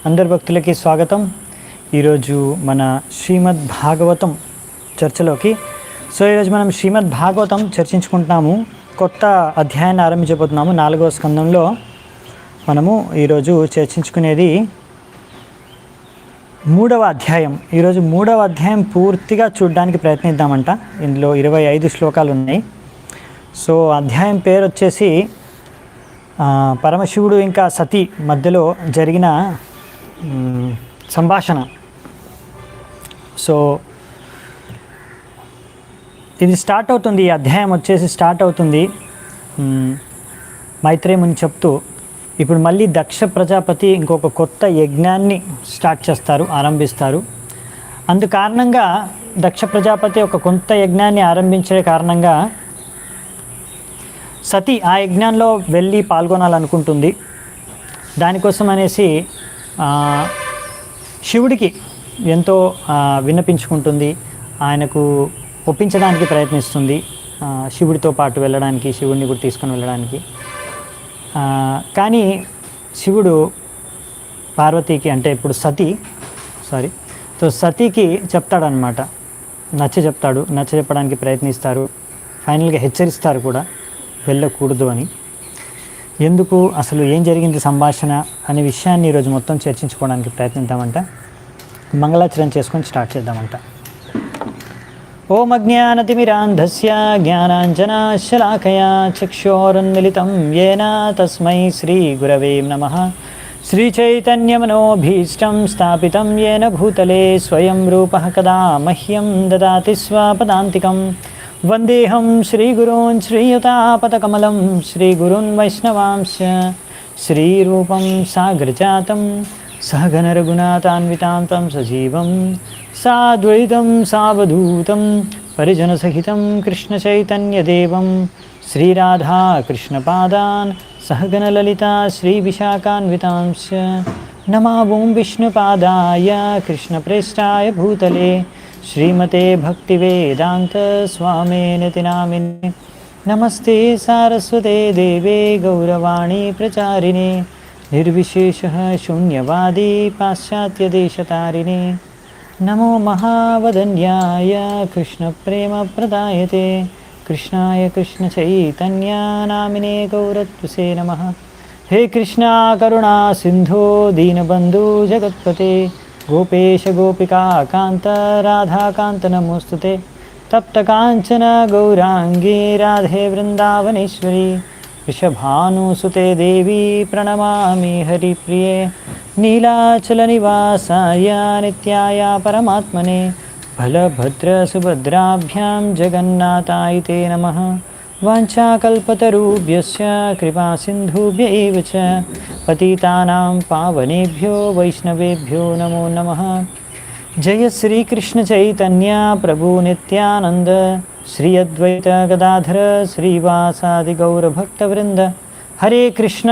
అందరి భక్తులకి స్వాగతం. ఈరోజు మన శ్రీమద్ భాగవతం చర్చలోకి. ఈరోజు మనం శ్రీమద్ భాగవతం చర్చించుకుంటున్నాము. కొత్త అధ్యాయాన్ని ఆరంభించబోతున్నాము. 4వ స్కందంలో మనము ఈరోజు చర్చించుకునేది 3వ అధ్యాయం. ఈరోజు 3వ అధ్యాయం పూర్తిగా చూడడానికి ప్రయత్నిద్దామంట. ఇందులో 25 శ్లోకాలు ఉన్నాయి. అధ్యాయం పేరు వచ్చేసి పరమశివుడు ఇంకా సతీ మధ్యలో జరిగిన సంభాషణ. ఇది స్టార్ట్ అవుతుంది. ఈ అధ్యాయం వచ్చేసి స్టార్ట్ అవుతుంది మైత్రేయ ముని చెప్తూ, ఇప్పుడు మళ్ళీ దక్ష ప్రజాపతి ఇంకొక కొత్త యజ్ఞాన్ని స్టార్ట్ చేస్తారు, ఆరంభిస్తారు. అందు కారణంగా దక్ష ప్రజాపతి ఒక కొత్త యజ్ఞాన్ని ఆరంభించే కారణంగా సతీ ఆ యజ్ఞంలో వెళ్ళి పాల్గొనాలనుకుంటుంది. దానికోసం అనేసి శివుడికి ఎంతో విన్నపించుకుంటుంది. ఆయనకు ఒప్పించడానికి ప్రయత్నిస్తుంది, శివుడితో పాటు వెళ్ళడానికి, శివుడిని కూడా తీసుకొని వెళ్ళడానికి. కానీ శివుడు పార్వతీకి, అంటే ఇప్పుడు సతీకి చెప్తాడనమాట, నచ్చ చెప్పడానికి ప్రయత్నిస్తారు. ఫైనల్గా హెచ్చరిస్తారు కూడా వెళ్ళకూడదు అని. ఎందుకు, అసలు ఏం జరిగింది సంభాషణ అనే విషయాన్ని ఈరోజు మొత్తం చర్చించుకోవడానికి ప్రయత్నిద్దామంట. మంగళాచరణ చేసుకొని స్టార్ట్ చేద్దామంట. ఓం అజ్ఞానతిమిరాంధస్య జ్ఞానాంజనాశలాకయా చక్షోరున్మిళితం యేన తస్మై శ్రీ గురవే నమః. శ్రీచైతన్యమనోభీష్టం స్థాపితం యేన భూతలే స్వయం రూపః కదా మహ్యం దదాతి స్వపదాంతికం. వందేహం శ్రీగురూన్ శ్రీయుతాపతకమలం శ్రీగురున్ వైష్ణవాంశ శ్రీరూపం సాగ్రజాతం సహగణ రఘునాథాన్వితాం తం సజీవం సాద్వైతం సావధూతం పరిజనసహితం కృష్ణచైతన్యదేవం శ్రీరాధా కృష్ణపాదాన్ సహగణ లలితా శ్రీవిశాఖాన్వితాంశ. నమో విష్ణుపాదాయ కృష్ణప్రేష్టాయ భూతలే శ్రీమతే భక్తివేదాంత స్వామినితి నామినే. నమస్తే సారస్వతే దేవే గౌరవాణి ప్రచారిణే నిర్విశేష శూన్యవాది పాశ్చాత్యదేశతారిణే. నమో మహావదన్యాయ కృష్ణ ప్రేమ ప్రదాయతే కృష్ణాయ కృష్ణ చైతన్య నామినే గౌరత్వసే నమః. హే కృష్ణ కరుణా సింధో దీనబంధు జగత్పతే గోపేశ గోపికా కాంత రాధాకాంత నమోస్తుతే. తప్త కాంచన గౌరాంగీ రాధే వృందావనేశ్వరి వృషభానుసుతే దేవి ప్రణమామి హరిప్రియే. నీలాచల నివాసాయ నిత్యాయ పరమాత్మనే బలభద్ర సుభద్రాభ్యాం జగన్నాథాయ తే నమః. వాంఛాకల్పతరుభ్యశ్చ కృపా సింధుభ్య ఏవ చ పతితానాం పావనేభ్యో వైష్ణవేభ్యో నమో నమః. జయ శ్రీకృష్ణ చైతన్య ప్రభు నిత్యానంద శ్రీ అద్వైత గదాధర శ్రీవాసాది గౌరభక్తవృంద. హరే కృష్ణ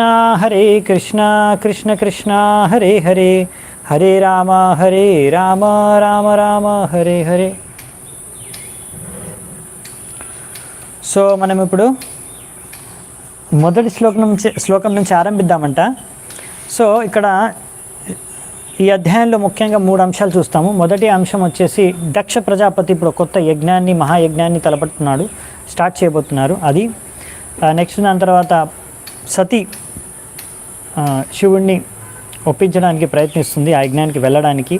కృష్ణ కృష్ణ హరే హరే హరే రామ రామ రామ హరే హరే. మనం ఇప్పుడు మొదటి శ్లోకం నుంచి ఆరంభిద్దామంట. ఇక్కడ ఈ అధ్యాయంలో ముఖ్యంగా 3 అంశాలు చూస్తాము. మొదటి అంశం వచ్చేసి దక్ష ప్రజాపతి ఇప్పుడు కొత్త యజ్ఞాన్ని, మహాయజ్ఞాన్ని స్టార్ట్ చేయబోతున్నారు. అది నెక్స్ట్. దాని తర్వాత సతీ శివుణ్ణి ఒప్పించడానికి ప్రయత్నిస్తుంది, ఆ యజ్ఞానికి వెళ్ళడానికి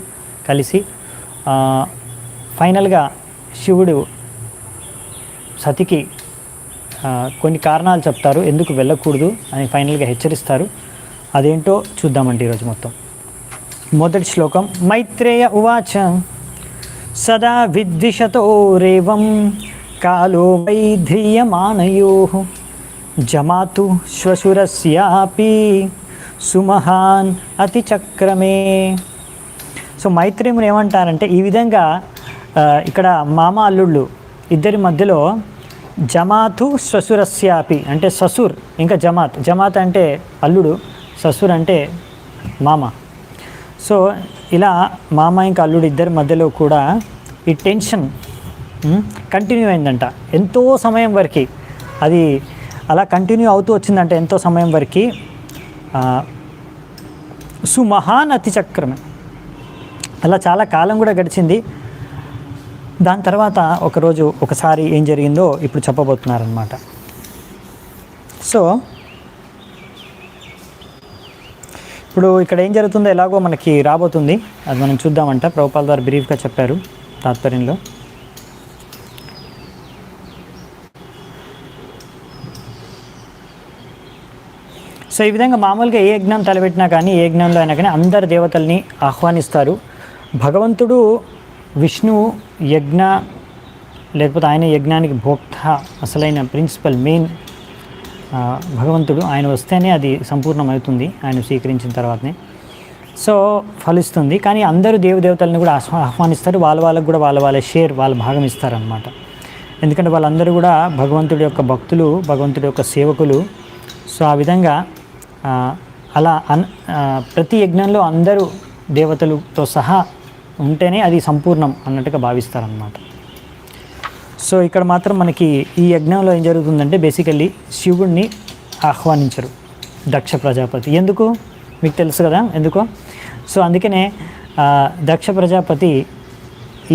కలిసి. ఫైనల్గా శివుడు సతికి కొన్ని కారణాలు చెప్తారు, ఎందుకు వెళ్ళకూడదు అని ఫైనల్గా హెచ్చరిస్తారు. అదేంటో చూద్దామండి ఈరోజు మొత్తం. మొదటి శ్లోకం. మైత్రేయ ఉవాచ సదా విద్విషతో రేవం కాలో వైధ్రియమానయోః జమాతు శ్వశురస్యాపి సుమహాన్ అతిచక్రమే. మైత్రేయుని ఏమంటారంటే, ఈ విధంగా ఇక్కడ మామ అల్లుళ్ళు ఇద్దరి మధ్యలో జమాతు శ్వశురస్యాపి అంటే ససుర్ ఇంకా జమాత్ అంటే అల్లుడు, ససుర్ అంటే మామ. ఇలా మామ ఇంకా అల్లుడు ఇద్దరి మధ్యలో కూడా ఈ టెన్షన్ కంటిన్యూ అయిందంట ఎంతో సమయం వరకు. అది అలా కంటిన్యూ అవుతూ వచ్చిందంటే ఎంతో సమయం వరకు సుమహాన్ అతిచక్రమే. అలా చాలా కాలం కూడా గడిచింది. దాని తర్వాత ఒకసారి ఏం జరిగిందో ఇప్పుడు చెప్పబోతున్నారనమాట. సో ఇప్పుడు ఇక్కడ ఏం జరుగుతుందో ఎలాగో మనకి రాబోతుంది, అది మనం చూద్దామంట. ప్రభుపాల ద్వారా బ్రీఫ్గా చెప్పారు తాత్పర్యంలో. సో ఈ విధంగా మామూలుగా ఏ యజ్ఞం తలపెట్టినా కానీ, ఏ యజ్ఞంలో అయినా కానీ అందరు దేవతల్ని ఆహ్వానిస్తారు. భగవంతుడు విష్ణువు యజ్ఞ, లేకపోతే ఆయన యజ్ఞానికి భోక్త, అసలైన ప్రిన్సిపల్ మెయిన్ భగవంతుడు. ఆయన వస్తేనే అది సంపూర్ణమవుతుంది, ఆయన స్వీకరించిన తర్వాతనే సో ఫలిస్తుంది. కానీ అందరూ దేవతలను కూడా ఆహ్వానిస్తారు. వాళ్ళకు కూడా వాళ్ళ షేర్, వాళ్ళ భాగం ఇస్తారనమాట. ఎందుకంటే వాళ్ళందరూ కూడా భగవంతుడి యొక్క భక్తులు, భగవంతుడి యొక్క సేవకులు. సో ఆ విధంగా అలా ప్రతి యజ్ఞంలో అందరూ దేవతలతో సహా ఉంటేనే అది సంపూర్ణం అన్నట్టుగా భావిస్తారనమాట. సో ఇక్కడ మాత్రం మనకి ఈ యజ్ఞంలో ఏం జరుగుతుందంటే, బేసికల్లీ శివుణ్ణి ఆహ్వానించరు దక్ష ప్రజాపతి. ఎందుకు మీకు తెలుసు కదా ఎందుకో. సో అందుకనే దక్ష ప్రజాపతి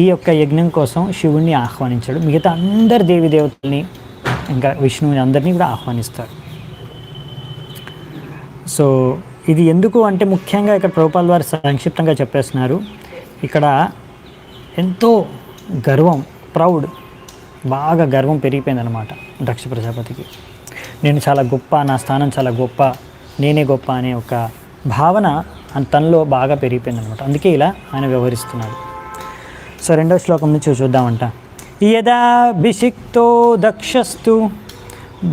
ఈ యొక్క యజ్ఞం కోసం శివుణ్ణి ఆహ్వానించాడు. మిగతా అందరు దేవతల్ని, ఇంకా విష్ణువుని అందరినీ కూడా ఆహ్వానిస్తారు. సో ఇది ఎందుకు అంటే, ముఖ్యంగా ఇక్కడ ప్రభుపాల వారు సంక్షిప్తంగా చెప్పేస్తున్నారు. ఇక్కడ ఎంతో గర్వం, ప్రౌడ్, బాగా గర్వం పెరిగిపోయిందనమాట దక్ష ప్రజాపతికి. నేను చాలా గొప్ప, నా స్థానం చాలా గొప్ప, నేనే గొప్ప అనే ఒక భావన తనలో బాగా పెరిగిపోయిందనమాట. అందుకే ఇలా ఆయన వ్యవహరిస్తున్నాడు. సో రెండవ శ్లోకం నుంచి చూద్దామంట. యదాభిషిక్తో దక్షస్తు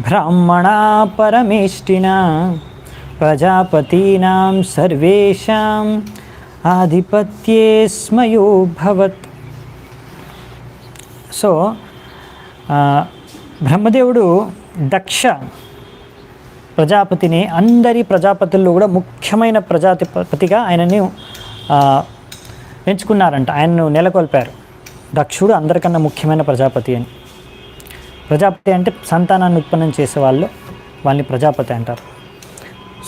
బ్రాహ్మణా పరమేష్టినా ప్రజాపతీనాం సర్వేషాం ఆధిపత్యే స్మయోభవత్. సో బ్రహ్మదేవుడు దక్ష ప్రజాపతిని, అందరి ప్రజాపతుల్లో కూడా ముఖ్యమైన ప్రజాపతిగా ఆయనని ఎంచుకున్నారంట. ఆయనను నెలకొల్పారు. దక్షుడు అందరికన్నా ముఖ్యమైన ప్రజాపతి అని. ప్రజాపతి అంటే సంతానాన్ని ఉత్పన్నం చేసే వాళ్ళని ప్రజాపతి అంటారు.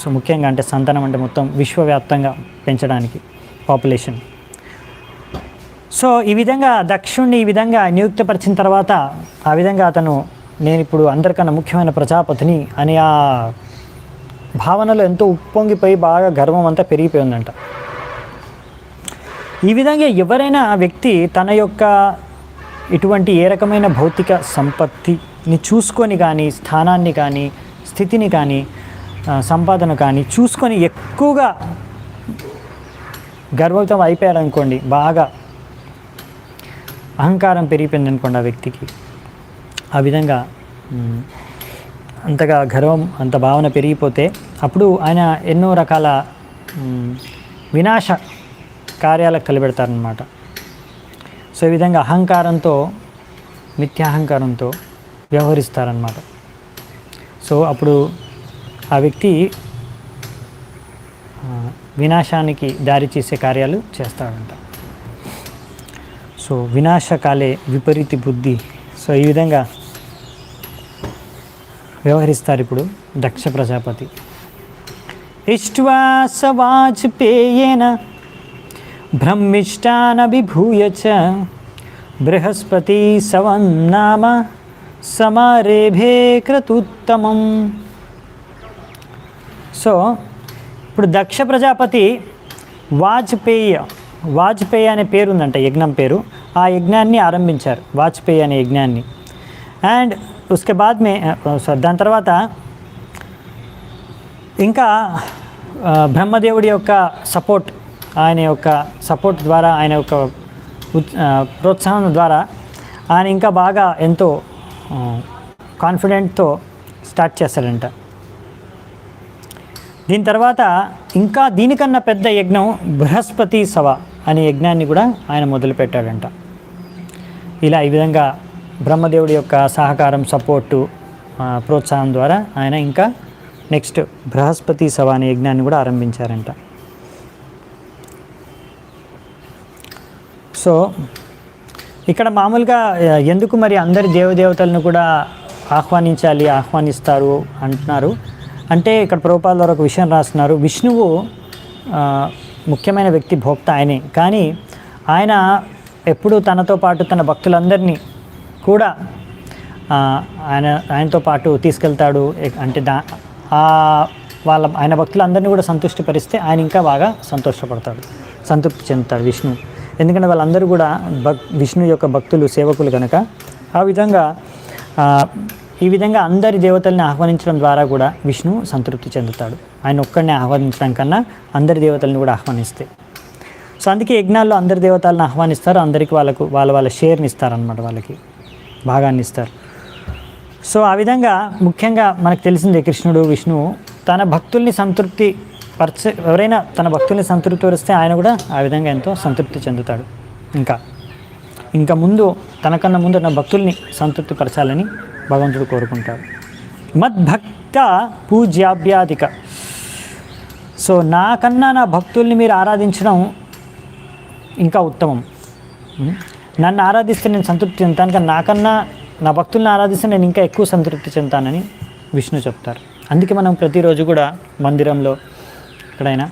సో ముఖ్యంగా అంటే సంతానం అంటే మొత్తం విశ్వవ్యాప్తంగా పెంచడానికి పాపులేషన్. సో ఈ విధంగా దక్షుణ్ణి ఈ విధంగా నియుక్తపరిచిన తర్వాత, ఆ విధంగా అతను నేను ఇప్పుడు అందరికన్నా ముఖ్యమైన ప్రజాపతిని అని ఆ భావనలో ఎంతో ఉప్పొంగిపోయి బాగా గర్వం అంతా పెరిగిపోయి ఉందంట. ఈ విధంగా ఎవరైనా వ్యక్తి తన యొక్క ఇటువంటి ఏ రకమైన భౌతిక సంపత్తిని చూసుకొని కానీ, స్థానాన్ని కానీ, స్థితిని కానీ, సంపాదన కానీ చూసుకొని ఎక్కువగా గర్వంతం అయిపోయారనుకోండి, బాగా అహంకారం పెరిగిపోయింది అనుకోండి ఆ వ్యక్తికి, ఆ విధంగా అంతగా గర్వం, అంత భావన పెరిగిపోతే అప్పుడు ఆయన ఎన్నో రకాల వినాశ కార్యాలకు తలపెడతారనమాట. సో ఈ విధంగా అహంకారంతో, మిథ్యాహంకారంతో వ్యవహరిస్తారనమాట. సో అప్పుడు ఆ వ్యక్తి వినాశానికి దారి చేసే కార్యాలు చేస్తాడంట. సో వినాశకాలే విపరీతి బుద్ధి. సో ఈ విధంగా వ్యవహరిస్తారు ఇప్పుడు దక్ష ప్రజాపతి. ఇష్ట్వా స వాజపేయేన బ్రహ్మిష్టానభిభూయ చ బృహస్పతి సవం నామ సమారేభే క్రతుత్తమం. సో ఇప్పుడు దక్ష ప్రజాపతి వాజ్పేయి అనే పేరు ఉందంట, యజ్ఞం పేరు. ఆ యజ్ఞాన్ని ఆరంభించారు, వాజ్పేయి అనే యజ్ఞాన్ని. అండ్ ఉస్కే బాద్ మే దాని తర్వాత ఇంకా బ్రహ్మదేవుడి యొక్క సపోర్ట్, ఆయన యొక్క సపోర్ట్ ద్వారా, ఆయన యొక్క ప్రోత్సాహం ద్వారా ఆయన ఇంకా బాగా ఎంతో కాన్ఫిడెంట్తో స్టార్ట్ చేస్తాడంట. దీని తర్వాత ఇంకా దీనికన్నా పెద్ద యజ్ఞం బృహస్పతి సభ అనే యజ్ఞాన్ని కూడా ఆయన మొదలుపెట్టాడంట. ఇలా ఈ విధంగా బ్రహ్మదేవుడి యొక్క సహకారం, సపోర్టు, ప్రోత్సాహం ద్వారా ఆయన ఇంకా నెక్స్ట్ బృహస్పతి సభ అనే యజ్ఞాన్ని కూడా ఆరంభించారంట. సో ఇక్కడ మామూలుగా ఎందుకు మరి అందరి దేవతలను కూడా ఆహ్వానిస్తారు అంటున్నారు అంటే, ఇక్కడ ప్రభుపాల ద్వారా ఒక విషయం రాస్తున్నారు. విష్ణువు ముఖ్యమైన వ్యక్తి భోక్త ఆయనే. కానీ ఆయన ఎప్పుడూ తనతో పాటు తన భక్తులందరినీ కూడా ఆయనతో పాటు తీసుకెళ్తాడు. అంటే ఆయన భక్తులందరినీ కూడా సంతృష్టిపరిస్తే ఆయన ఇంకా బాగా సంతోషపడతాడు, సంతృప్తి చెందుతాడు విష్ణు. ఎందుకంటే వాళ్ళందరూ కూడా విష్ణు యొక్క భక్తులు, సేవకులు కనుక. ఈ విధంగా అందరి దేవతల్ని ఆహ్వానించడం ద్వారా కూడా విష్ణు సంతృప్తి చెందుతాడు. ఆయన ఒక్కడిని ఆహ్వానించడం కన్నా అందరి దేవతల్ని కూడా ఆహ్వానిస్తే. సో అందుకే యజ్ఞాల్లో అందరి దేవతలను ఆహ్వానిస్తారు, అందరికీ వాళ్ళ షేర్ని ఇస్తారనమాట, వాళ్ళకి భాగాన్ని ఇస్తారు. సో ఆ విధంగా ముఖ్యంగా మనకు తెలిసిందే కృష్ణుడు, విష్ణువు తన భక్తుల్ని ఎవరైనా తన భక్తుల్ని సంతృప్తి పరిస్తే ఆయన కూడా ఆ విధంగా ఎంతో సంతృప్తి చెందుతాడు. ఇంకా ముందు తనకన్నా ముందు నా భక్తుల్ని సంతృప్తి పరచాలని భగవంతుడు కోరుకుంటాడు. మద్భక్త పూజ్యాభ్యాధిక. సో నాకన్నా నా భక్తుల్ని మీరు ఆరాధించడం ఇంకా ఉత్తమం. నన్ను ఆరాధిస్తే నేను సంతృప్తి చెందుతాను, కానీ నాకన్నా నా భక్తుల్ని ఆరాధిస్తే నేను ఇంకా ఎక్కువ సంతృప్తి చెందుతానని విష్ణు చెప్తారు. అందుకే మనం ప్రతిరోజు కూడా మందిరంలో ఎక్కడైనా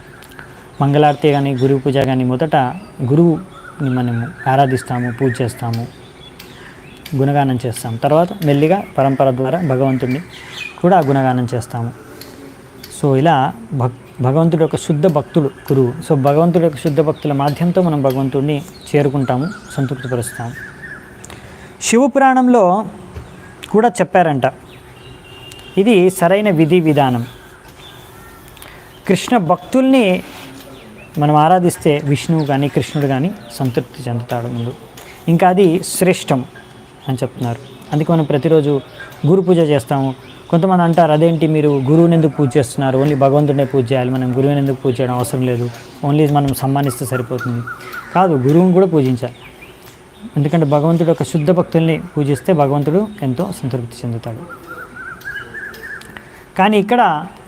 మంగళారతి కానీ గురువు పూజ కానీ మొదట గురువుని మనము ఆరాధిస్తాము, పూజ చేస్తాము, గుణగానం చేస్తాము. తర్వాత మెల్లిగా పరంపర ద్వారా భగవంతుడిని కూడా గుణగానం చేస్తాము. సో ఇలా భగవంతుడి యొక్క శుద్ధ భక్తుడు గురువు. సో భగవంతుడి యొక్క శుద్ధ భక్తుల మాధ్యంతో మనం భగవంతుడిని చేరుకుంటాము, సంతృప్తిపరుస్తాము. శివపురాణంలో కూడా చెప్పారంట, ఇది సరైన విధి విధానం. కృష్ణ భక్తుల్ని మనం ఆరాధిస్తే విష్ణువు కానీ కృష్ణుడు కానీ సంతృప్తి చెందుతాడు ముందు. ఇంకా అది శ్రేష్టం అని చెప్తున్నారు. అందుకే మనం ప్రతిరోజు గురు పూజ చేస్తాము. కొంతమంది అంటారు, అదేంటి మీరు గురువుని ఎందుకు పూజ చేస్తున్నారు, ఓన్లీ భగవంతుడినే పూజ చేయాలి, మనం గురువుని ఎందుకు పూజ చేయడం అవసరం లేదు, ఓన్లీ మనం సమ్మానిస్తే సరిపోతుంది. కాదు, గురువుని కూడా పూజించాలి. ఎందుకంటే భగవంతుడు యొక్క శుద్ధ భక్తుల్ని పూజిస్తే భగవంతుడు ఎంతో సంతృప్తి చెందుతాడు. కానీ ఇక్కడ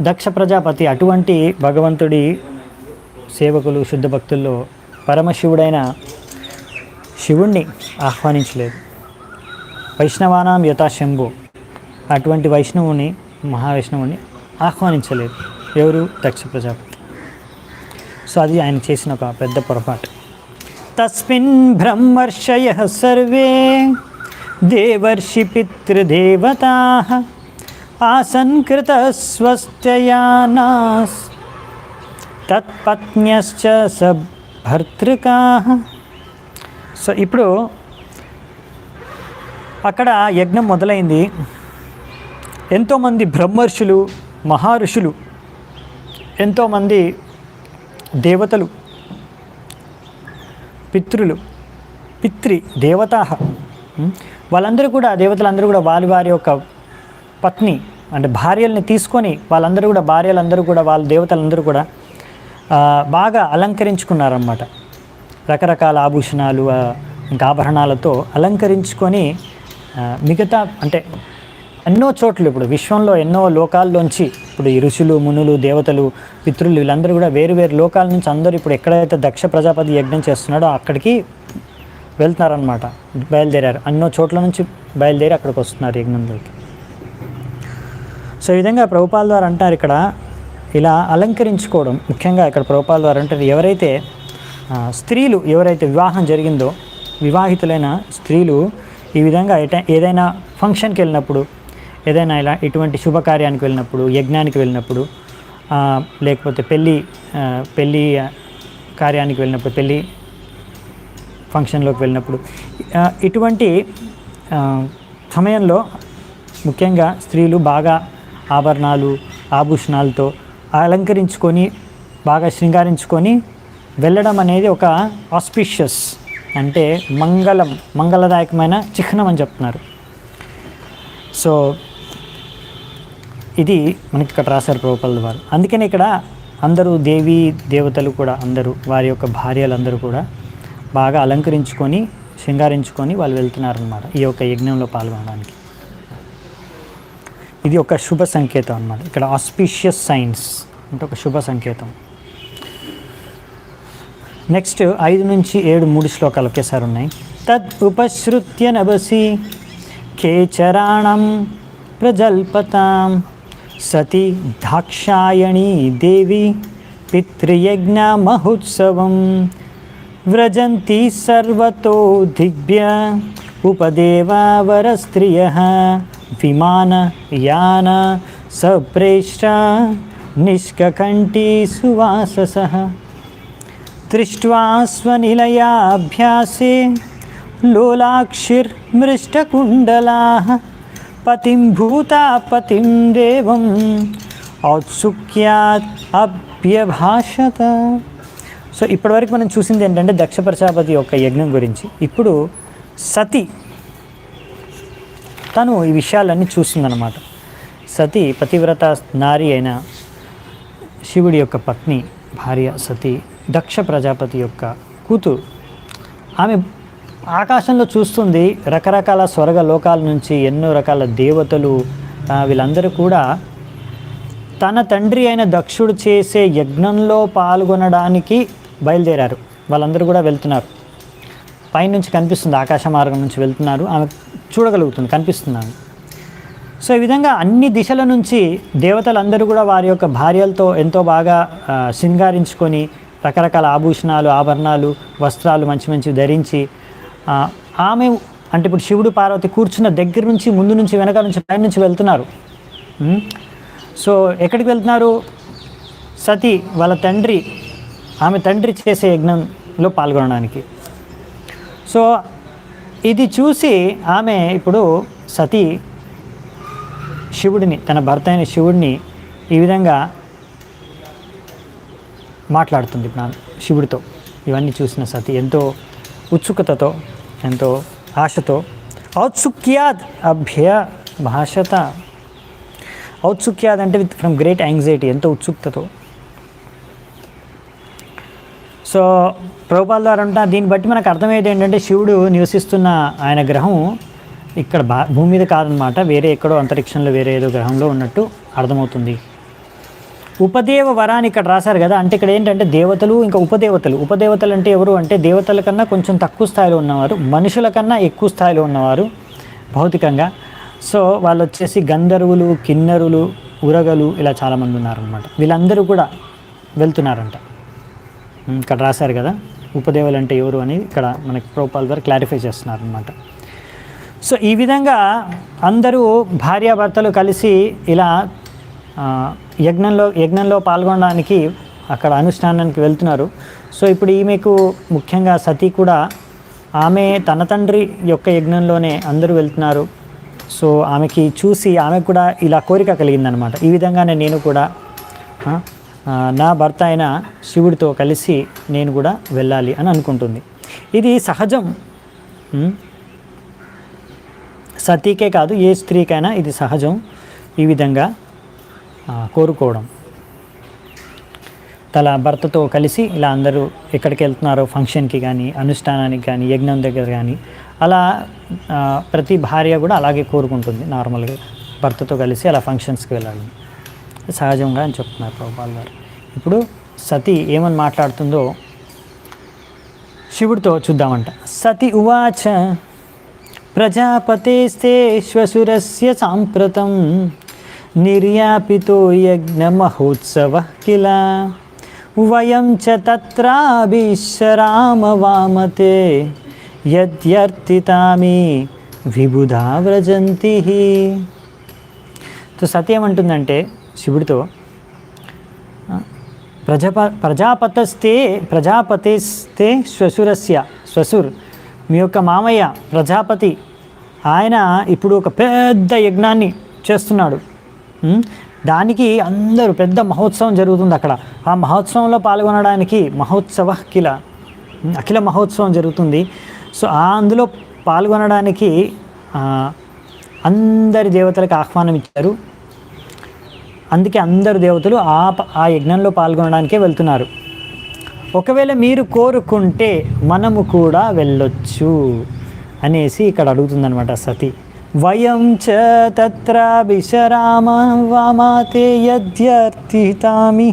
దక్ష ప్రజాపతి అటువంటి భగవంతుడి సేవకులు శుద్ధ భక్తుల్లో పరమశివుడైన శివుణ్ణి ఆహ్వానించలేదు. వైష్ణవానాం యథాశంభు, అటువంటి వైష్ణవుని, మహావైష్ణవుని ఆహ్వానించలేదు ఎవరు? దక్ష ప్రజాపతి. సో అది ఆయన చేసిన ఒక పెద్ద పొరపాటు. తస్మిన్ బ్రహ్మర్షయః సర్వే దేవర్షి పితృదేవతాః ఆసన్ కృతస్వస్త్యయానాస్ తత్పత్న్యశ్చ సభర్తృకాః. సో ఇప్పుడు అక్కడ యజ్ఞం మొదలైంది. ఎంతోమంది బ్రహ్మర్షులు, మహర్షులు, ఎంతోమంది దేవతలు, పితృ దేవతా, వాళ్ళందరూ కూడా దేవతలందరూ కూడా వారి యొక్క పత్ని అంటే భార్యల్ని తీసుకొని వాళ్ళందరూ కూడా భార్యలందరూ కూడా వాళ్ళ దేవతలందరూ కూడా బాగా అలంకరించుకున్నారన్నమాట. రకరకాల ఆభూషణాలు ఇంకా ఆభరణాలతో అలంకరించుకొని మిగతా అంటే ఎన్నో చోట్ల ఇప్పుడు విశ్వంలో ఎన్నో లోకాల్లోంచి ఇప్పుడు ఈ ఋషులు, మునులు, దేవతలు, పితృలు వీళ్ళందరూ కూడా వేరు వేరు లోకాల నుంచి అందరూ ఇప్పుడు ఎక్కడైతే దక్ష ప్రజాపతి యజ్ఞం చేస్తున్నాడో అక్కడికి వెళ్తున్నారనమాట, బయలుదేరారు. ఎన్నో చోట్ల నుంచి బయలుదేరి అక్కడికి వస్తున్నారు యజ్ఞంలోకి. సో ఈ విధంగా ప్రభుపాల ద్వారా అంటారు ఇక్కడ ఇలా అలంకరించుకోవడం. ముఖ్యంగా ఇక్కడ ప్రభుపాల ద్వారా అంటారు, ఎవరైతే స్త్రీలు ఎవరైతే వివాహం జరిగిందో వివాహితులైన స్త్రీలు ఈ విధంగా ఏదైనా ఫంక్షన్కి వెళ్ళినప్పుడు, ఏదైనా ఇలా ఇటువంటి శుభకార్యానికి వెళ్ళినప్పుడు, యజ్ఞానికి వెళ్ళినప్పుడు, లేకపోతే పెళ్ళి కార్యానికి వెళ్ళినప్పుడు, పెళ్ళి ఫంక్షన్లోకి వెళ్ళినప్పుడు, ఇటువంటి సమయంలో ముఖ్యంగా స్త్రీలు బాగా ఆభరణాలు, ఆభూషణాలతో అలంకరించుకొని బాగా శృంగారించుకొని వెళ్ళడం అనేది ఒక ఆస్పిషియస్ అంటే మంగళదాయకమైన చిహ్నం అని చెప్తున్నారు. సో ఇది మనకి ఇక్కడ రాశారు ప్రభుపాల వారు. అందుకని ఇక్కడ అందరూ దేవతలు కూడా అందరూ వారి యొక్క భార్యలందరూ కూడా బాగా అలంకరించుకొని శృంగారించుకొని వాళ్ళు వెళ్తున్నారనమాట ఈ యొక్క యజ్ఞంలో పాల్గొనడానికి. ఇది ఒక శుభ సంకేతం అన్నమాట. ఇక్కడ ఆస్పిషియస్ సైన్స్ అంటే ఒక శుభ సంకేతం. నెక్స్ట్ 5 నుంచి 7 3 శ్లోకాలు ఒకేసారి ఉన్నాయి. తద్ ఉపశ్రుత్య నభసి కేచరాణం ప్రజల్పతాం సతి దాక్షాయణీ దేవి పితృయజ్ఞ మహోత్సవం వ్రజంతి సర్వతో దిగ్భ్య ఉపదేవావర స్త్రియ విమాన యాన సప్రేష్ట నిష్కంఠీ సువాసస దృష్ట్వా స్వనిలయాభ్యాసే లోలాక్షిర్మృష్టకుండలాః పతిం భూతాపతిం దేవం ఔత్సుక్యాత్ అభ్యభాషత. సో ఇప్పటివరకు మనం చూసింది ఏంటంటే దక్ష ప్రజాపతి యొక్క యజ్ఞం గురించి. ఇప్పుడు సతి తను ఈ విషయాలన్నీ చూస్తుందన్నమాట. సతి పతివ్రత నారి అయిన శివుడి యొక్క పత్ని భార్య సతి దక్ష ప్రజాపతి యొక్క కూతురు. ఆమె ఆకాశంలో చూస్తుంది రకరకాల స్వర్గ లోకాల నుంచి ఎన్నో రకాల దేవతలు వీళ్ళందరూ కూడా తన తండ్రి అయిన దక్షుడు చేసే యజ్ఞంలో పాల్గొనడానికి బయలుదేరారు. వాళ్ళందరూ కూడా వెళ్తున్నారు. పైనుంచి కనిపిస్తుంది, ఆకాశ మార్గం నుంచి వెళ్తున్నారు. ఆమె చూడగలుగుతుంది, కనిపిస్తుంది ఆమె. సో ఈ విధంగా అన్ని దిశల నుంచి దేవతలందరూ కూడా వారి యొక్క భార్యలతో ఎంతో బాగా శృంగారించుకొని రకరకాల ఆభూషణాలు, ఆభరణాలు, వస్త్రాలు మంచి మంచి ధరించి ఆమె అంటే ఇప్పుడు శివుడు పార్వతి కూర్చున్న దగ్గర నుంచి, ముందు నుంచి, వెనక నుంచి, పైన నుంచి వెళ్తున్నారు. సో ఎక్కడికి వెళ్తున్నారు? సతి వాళ్ళ తండ్రి, ఆమె తండ్రి చేసే యజ్ఞంలో పాల్గొనడానికి. సో ఇది చూసి ఆమె ఇప్పుడు సతి శివుడిని, తన భర్త అయిన శివుడిని ఈ విధంగా మాట్లాడుతుంది శివుడితో. ఇవన్నీ చూసిన సతి ఎంతో ఉత్సుకతతో, ఎంతో ఆశతో ఔత్సుక్యాద్ అభ్య భాషత. ఔత్సుక్యాద్ అంటే విత్ ఫ్రమ్ గ్రేట్ యాంగ్జైటీ, ఎంతో ఉత్సుకతతో. సో ప్రభుపాదుల వారు అంట దీన్ని బట్టి మనకు అర్థమయ్యేది ఏంటంటే శివుడు నివసిస్తున్న ఆయన గ్రహం ఇక్కడ భూమి మీద కాదనమాట, వేరే ఎక్కడో అంతరిక్షంలో వేరే ఏదో గ్రహంలో ఉన్నట్టు అర్థమవుతుంది. ఉపదేవ వరాన్ని ఇక్కడ రాశారు కదా, అంటే ఇక్కడ ఏంటంటే దేవతలు ఇంకా ఉపదేవతలు. ఉపదేవతలు అంటే ఎవరు అంటే దేవతల కన్నా కొంచెం తక్కువ స్థాయిలో ఉన్నవారు, మనుషుల కన్నా ఎక్కువ స్థాయిలో ఉన్నవారు భౌతికంగా. సో వాళ్ళు వచ్చేసి గంధర్వులు, కిన్నరులు, ఉరగలు, ఇలా చాలామంది ఉన్నారనమాట. వీళ్ళందరూ కూడా వెళ్తున్నారంట. ఇక్కడ రాశారు కదా ఉపదేవులు అంటే ఎవరు అని, ఇక్కడ మనకి ప్రభుపాదుల ద్వారా క్లారిఫై చేస్తున్నారు అనమాట. సో ఈ విధంగా అందరూ భార్యాభర్తలు కలిసి ఇలా యజ్ఞంలో పాల్గొనడానికి అక్కడ అనుష్ఠానానికి వెళ్తున్నారు. సో ఇప్పుడు ఈమెకు ముఖ్యంగా సతీ కూడా ఆమె తన తండ్రి యొక్క యజ్ఞంలోనే అందరూ వెళ్తున్నారు. సో ఆమెకి చూసి ఆమెకు కూడా ఇలా కోరిక కలిగిందనమాట. ఈ విధంగానే నేను కూడా నా భర్త అయిన శివుడితో కలిసి నేను కూడా వెళ్ళాలి అని అనుకుంటుంది. ఇది సహజం, సతీకే కాదు ఏ స్త్రీకైనా ఇది సహజం ఈ విధంగా కోరుకోవడం. తన భర్తతో కలిసి ఇలా అందరూ ఎక్కడికి వెళ్తున్నారో ఫంక్షన్కి కానీ, అనుష్ఠానానికి కానీ, యజ్ఞం దగ్గర కానీ, అలా ప్రతి భార్య కూడా అలాగే కోరుకుంటుంది. నార్మల్గా భర్తతో కలిసి అలా ఫంక్షన్స్కి వెళ్ళాలి సహజంగా అని చెప్తున్నారు ప్రభుపాదుల వారు. ఇప్పుడు సతి ఏమని మాట్లాడుతుందో శివుడితో చూద్దామంట. సతి ఉవాచ ప్రజాపతేస్తే శ్వశురస్య సాంప్రతం నిర్యాపితో యజ్ఞ మహోత్సవ కిల వయం చ తత్రాభిశ్రామ వామతే యద్యర్తితామి విబుధా వ్రజంతి. సో సతి ఏమంటుందంటే శివుడితో, ప్రజాపతేస్తే శ్వశురస్య, శ్వశుర్ మీ యొక్క మామయ్య ప్రజాపతి, ఆయన ఇప్పుడు ఒక పెద్ద యజ్ఞాన్ని చేస్తున్నాడు. దానికి అందరూ పెద్ద మహోత్సవం జరుగుతుంది అక్కడ. ఆ మహోత్సవంలో పాల్గొనడానికి మహోత్సవ అఖిల మహోత్సవం జరుగుతుంది. సో అందులో పాల్గొనడానికి అందరి దేవతలకు ఆహ్వానం ఇచ్చారు. అందుకే అందరు దేవతలు ఆ యజ్ఞంలో పాల్గొనడానికే వెళ్తున్నారు. ఒకవేళ మీరు కోరుకుంటే మనము కూడా వెళ్ళొచ్చు అనేసి ఇక్కడ అడుగుతుందనమాట సతి. వయం చ తత్ర విశరామ వామాతే యద్యర్తితామి.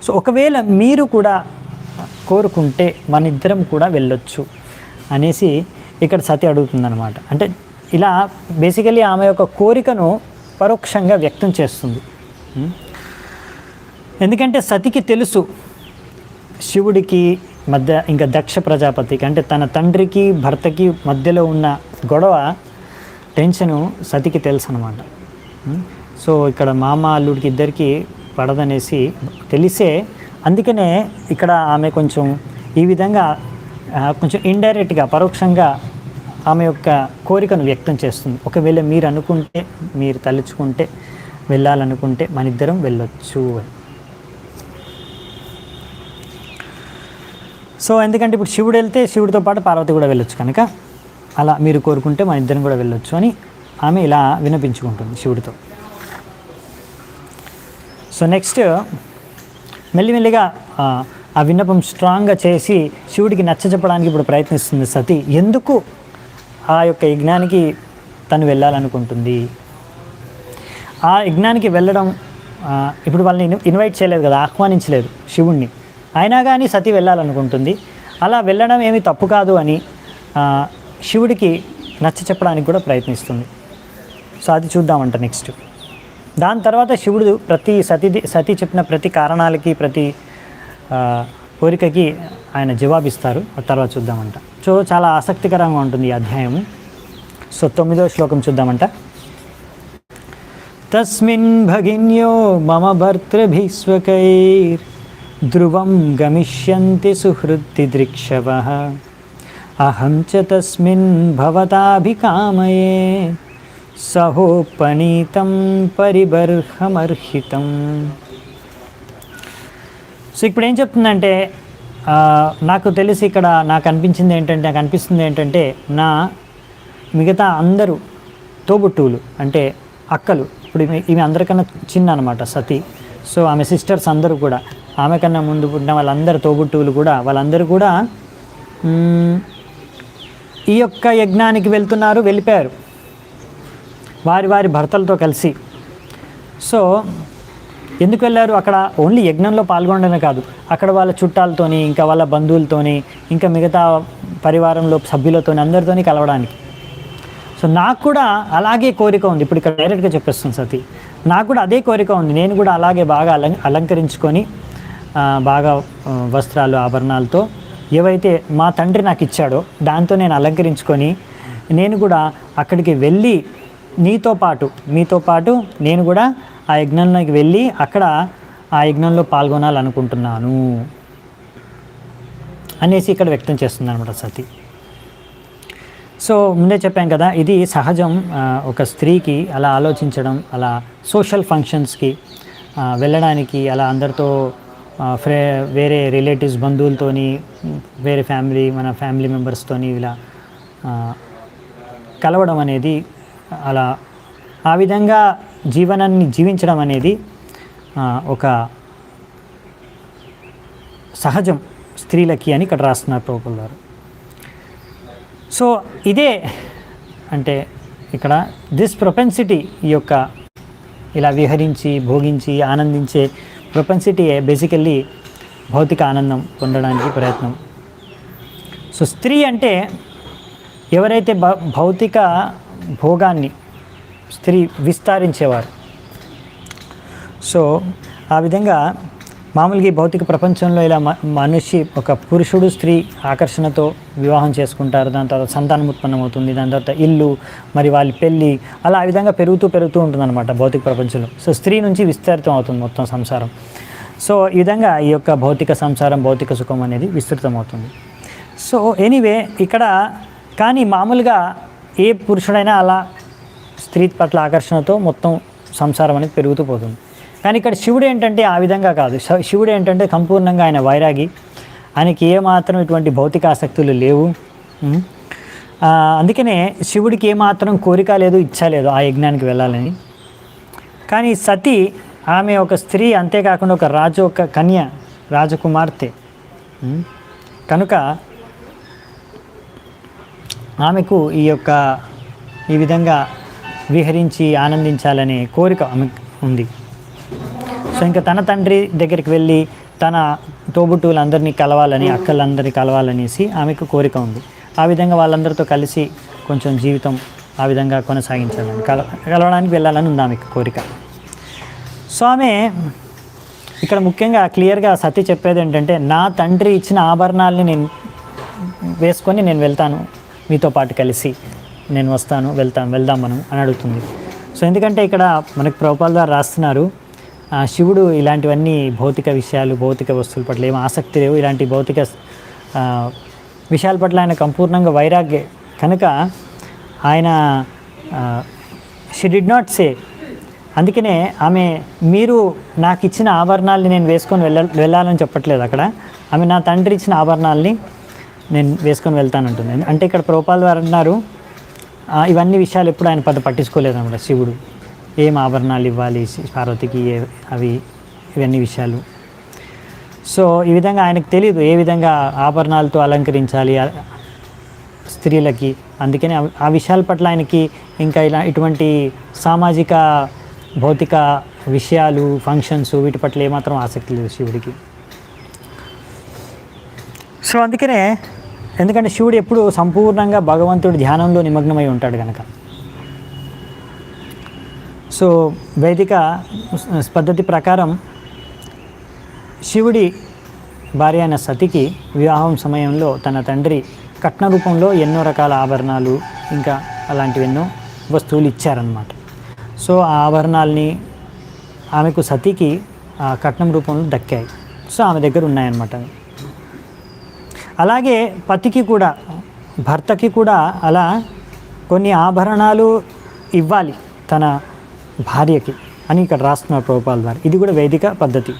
సో ఒకవేళ మీరు కూడా కోరుకుంటే మన ఇద్దరం కూడా వెళ్ళొచ్చు అనేసి ఇక్కడ సతి అడుగుతుందన్నమాట. అంటే ఇలా బేసికలీ ఆమె యొక్క కోరికను పరోక్షంగా వ్యక్తం చేస్తుంది. ఎందుకంటే సతికి తెలుసు శివుడికి మధ్య, ఇంకా దక్ష ప్రజాపతికి అంటే తన తండ్రికి భర్తకి మధ్యలో ఉన్న గొడవ టెన్షను సతికి తెలుసు అనమాట. సో ఇక్కడ మామ అల్లుడికి ఇద్దరికి పడదనేసి తెలిసే, అందుకనే ఇక్కడ ఆమె కొంచెం ఈ విధంగా కొంచెం ఇండైరెక్ట్గా పరోక్షంగా ఆమె యొక్క కోరికను వ్యక్తం చేస్తుంది. ఒకవేళ మీరు అనుకుంటే, మీరు తలుచుకుంటే, వెళ్ళాలనుకుంటే మన ఇద్దరం వెళ్ళొచ్చు అని. సో ఎందుకంటే ఇప్పుడు శివుడు వెళ్తే శివుడితో పాటు పార్వతి కూడా వెళ్ళొచ్చు కనుక అలా మీరు కోరుకుంటే మన ఇద్దరం కూడా వెళ్ళొచ్చు అని ఆమె ఇలా వినిపించుకుంటుంది శివుడితో. సో నెక్స్ట్ మెల్లిమెల్లిగా ఆ విన్నపం స్ట్రాంగ్గా చేసి శివుడికి నచ్చజెప్పడానికి ఇప్పుడు ప్రయత్నిస్తుంది సతి. ఎందుకు ఆ యొక్క యజ్ఞానికి తను వెళ్ళాలనుకుంటుంది? ఆ యజ్ఞానికి వెళ్ళడం ఇప్పుడు వాళ్ళని ఇన్వైట్ చేయలేదు కదా, ఆహ్వానించలేదు శివుణ్ణి, అయినా కానీ సతి వెళ్ళాలనుకుంటుంది. అలా వెళ్ళడం ఏమీ తప్పు కాదు అని శివుడికి నచ్చ చెప్పడానికి కూడా ప్రయత్నిస్తుంది. సో అది చూద్దామంట నెక్స్ట్. దాని తర్వాత శివుడు సతీ చెప్పిన ప్రతి కారణాలకి, ప్రతి కోరికకి ఆయన జవాబిస్తారు. తర్వాత చూద్దామంట. సో చాలా ఆసక్తికరంగా ఉంటుంది ఈ అధ్యాయము. సో 9వ శ్లోకం చూద్దామంట. తస్మిన్ భగిన్యో మమ భర్తృభిస్వకైర్ ధ్రువం గమిష్యంతి సుహృద్ది దృక్షవః అహం చ తస్మిన్ భవతాభికామయే సహోపనీతం పరిబర్హమర్హితం. సో ఇప్పుడు ఏం చెప్తుందంటే, నాకు తెలిసి ఇక్కడ నాకు అనిపిస్తుంది ఏంటంటే నా మిగతా అందరూ తోబుట్టువులు అంటే అక్కలు, ఇప్పుడు ఈమె అందరికన్నా చిన్న అనమాట సతీ. సో ఆమె సిస్టర్స్ అందరూ కూడా, ఆమె కన్నా ముందు పుట్టిన వాళ్ళందరూ తోబుట్టువులు కూడా, వాళ్ళందరూ కూడా ఈ యొక్క యజ్ఞానికి వెళ్ళిపోయారు వారి వారి భర్తలతో కలిసి. సో ఎందుకు వెళ్ళారు? అక్కడ ఓన్లీ యజ్ఞంలో పాల్గొనడమే కాదు, అక్కడ వాళ్ళ చుట్టాలతోని, ఇంకా వాళ్ళ బంధువులతోని, ఇంకా మిగతా పరివారంలో సభ్యులతోని, అందరితోని కలవడానికి. సో నాకు కూడా అలాగే కోరిక ఉంది. ఇప్పుడు ఇక్కడ డైరెక్ట్గా చెప్పేస్తుంది సతీ, నాకు కూడా అదే కోరిక ఉంది. నేను కూడా అలాగే బాగా అలంకరించుకొని, బాగా వస్త్రాలు ఆభరణాలతో ఏవైతే మా తండ్రి నాకు ఇచ్చాడో దాంతో నేను అలంకరించుకొని, నేను కూడా అక్కడికి వెళ్ళి మీతో పాటు నేను కూడా ఆ యజ్ఞంలోకి వెళ్ళి అక్కడ ఆ యజ్ఞంలో పాల్గొనాలనుకుంటున్నాను అనేసి ఇక్కడ వ్యక్తం చేస్తుంది అనమాట సతీ. సో ముందే చెప్పాం కదా, ఇది సహజం ఒక స్త్రీకి అలా ఆలోచించడం, అలా సోషల్ ఫంక్షన్స్కి వెళ్ళడానికి, అలా అందరితో వేరే రిలేటివ్స్ బంధువులతోని, వేరే మన ఫ్యామిలీ మెంబర్స్తోని ఇలా కలవడం అనేది, అలా ఆ విధంగా జీవనాన్ని జీవించడం అనేది ఒక సహజం స్త్రీలకి అని ఇక్కడ రాస్తున్నారు ప్రభువుల వారు. సో ఇదే అంటే ఇక్కడ దిస్ ప్రొపెన్సిటీ, ఈ యొక్క ఇలా విహరించి భోగించి ఆనందించే ప్రొపెన్సిటీయే బేసికల్లీ భౌతిక ఆనందం పొందడానికి ప్రయత్నం. సో స్త్రీ అంటే ఎవరైతే భౌతిక భోగాన్ని స్త్రీ విస్తరించేవారు. సో ఆ విధంగా మామూలుగా ఈ భౌతిక ప్రపంచంలో ఇలా మనిషి, ఒక పురుషుడు స్త్రీ ఆకర్షణతో వివాహం చేసుకుంటారు, దాని తర్వాత సంతానం ఉత్పన్నమవుతుంది, దాని తర్వాత ఇల్లు, మరి వాళ్ళ పెళ్ళి, అలా ఆ విధంగా పెరుగుతూ ఉంటుందన్నమాట భౌతిక ప్రపంచంలో. సో స్త్రీ నుంచి విస్తృతం అవుతుంది మొత్తం సంసారం. సో ఈ విధంగా ఈ యొక్క భౌతిక సంసారం, భౌతిక సుఖం అనేది విస్తృతం అవుతుంది. సో ఎనీవే ఇక్కడ కానీ మామూలుగా ఏ పురుషుడైనా అలా స్త్రీ పట్ల ఆకర్షణతో మొత్తం సంసారం అనేది పెరుగుతూ పోతుంది. కానీ ఇక్కడ శివుడు ఏంటంటే ఆ విధంగా కాదు. శివుడు ఏంటంటే సంపూర్ణంగా ఆయన వైరాగి, ఆయనకి ఏమాత్రం ఇటువంటి భౌతిక ఆసక్తులు లేవు. అందుకనే శివుడికి ఏమాత్రం కోరిక లేదు, ఇచ్చా లేదు ఆ యజ్ఞానికి వెళ్ళాలని. కానీ సతీ ఆమె ఒక స్త్రీ, అంతేకాకుండా ఒక కన్య, రాజకుమార్తె కనుక ఆమెకు ఈ విధంగా విహరించి ఆనందించాలనే కోరిక ఆమెకు ఉంది. సో ఇంకా తన తండ్రి దగ్గరికి వెళ్ళి తన తోబుట్టువులందరినీ కలవాలని, అక్కలందరినీ కలవాలనేసి ఆమెకు కోరిక ఉంది. ఆ విధంగా వాళ్ళందరితో కలిసి కొంచెం జీవితం ఆ విధంగా కొనసాగించాలని, కలవడానికి వెళ్ళాలని ఉంది ఆమెకు కోరిక. సో ఆమె ఇక్కడ ముఖ్యంగా క్లియర్గా సతీ చెప్పేది ఏంటంటే, నా తండ్రి ఇచ్చిన ఆభరణాలని నేను వేసుకొని నేను వెళ్తాను, మీతో పాటు కలిసి నేను వస్తాను, వెళ్దాం మనం అని అడుగుతుంది. సో ఎందుకంటే ఇక్కడ మనకు ప్రభుపాల్ ద్వారా రాస్తున్నారు, శివుడు ఇలాంటివన్నీ భౌతిక విషయాలు, భౌతిక వస్తువుల పట్ల ఏం ఆసక్తి లేవు, ఇలాంటి భౌతిక విషయాల పట్ల ఆయన సంపూర్ణంగా వైరాగ్య కనుక ఆయన షీ డిడ్ నాట్ సే. అందుకనే ఆమె మీరు నాకు ఇచ్చిన ఆభరణాలని నేను వేసుకొని వెళ్ళాలని చెప్పట్లేదు. అక్కడ ఆమె నా తండ్రి ఇచ్చిన ఆభరణాలని నేను వేసుకొని వెళ్తానంటుంది. అంటే ఇక్కడ ప్రభుపాల్ వారు అన్నారు, ఇవన్నీ విషయాలు ఎప్పుడు ఆయన పట్టించుకోలేదు అన్నమాట. శివుడు ఏం ఆభరణాలు ఇవ్వాలి పార్వతికి, ఇవన్నీ విషయాలు. సో ఈ విధంగా ఆయనకు తెలియదు ఏ విధంగా ఆభరణాలతో అలంకరించాలి స్త్రీలకి. అందుకని ఆ విషయాల పట్ల ఆయనకి ఇంకా ఇటువంటి సామాజిక భౌతిక విషయాలు, ఫంక్షన్స్, వీటి పట్ల ఏమాత్రం ఆసక్తి లేదు శివుడికి. సో అందుకనే, ఎందుకంటే శివుడు ఎప్పుడు సంపూర్ణంగా భగవంతుడి ధ్యానంలో నిమగ్నమై ఉంటాడు కనుక. సో వైదిక పద్ధతి ప్రకారం శివుడి భార్య అయిన సతికి వివాహం సమయంలో తన తండ్రి కట్న రూపంలో ఎన్నో రకాల ఆభరణాలు ఇంకా అలాంటివి ఎన్నో వస్తువులు ఇచ్చారన్నమాట. సో ఆ ఆభరణాలని ఆమెకు సతికి కట్నం రూపంలో దక్కాయి. సో ఆమె దగ్గర ఉన్నాయన్నమాట. అలాగే పతికి కూడా, భర్తకి కూడా అలా కొన్ని ఆభరణాలు ఇవ్వాలి తన భార్యకి అని ఇక్కడ రాస్తున్నారు ప్రభుపాల్ వారు. ఇది కూడా వైదిక పద్ధతి.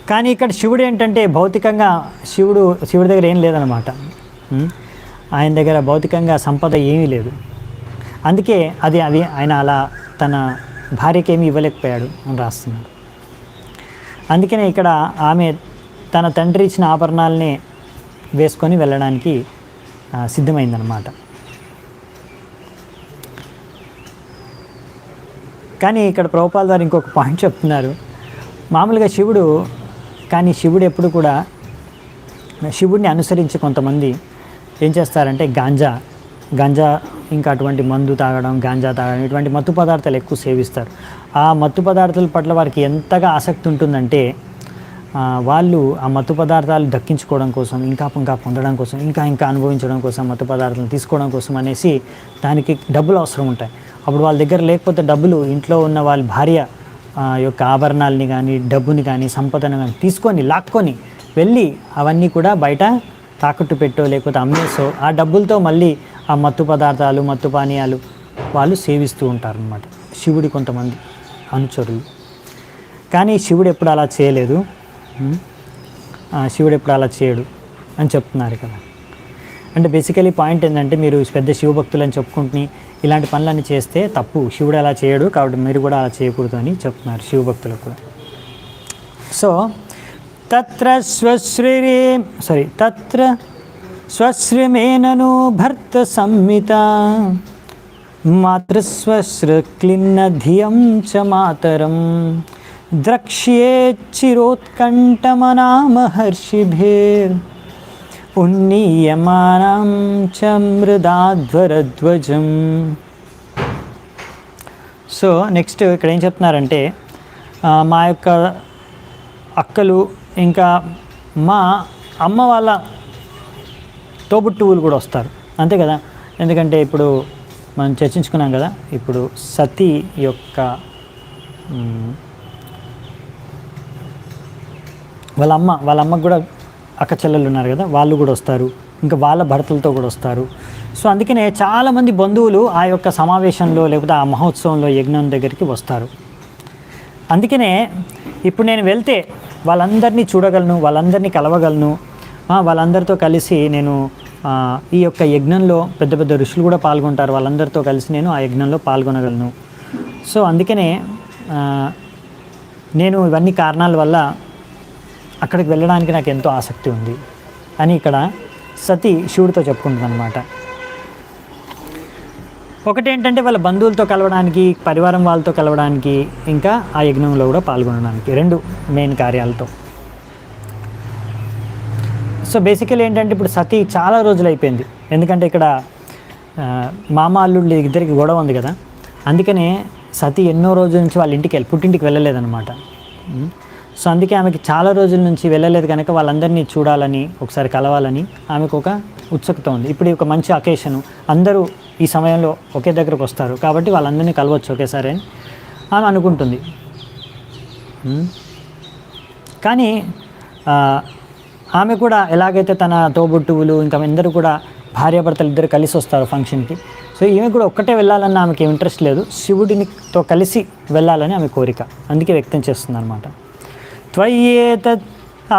కానీ ఇక్కడ శివుడు ఏంటంటే భౌతికంగా శివుడి దగ్గర ఏం లేదనమాట. ఆయన దగ్గర భౌతికంగా సంపద ఏమీ లేదు. అందుకే అది ఆయన అలా తన భార్యకి ఏమీ ఇవ్వలేకపోయాడు అని రాస్తున్నారు. అందుకనే ఇక్కడ ఆమె తన తండ్రి ఇచ్చిన ఆభరణాలని వేసుకొని వెళ్ళడానికి సిద్ధమైందనమాట. కానీ ఇక్కడ ప్రభుపాల్ వారు ఇంకొక పాయింట్ చెప్తున్నారు. మామూలుగా శివుడు ఎప్పుడు కూడా శివుడిని అనుసరించి కొంతమంది ఏం చేస్తారంటే గంజా ఇంకా అటువంటి మందు తాగడం, గాంజా తాగడం, ఇటువంటి మత్తు పదార్థాలు ఎక్కువ సేవిస్తారు. ఆ మత్తు పదార్థాల పట్ల వారికి ఎంతగా ఆసక్తి ఉంటుందంటే వాళ్ళు ఆ మత్తు పదార్థాలు దక్కించుకోవడం కోసం, ఇంకా పొందడం కోసం, ఇంకా అనుభవించడం కోసం, మత్తు పదార్థాలను తీసుకోవడం కోసం అనేసి దానికి డబ్బులు అవసరం ఉంటాయి. అప్పుడు వాళ్ళ దగ్గర లేకపోతే డబ్బులు, ఇంట్లో ఉన్న వాళ్ళ భార్య యొక్క ఆభరణాలని కానీ, డబ్బుని కానీ, సంపదను కానీ లాక్కొని వెళ్ళి అవన్నీ కూడా బయట తాకట్టు పెట్టో లేకపోతే అమ్మేసో ఆ డబ్బులతో మళ్ళీ ఆ మత్తు పదార్థాలు, మత్తు పానీయాలు వాళ్ళు సేవిస్తూ ఉంటారనమాట శివుడి కొంతమంది అనుచరులు. కానీ శివుడు ఎప్పుడు అలా చేయలేదు, శివుడు ఎప్పుడు అలా చేయడు అని చెప్తున్నారు కదా. అంటే బేసికలీ పాయింట్ ఏంటంటే, మీరు పెద్ద శివభక్తులు అని చెప్పుకుంటుని ఇలాంటి పనులన్నీ చేస్తే తప్పు. శివుడు అలా చేయడు, కాబట్టి మీరు కూడా అలా చేయకూడదు అని చెప్తున్నారు శివభక్తులకు కూడా. సో తత్ర స్వశ్రమేనను భర్త సంహిత మాతృస్వశ్రక్లిన్న ధియం చ మాతరం ద్రక్ష్యేచ్చిరోత్కంఠమనామహర్షిభిర్ ఉన్నీయమానం చ మృదాధ్వరధ్వజం. సో నెక్స్ట్ ఇక్కడ ఏం చెప్తున్నారంటే, మా యొక్క అక్కలు ఇంకా మా అమ్మ వాళ్ళ తోబుట్టువులు కూడా వస్తారు, అంతే కదా. ఎందుకంటే ఇప్పుడు మనం చర్చించుకున్నాం కదా, ఇప్పుడు సతీ యొక్క వాళ్ళ అమ్మకు కూడా అక్క చెల్లెలు ఉన్నారు కదా, వాళ్ళు కూడా వస్తారు, ఇంకా వాళ్ళ భర్తలతో కూడా వస్తారు. సో అందుకనే చాలామంది బంధువులు ఆ యొక్క సమావేశంలో లేకపోతే ఆ మహోత్సవంలో, యజ్ఞం దగ్గరికి వస్తారు. అందుకనే ఇప్పుడు నేను వెళ్తే వాళ్ళందరినీ చూడగలను, వాళ్ళందరినీ కలవగలను, వాళ్ళందరితో కలిసి నేను ఈ యొక్క యజ్ఞంలో పెద్ద పెద్ద ఋషులు కూడా పాల్గొంటారు, వాళ్ళందరితో కలిసి నేను ఆ యజ్ఞంలో పాల్గొనగలను. సో అందుకనే నేను ఇవన్నీ కారణాల వల్ల అక్కడికి వెళ్ళడానికి నాకు ఎంతో ఆసక్తి ఉంది అని ఇక్కడ సతీ శివుడితో చెప్పుకుంటుంది అనమాట. ఒకటేంటంటే వాళ్ళ బంధువులతో కలవడానికి, పరివారం వాళ్ళతో కలవడానికి, ఇంకా ఆ యజ్ఞంలో కూడా పాల్గొనడానికి, రెండు మెయిన్ కార్యాలతో. సో బేసికలీ ఏంటంటే ఇప్పుడు సతీ చాలా రోజులు అయిపోయింది, ఎందుకంటే ఇక్కడ మామ అల్లుళ్ళు ఇద్దరికి గొడవ ఉంది కదా. అందుకనే సతీ ఎన్నో రోజుల నుంచి వాళ్ళ పుట్టింటికి వెళ్ళలేదన్నమాట. సో అందుకే ఆమెకి చాలా రోజుల నుంచి వెళ్ళలేదు కనుక వాళ్ళందరినీ చూడాలని, ఒకసారి కలవాలని ఆమెకు ఒక ఉత్సుకత ఉంది. ఇప్పుడు ఒక మంచి అకేషను, అందరూ ఈ సమయంలో ఒకే దగ్గరకు వస్తారు కాబట్టి వాళ్ళందరినీ కలవచ్చు ఒకేసారి అని ఆమె అనుకుంటుంది. కానీ ఆమె కూడా ఎలాగైతే తన తోబుట్టువులు ఇంకా అందరూ కూడా భార్యాభర్తలు ఇద్దరు కలిసి వస్తారు ఫంక్షన్కి. సో ఈమె కూడా ఒక్కటే వెళ్ళాలన్న ఆమెకి ఇంట్రెస్ట్ లేదు, శివుడినితో కలిసి వెళ్ళాలని ఆమె కోరిక, అందుకే వ్యక్తం చేస్తుంది అనమాట. త్వయ్యేతత్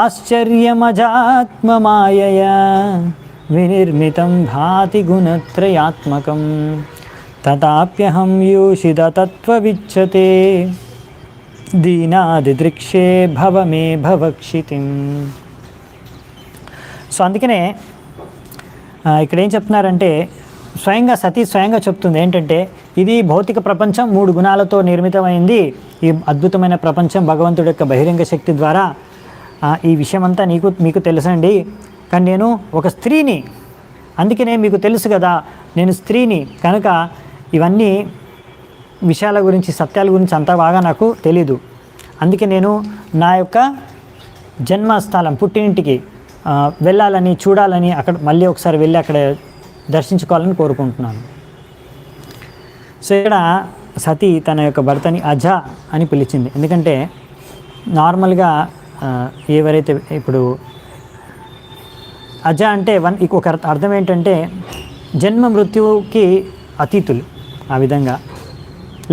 ఆశ్చర్యమజాత్మమాయయా వినిర్మితం భాతి గుణత్రయాత్మకం తథాప్యహం యూషిద తత్వవిచ్యతే దీనాదిదృక్షే భవమే భవక్షితిం. సో అందుకనే ఇక్కడ ఏం చెప్తున్నారంటే, స్వయంగా సతీ స్వయంగా చెప్తుంది ఏంటంటే, ఇది భౌతిక ప్రపంచం 3 గుణాలతో నిర్మితమైంది. ఈ అద్భుతమైన ప్రపంచం భగవంతుడి యొక్క బహిరంగ శక్తి ద్వారా ఈ విషయం అంతా మీకు తెలుసండి. కానీ నేను ఒక స్త్రీని, అందుకనే మీకు తెలుసు కదా నేను స్త్రీని కనుక ఇవన్నీ విషయాల గురించి, సత్యాల గురించి అంత బాగా నాకు తెలీదు. అందుకే నేను నా యొక్క జన్మస్థలం పుట్టినింటికి వెళ్ళాలని, చూడాలని, అక్కడ మళ్ళీ ఒకసారి వెళ్ళి అక్కడ దర్శించుకోవాలని కోరుకుంటున్నాను. సో ఇక్కడ సతీ తన యొక్క భర్తని అజ అని పిలిచింది. ఎందుకంటే నార్మల్గా ఎవరైతే ఇప్పుడు అజ అంటే ఒక అర్థం ఏంటంటే జన్మ మృత్యువుకి అతీతులు, ఆ విధంగా,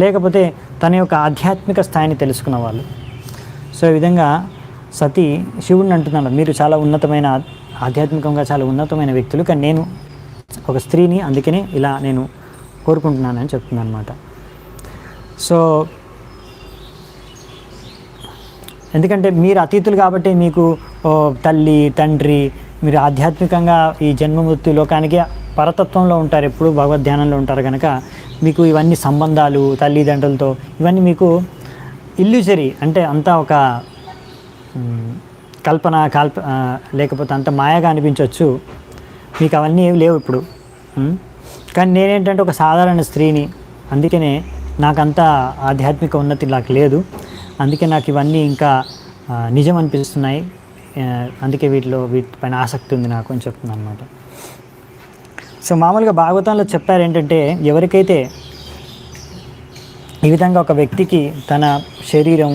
లేకపోతే తన యొక్క ఆధ్యాత్మిక స్థాయిని తెలుసుకున్న వాళ్ళు. సో ఈ విధంగా సతీ శివుడిని అంటున్నాడు, మీరు చాలా ఉన్నతమైన, ఆధ్యాత్మికంగా చాలా ఉన్నతమైన వ్యక్తులు, కానీ నేను ఒక స్త్రీని, అందుకనే ఇలా నేను కోరుకుంటున్నానని చెప్తున్నాను అనమాట. సో ఎందుకంటే మీరు అతీతులు కాబట్టి మీకు తల్లి తండ్రి, మీరు ఆధ్యాత్మికంగా ఈ జన్మ మృత్యు లోకానికి పరతత్వంలో ఉంటారు, ఎప్పుడు భగవద్ ధ్యానంలో ఉంటారు కనుక మీకు ఇవన్నీ సంబంధాలు తల్లిదండ్రులతో ఇవన్నీ మీకు ఇల్యూజరీ, అంటే అంతా ఒక కల్పన లేకపోతే అంత మాయగా అనిపించవచ్చు, మీకు అవన్నీ ఏమి లేవు ఇప్పుడు. కానీ నేనేంటంటే ఒక సాధారణ స్త్రీని, అందుకనే నాకంత ఆధ్యాత్మిక ఉన్నతి నాకు లేదు, అందుకే నాకు ఇవన్నీ ఇంకా నిజం అనిపిస్తున్నాయి, అందుకే వీటిపైన ఆసక్తి ఉంది నాకు అని చెప్తున్నాను అనమాట. సో మామూలుగా భాగవతంలో చెప్పారు ఏంటంటే, ఎవరికైతే ఈ విధంగా ఒక వ్యక్తికి తన శరీరం,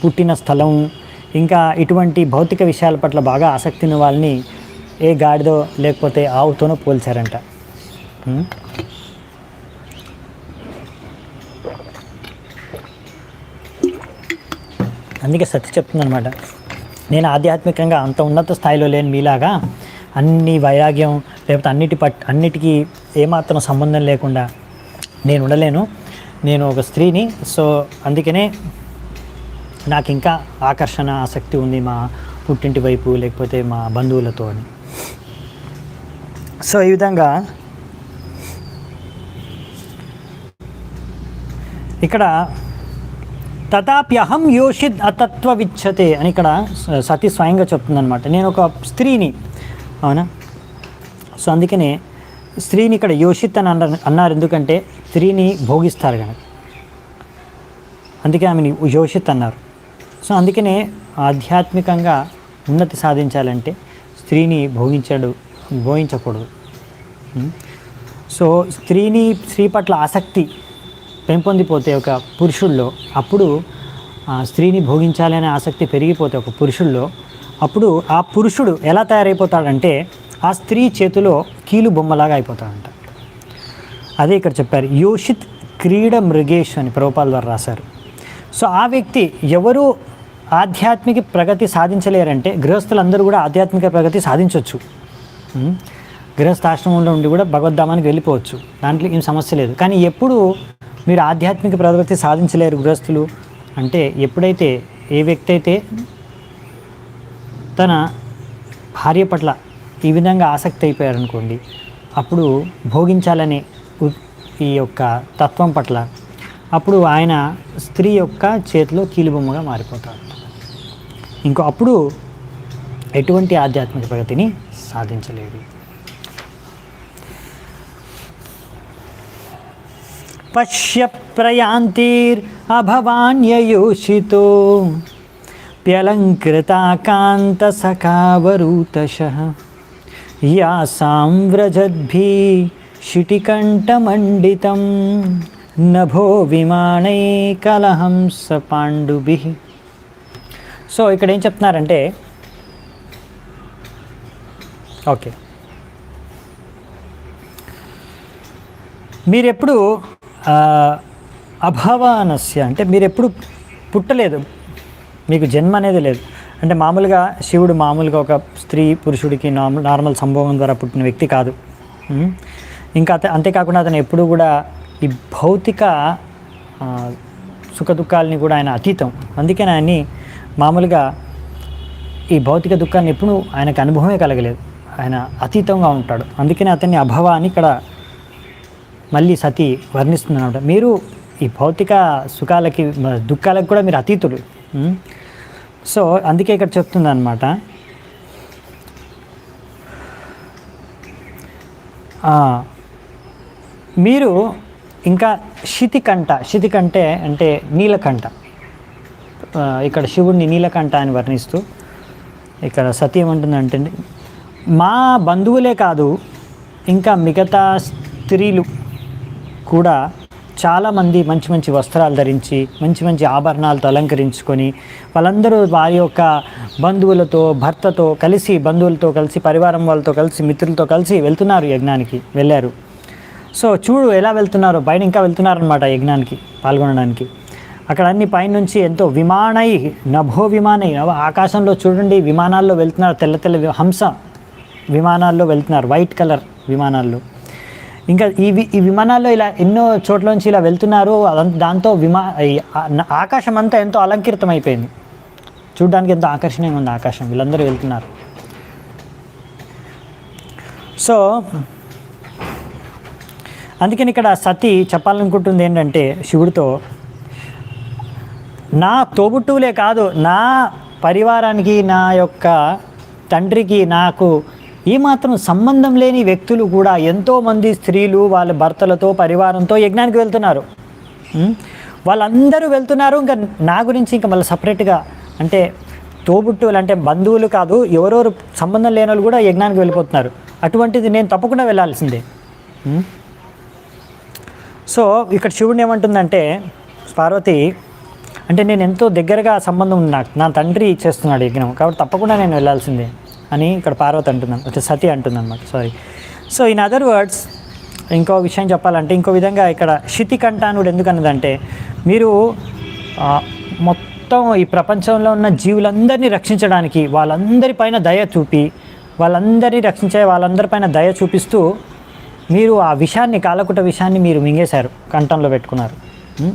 పుట్టిన స్థలం, ఇంకా ఇటువంటి భౌతిక విషయాల పట్ల బాగా ఆసక్తి ఉన్న వాళ్ళని ఏ గాడిదో లేకపోతే ఆవుతోనో పోల్చారంట. అందుకే సత్య చెప్తుందనమాట, నేను ఆధ్యాత్మికంగా అంత ఉన్నత స్థాయిలో లేని మీలాగా అన్ని వైరాగ్యం లేకపోతే అన్నిటికీ ఏమాత్రం సంబంధం లేకుండా నేను ఉండలేను, నేను ఒక స్త్రీని. సో అందుకనే నాకు ఇంకా ఆకర్షణ, ఆసక్తి ఉంది మా పుట్టింటి వైపు లేకపోతే మా బంధువులతో అని. సో ఈ విధంగా ఇక్కడ తథాప్యహం యోషిత్ అతత్వ విచ్చతే అని ఇక్కడ సతీ స్వయంగా చెప్తుందనమాట, నేను ఒక స్త్రీని, అవునా. సో అందుకనే స్త్రీని ఇక్కడ యోషిత్ అని అన్నారు, ఎందుకంటే స్త్రీని భోగిస్తారు కనుక, అందుకే ఆమెని యోషిత్ అన్నారు. సో అందుకనే ఆధ్యాత్మికంగా ఉన్నతి సాధించాలంటే స్త్రీని భోగించకూడదు. సో స్త్రీ పట్ల ఆసక్తి పెంపొందిపోతే ఒక పురుషుల్లో, అప్పుడు స్త్రీని భోగించాలనే ఆసక్తి పెరిగిపోతే ఒక పురుషుల్లో, అప్పుడు ఆ పురుషుడు ఎలా తయారైపోతాడంటే ఆ స్త్రీ చేతిలో కీలు బొమ్మలాగా అయిపోతాడంట. అదే ఇక్కడ చెప్పారు, యోషిత్ క్రీడ మృగేష్ అని ప్రభుపాల్ వారు రాశారు. సో ఆ వ్యక్తి ఎవరు ఆధ్యాత్మిక ప్రగతి సాధించలేరంటే, గృహస్థులందరూ కూడా ఆధ్యాత్మిక ప్రగతి సాధించవచ్చు, గృహస్థాశ్రమంలో ఉండి కూడా భగవద్ధామానికి వెళ్ళిపోవచ్చు, దాంట్లో ఏం సమస్య లేదు. కానీ ఎప్పుడు మీరు ఆధ్యాత్మిక ప్రగతి సాధించలేరు గృహస్థులు అంటే, ఎప్పుడైతే ఏ వ్యక్తి అయితే తన భార్య పట్ల ఈ విధంగా ఆసక్తి అయిపోయారనుకోండి, అప్పుడు భోగించాలనే ఈ యొక్క తత్వం పట్ల అప్పుడు ఆయన స్త్రీ యొక్క చేతిలో కీలుబొమ్మగా మారిపోతాడు. అప్పుడు ఎటువంటి ఆధ్యాత్మిక ప్రగతిని సాధించలేడు. పశ్య ప్రయాంతిర్ అభవాన్యయోషితో ప్యలంకృతాకాంత సఖావరూతశః యాసాం వ్రజద్భి శిటికంఠమండితం నభో విమానై కలహంస పాండుభిః. సో ఇక్కడ ఏం చెప్తున్నారంటే, ఓకే, మీరెప్పుడు అభవానస్య అంటే మీరెప్పుడు పుట్టలేదు, మీకు జన్మ అనేది లేదు. అంటే మామూలుగా శివుడు మామూలుగా ఒక స్త్రీ పురుషుడికి నార్మల్ సంభోగం ద్వారా పుట్టిన వ్యక్తి కాదు. ఇంకా అంతేకాకుండా అతను ఎప్పుడు కూడా ఈ భౌతిక సుఖ దుఃఖాలని కూడా ఆయన అతీతం. అందుకని ఆయన్ని మామూలుగా ఈ భౌతిక దుఃఖాన్ని ఎప్పుడు ఆయనకు అనుభవమే కలగలేదు, ఆయన అతీతంగా ఉంటాడు. అందుకని అతన్ని అభవ అని ఇక్కడ మళ్ళీ సతి వర్ణిస్తుందన్నమాట. మీరు ఈ భౌతిక సుఖాలకి దుఃఖాలకు కూడా మీరు అతీతుడు. సో అందుకే ఇక్కడ చెప్తుంది అనమాట, మీరు ఇంకా శితికంఠ అంటే నీలకంఠ, ఇక్కడ శివుడిని నీలకంఠ అని వర్ణిస్తూ ఇక్కడ సతి ఏమంటుందంటే, మా బంధువులే కాదు ఇంకా మిగతా స్త్రీలు కూడా చాలామంది మంచి మంచి వస్త్రాలు ధరించి మంచి మంచి ఆభరణాలతో అలంకరించుకొని వాళ్ళందరూ వారి యొక్క బంధువులతో భర్తతో కలిసి, బంధువులతో కలిసి, పరివారం వాళ్ళతో కలిసి, మిత్రులతో కలిసి వెళ్తున్నారు, యజ్ఞానికి వెళ్ళారు. సో చూడు ఎలా వెళ్తున్నారో, పైన ఇంకా వెళ్తున్నారనమాట యజ్ఞానికి పాల్గొనడానికి. అక్కడ అన్ని పైనుంచి ఎంతో విమానై నభో విమానై, ఆకాశంలో చూడండి విమానాల్లో వెళ్తున్నారు, తెల్ల తెల్ల హంస విమానాల్లో వెళ్తున్నారు, వైట్ కలర్ విమానాల్లో. ఇంకా ఈ విమానాల్లో ఇలా ఎన్నో చోట్ల నుంచి ఇలా వెళ్తున్నారు. దాంతో ఆకాశం అంతా ఎంతో అలంకృతం అయిపోయింది, చూడడానికి ఎంతో ఆకర్షణీయంగా ఉంది ఆకాశం, వీళ్ళందరూ వెళ్తున్నారు. సో అందుకని ఇక్కడ సతి చెప్పాలనుకుంటుంది ఏంటంటే శివుడితో, నా తోబుట్టువులే కాదు, నా పరివారానికి, నా యొక్క తండ్రికి, నాకు ఏమాత్రం సంబంధం లేని వ్యక్తులు కూడా ఎంతోమంది స్త్రీలు వాళ్ళ భర్తలతో పరివారంతో యజ్ఞానికి వెళ్తున్నారు. వాళ్ళందరూ వెళ్తున్నారు. ఇంకా నా గురించి ఇంకా మళ్ళీ సపరేట్గా అంటే తోబుట్టువులు అంటే బంధువులు కాదు, ఎవరెవరు సంబంధం లేని వాళ్ళు కూడా యజ్ఞానికి వెళ్ళిపోతున్నారు. అటువంటిది నేను తప్పకుండా వెళ్ళాల్సిందే. సో ఇక్కడ శివుడిని ఏమంటుందంటే పార్వతి, అంటే నేను ఎంతో దగ్గరగా సంబంధం ఉంది నాకు, నా తండ్రి చేస్తున్నాడు యజ్ఞం, కాబట్టి తప్పకుండా నేను వెళ్ళాల్సిందే అని ఇక్కడ పార్వతి అంటున్నాను, అంటే సతి అంటుంది అనమాట. Sorry. So in other words ఇంకో విషయం చెప్పాలంటే, ఇంకో విధంగా ఇక్కడ శితికంఠానుడు ఎందుకన్నదంటే, మీరు మొత్తం ఈ ప్రపంచంలో ఉన్న జీవులందరినీ రక్షించడానికి వాళ్ళందరిపైన దయ చూపి, వాళ్ళందరిపైన దయ చూపిస్తూ మీరు ఆ విషాన్ని, కాలకుట విషాన్ని మీరు మింగేశారు, కంఠంలో పెట్టుకున్నారు.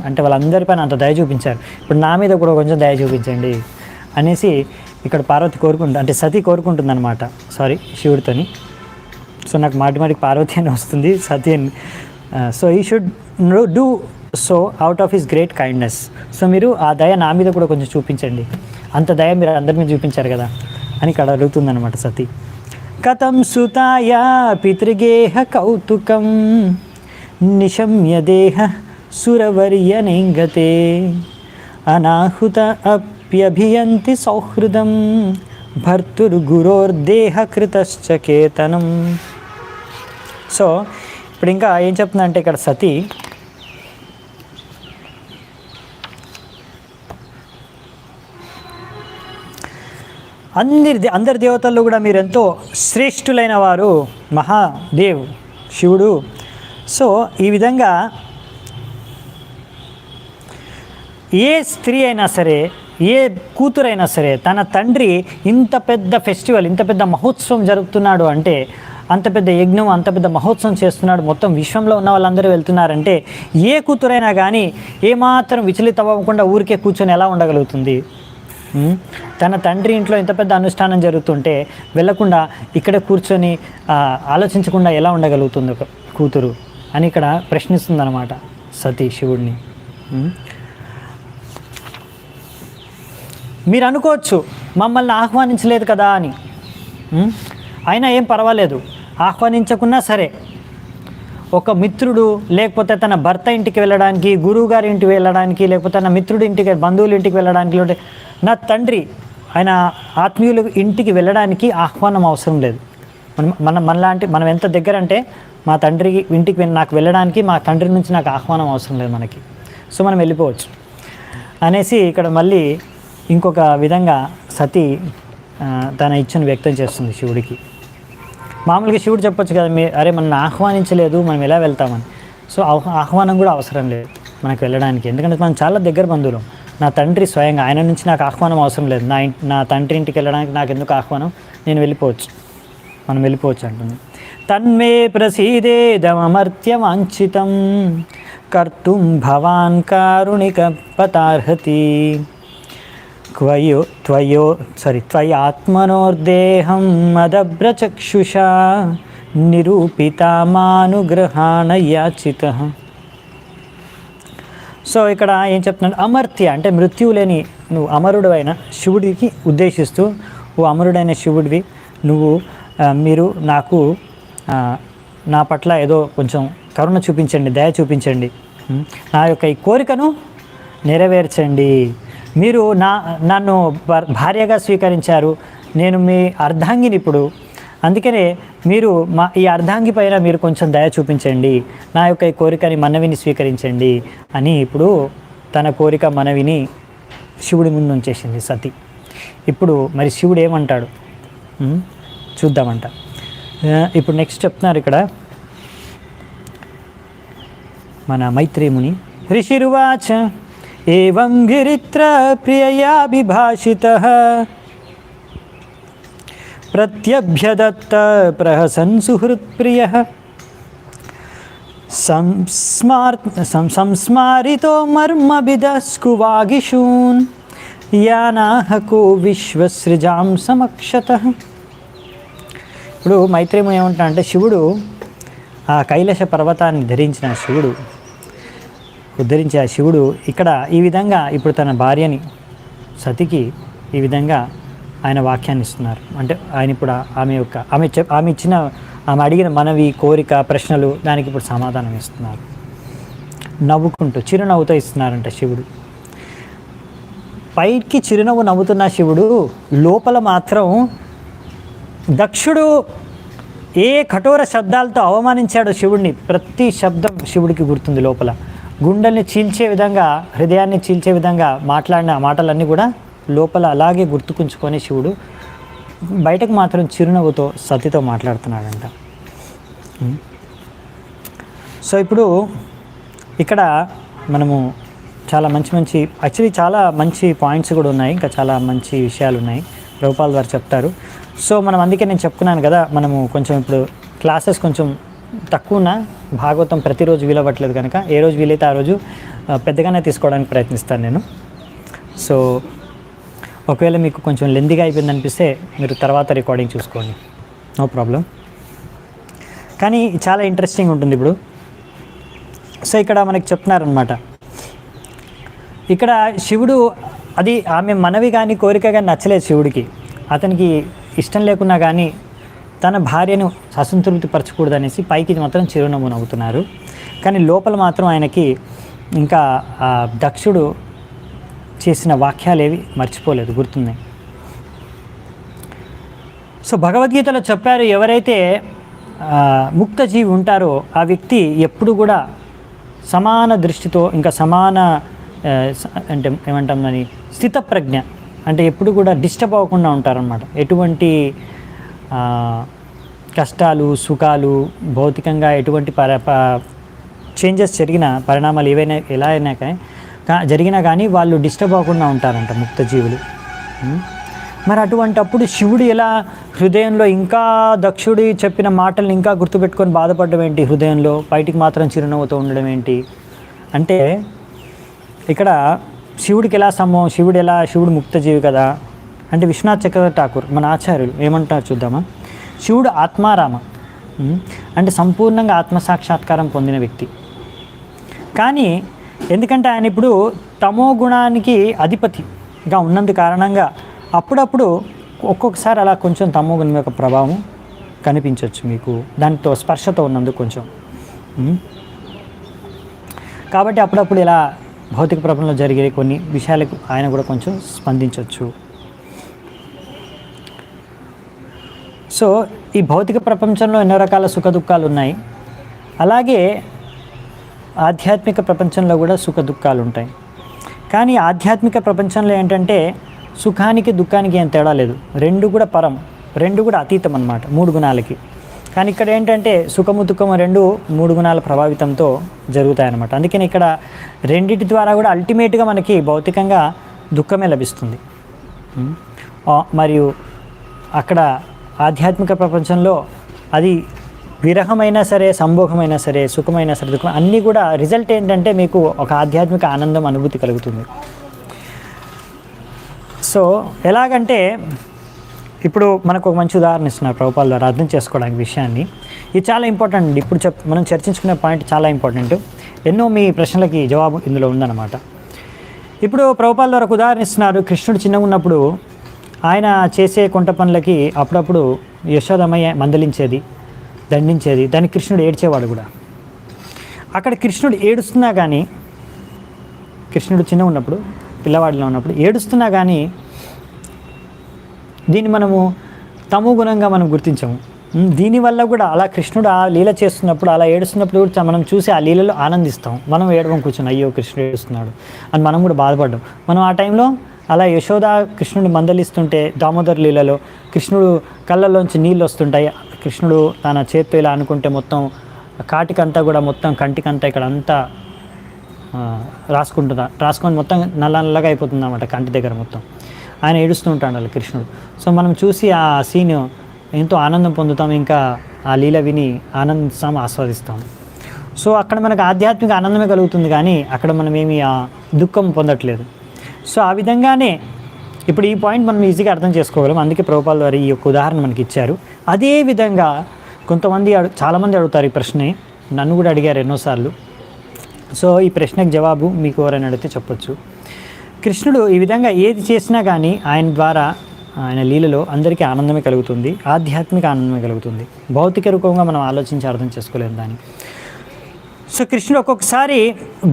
అంటే వాళ్ళందరిపైన అంత దయ చూపించారు, ఇప్పుడు నా మీద కూడా కొంచెం దయ చూపించండి అనేసి ఇక్కడ పార్వతి అంటే సతి కోరుకుంటుందన్నమాట. సారీ, శివుడితోని. సో నాకు మాటికి పార్వతి అని వస్తుంది, సతి అని. సో ఈ should do so out of his great kindness. So మీరు ఆ దయ నా మీద కూడా కొంచెం చూపించండి, అంత దయ మీరు అందరి మీద చూపించారు కదా అని ఇక్కడ అడుగుతుందన్నమాట సతి. కథం సుతాయ పితృగేహ కౌతుకం నిశమ్య దేహ సురవర్యనేంగతే అనాహుత అప్యభియంతి సౌహృదం భర్తుర్గురోర్దేహ కృతశ్చ కేతనం. సో ఇప్పుడు ఇంకా ఏం చెప్తుందంటే ఇక్కడ సతి, అందరి దేవతల్లో కూడా మీరు ఎంతో శ్రేష్ఠులైన వారు, మహాదేవ్ శివుడు. సో ఈ విధంగా ఏ స్త్రీ అయినా సరే, ఏ కూతురైనా సరే, తన తండ్రి ఇంత పెద్ద ఫెస్టివల్, ఇంత పెద్ద మహోత్సవం జరుపుతున్నాడు అంటే, అంత పెద్ద యజ్ఞం, అంత పెద్ద మహోత్సవం చేస్తున్నాడు, మొత్తం విశ్వంలో ఉన్న వాళ్ళందరూ వెళ్తున్నారంటే, ఏ కూతురైనా కానీ ఏమాత్రం విచలితం అవ్వకుండా ఊరికే కూర్చొని ఎలా ఉండగలుగుతుంది? తన తండ్రి ఇంట్లో ఇంత పెద్ద అనుష్ఠానం జరుగుతుంటే వెళ్ళకుండా ఇక్కడ కూర్చొని ఆలోచించకుండా ఎలా ఉండగలుగుతుంది ఒక కూతురు అని ఇక్కడ ప్రశ్నిస్తుందన్నమాట సతీ శివుడిని. మీరు అనుకోవచ్చు మమ్మల్ని ఆహ్వానించలేదు కదా అని, అయినా ఏం పర్వాలేదు, ఆహ్వానించకున్నా సరే ఒక మిత్రుడు లేకపోతే తన భర్త ఇంటికి వెళ్ళడానికి, గురువు గారి ఇంటికి వెళ్ళడానికి, లేకపోతే తన మిత్రుడి ఇంటికి, బంధువుల ఇంటికి వెళ్ళడానికి, లేకపోతే నా తండ్రి ఆయన ఆత్మీయుల ఇంటికి వెళ్ళడానికి ఆహ్వానం అవసరం లేదు. మనం ఎంత దగ్గర అంటే మా తండ్రి ఇంటికి నాకు వెళ్ళడానికి మా తండ్రి నుంచి నాకు ఆహ్వానం అవసరం లేదు మనకి, సో మనం వెళ్ళిపోవచ్చు అనేసి ఇక్కడ మళ్ళీ ఇంకొక విధంగా సతీ తన ఇచ్చను వ్యక్తం చేస్తుంది శివుడికి. మామూలుగా శివుడు చెప్పొచ్చు కదా, అరే మనల్ని ఆహ్వానించలేదు మనం ఎలా వెళ్తామని. సో ఆహ్వానం కూడా అవసరం లేదు మనకు వెళ్ళడానికి, ఎందుకంటే మనం చాలా దగ్గర బంధువులు. నా తండ్రి స్వయంగా ఆయన నుంచి నాకు ఆహ్వానం అవసరం లేదు, నా తండ్రి ఇంటికి వెళ్ళడానికి నాకు ఎందుకు ఆహ్వానం, నేను వెళ్ళిపోవచ్చు, మనం వెళ్ళిపోవచ్చు అంటుంది. తన్మే ప్రసీదేదమర్త్యవాంఛితం కర్తుం భవాన్ కారుణిక పతార్హతి త్వయాత్మనోర్దేహం మదభ్రచక్షుషా నిరూపితామానుగ్రహాణ యాచితః. సో ఇక్కడ ఏం చెప్తున్నాడు, అమర్త్య అంటే మృత్యువు లేని నువ్వు అమరుడు అయిన శివుడికి ఉద్దేశిస్తూ, ఓ అమరుడైన శివుడివి నువ్వు, మీరు నాకు నా పట్ల ఏదో కొంచెం కరుణ చూపించండి, దయ చూపించండి, నా యొక్క ఈ కోరికను నెరవేర్చండి. మీరు నన్ను భార్యగా స్వీకరించారు, నేను మీ అర్ధాంగిని ఇప్పుడు, అందుకనే మీరు ఈ అర్ధాంగి పైన మీరు కొంచెం దయ చూపించండి, నా యొక్క ఈ కోరికని మనవిని స్వీకరించండి అని ఇప్పుడు తన కోరిక మనవిని శివుడి ముందు ఉంచేసింది సతి. ఇప్పుడు మరి శివుడు ఏమంటాడు చూద్దామంట. ఇప్పుడు నెక్స్ట్ చెప్తున్నారు ఇక్కడ మన మైత్రేయ ముని. ఋషిరువాచ ఏవం గిరిత్ర ప్రియయా విభాషితః ప్రత్యభ్యదత్త ప్రహసన్ సుహృత్ప్రియః సంస్మారితో మర్మభిదస్కువాగిషూన్ యానాహకో విశ్వసృజాం సమక్షతః. ఇప్పుడు మైత్రేయము ఏమంటా అంటే, శివుడు ఆ కైలాస పర్వతాన్ని ధరించిన శివుడు, ఉద్ధరించే ఆ శివుడు ఇక్కడ ఈ విధంగా ఇప్పుడు తన భార్యని సతికి ఈ విధంగా ఆయన వాక్యాన్ని ఇస్తున్నారు. అంటే ఆయన ఇప్పుడు ఆమె ఇచ్చిన, ఆమె అడిగిన మనవి, కోరిక, ప్రశ్నలు దానికి ఇప్పుడు సమాధానం ఇస్తున్నారు. నవ్వుకుంటూ చిరునవ్వుతో ఇస్తున్నారంట శివుడు. పైకి చిరునవ్వు నవ్వుతున్న శివుడు లోపల మాత్రం దక్షుడు ఏ కఠోర శబ్దాలతో అవమానించాడో శివుడిని, ప్రతి శబ్దం శివుడికి గుర్తుంది. లోపల గుండెల్ని చీల్చే విధంగా, హృదయాన్ని చీల్చే విధంగా మాట్లాడిన మాటలన్నీ కూడా లోపల అలాగే గుర్తుకుంచుకొని శివుడు బయటకు మాత్రం చిరునవ్వుతో సతితో మాట్లాడుతున్నాడంట. సో ఇప్పుడు ఇక్కడ మనము చాలా మంచి యాక్చువల్లీ చాలా మంచి పాయింట్స్ కూడా ఉన్నాయి, ఇంకా చాలా మంచి విషయాలు ఉన్నాయి ప్రభుపాల్ వారు చెప్తారు. సో మనం అందుకే నేను చెప్పుకున్నాను కదా, మనము కొంచెం ఇప్పుడు క్లాసెస్ కొంచెం తక్కువన భాగవతం ప్రతిరోజు వీలవ్వట్లేదు కనుక ఏ రోజు వీలైతే ఆ రోజు పెద్దగానే తీసుకోవడానికి ప్రయత్నిస్తాను నేను. సో ఒకవేళ మీకు కొంచెం లెందీగా అయిపోయింది అనిపిస్తే మీరు తర్వాత రికార్డింగ్ చూసుకోండి, నో ప్రాబ్లం. కానీ చాలా ఇంట్రెస్టింగ్ ఉంటుంది ఇప్పుడు. సో ఇక్కడ మనకి చెప్తున్నారనమాట, ఇక్కడ శివుడు అది ఆమె మనవి కానీ కోరిక కానీ నచ్చలేదు శివుడికి. అతనికి ఇష్టం లేకున్నా కానీ తన భార్యను అసంతృప్తి పరచకూడదు అనేసి పైకి మాత్రం చిరునవ్వు నవ్వుతున్నారు. కానీ లోపల మాత్రం ఆయనకి ఇంకా దక్షుడు చేసిన వాక్యాలు ఏవి మర్చిపోలేదు, గుర్తున్నాయి. సో భగవద్గీతలో చెప్పారు, ఎవరైతే ముక్త జీవి ఉంటారో ఆ వ్యక్తి ఎప్పుడు కూడా సమాన దృష్టితో, ఇంకా సమాన అంటే ఏమంటాం దాన్ని, స్థితప్రజ్ఞ అంటే ఎప్పుడు కూడా డిస్టర్బ్ అవ్వకుండా ఉంటారన్నమాట. ఎటువంటి కష్టాలు, సుఖాలు, భౌతికంగా ఎటువంటి చేంజెస్ జరిగిన పరిణామాలు ఏవైనా ఎలా అయినా జరిగినా కానీ వాళ్ళు డిస్టర్బ్ అవ్వకుండా ఉంటారంట ముక్త జీవులు. మరి అటువంటప్పుడు శివుడు ఎలా హృదయంలో ఇంకా దక్షుడి చెప్పిన మాటల్ని ఇంకా గుర్తుపెట్టుకొని బాధపడడం ఏంటి, హృదయంలో బయటికి మాత్రం చిరునవ్వుతో ఉండడం ఏంటి అంటే, ఇక్కడ శివుడికి ఎలా సంభవం, శివుడు ముక్త జీవి కదా అంటే విశ్వనాథ్ చక్రవర్తి ఠాకూర్ మన ఆచార్యులు ఏమంటారు చూద్దామా. శివుడు ఆత్మారామ అంటే సంపూర్ణంగా ఆత్మసాక్షాత్కారం పొందిన వ్యక్తి. కానీ ఎందుకంటే ఆయన ఇప్పుడు తమో గుణానికి అధిపతిగా ఉన్నందు కారణంగా అప్పుడప్పుడు ఒక్కొక్కసారి అలా కొంచెం తమో గుణం యొక్క ప్రభావం కనిపించవచ్చు మీకు, దానితో స్పర్శతో ఉన్నందుకు కొంచెం. కాబట్టి అప్పుడప్పుడు ఇలా భౌతిక ప్రపంచంలో జరిగే కొన్ని విషయాలకు ఆయన కూడా కొంచెం స్పందించవచ్చు. సో ఈ భౌతిక ప్రపంచంలో ఎన్నో రకాల సుఖ దుఃఖాలు ఉన్నాయి. అలాగే ఆధ్యాత్మిక ప్రపంచంలో కూడా సుఖ దుఃఖాలు ఉంటాయి. కానీ ఆధ్యాత్మిక ప్రపంచంలో ఏంటంటే సుఖానికి దుఃఖానికి ఏం తేడా లేదు, రెండు కూడా పరం, రెండు కూడా అతీతం అన్నమాట 3 గుణాలకి. కానీ ఇక్కడ ఏంటంటే సుఖము దుఃఖము రెండు 3 గుణాల ప్రభావితంతో జరుగుతాయన్నమాట. అందుకని ఇక్కడ రెండింటి ద్వారా కూడా అల్టిమేట్గా మనకి భౌతికంగా దుఃఖమే లభిస్తుంది. మరియు అక్కడ ఆధ్యాత్మిక ప్రపంచంలో అది విరహమైనా సరే, సంభోగమైనా సరే, సుఖమైనా సరే, దుఃఖం అన్నీ కూడా రిజల్ట్ ఏంటంటే మీకు ఒక ఆధ్యాత్మిక ఆనందం అనుభూతి కలుగుతుంది. సో ఎలాగంటే ఇప్పుడు మనకు ఒక మంచి ఉదాహరణ ఇస్తున్నారు ప్రభుపాల ద్వారా అర్థం చేసుకోవడానికి విషయాన్ని. ఇది చాలా ఇంపార్టెంట్ అండి. ఇప్పుడు మనం చర్చించుకునే పాయింట్ చాలా ఇంపార్టెంట్. ఎన్నో మీ ప్రశ్నలకి జవాబు ఇందులో ఉందన్నమాట. ఇప్పుడు ప్రభుపాల ద్వారా ఒక ఉదాహరణ ఇస్తున్నారు. కృష్ణుడు చిన్నగా ఉన్నప్పుడు ఆయన చేసే కొంట పనులకి అప్పుడప్పుడు యశోదమయ్య మందలించేది, దండించేది. దానికి కృష్ణుడు ఏడ్చేవాడు కూడా. అక్కడ కృష్ణుడు ఏడుస్తున్నా కానీ, కృష్ణుడు చిన్నగా ఉన్నప్పుడు పిల్లవాడిలో ఉన్నప్పుడు ఏడుస్తున్నా కానీ దీన్ని మనము తమో గుణంగా మనం గుర్తించము. దీనివల్ల కూడా అలా కృష్ణుడు ఆ లీల చేస్తున్నప్పుడు, అలా ఏడుస్తున్నప్పుడు కూడా మనం చూసి ఆ లీలలో ఆనందిస్తాం. మనం ఏడవం కూర్చొని అయ్యో కృష్ణుడు ఏడుస్తున్నాడు అని మనం కూడా బాధపడ్డాం. మనం ఆ టైంలో అలా యశోద కృష్ణుడిని మందలిస్తుంటే దామోదర్ లీలలో కృష్ణుడు కళ్ళల్లోంచి నీళ్ళు వస్తుంటాయి. కృష్ణుడు తన చేతితో ఇలా అనుకుంటే మొత్తం కాటికంతా కూడా మొత్తం కంటికంతా ఇక్కడ అంతా రాసుకొని మొత్తం నల్లగా అయిపోతుంది అన్నమాట కంటి దగ్గర మొత్తం. ఆయన ఏడుస్తూ ఉంటాడు అలా కృష్ణుడు. సో మనం చూసి ఆ సీన్ ఎంతో ఆనందం పొందుతాం, ఇంకా ఆ లీల విని ఆనందిస్తాం, ఆస్వాదిస్తాం. సో అక్కడ మనకు ఆధ్యాత్మిక ఆనందమే కలుగుతుంది, కానీ అక్కడ మనం ఏమి ఆ దుఃఖం పొందట్లేదు. సో ఆ విధంగానే ఇప్పుడు ఈ పాయింట్ మనం ఈజీగా అర్థం చేసుకోగలం. అందుకే ప్రభుపాల వారు ఈ యొక్క ఉదాహరణ మనకి ఇచ్చారు. అదేవిధంగా కొంతమంది చాలామంది అడుగుతారు ఈ ప్రశ్నే, నన్ను కూడా అడిగారు ఎన్నోసార్లు. సో ఈ ప్రశ్నకు జవాబు మీకు ఎవరైనా అడిగితే చెప్పొచ్చు. కృష్ణుడు ఈ విధంగా ఏది చేసినా కానీ ఆయన ద్వారా, ఆయన లీలలో అందరికీ ఆనందమే కలుగుతుంది, ఆధ్యాత్మిక ఆనందమే కలుగుతుంది. భౌతిక రూపంగా మనం ఆలోచించి అర్థం చేసుకోలేము దాన్ని. సో కృష్ణుడు ఒక్కొక్కసారి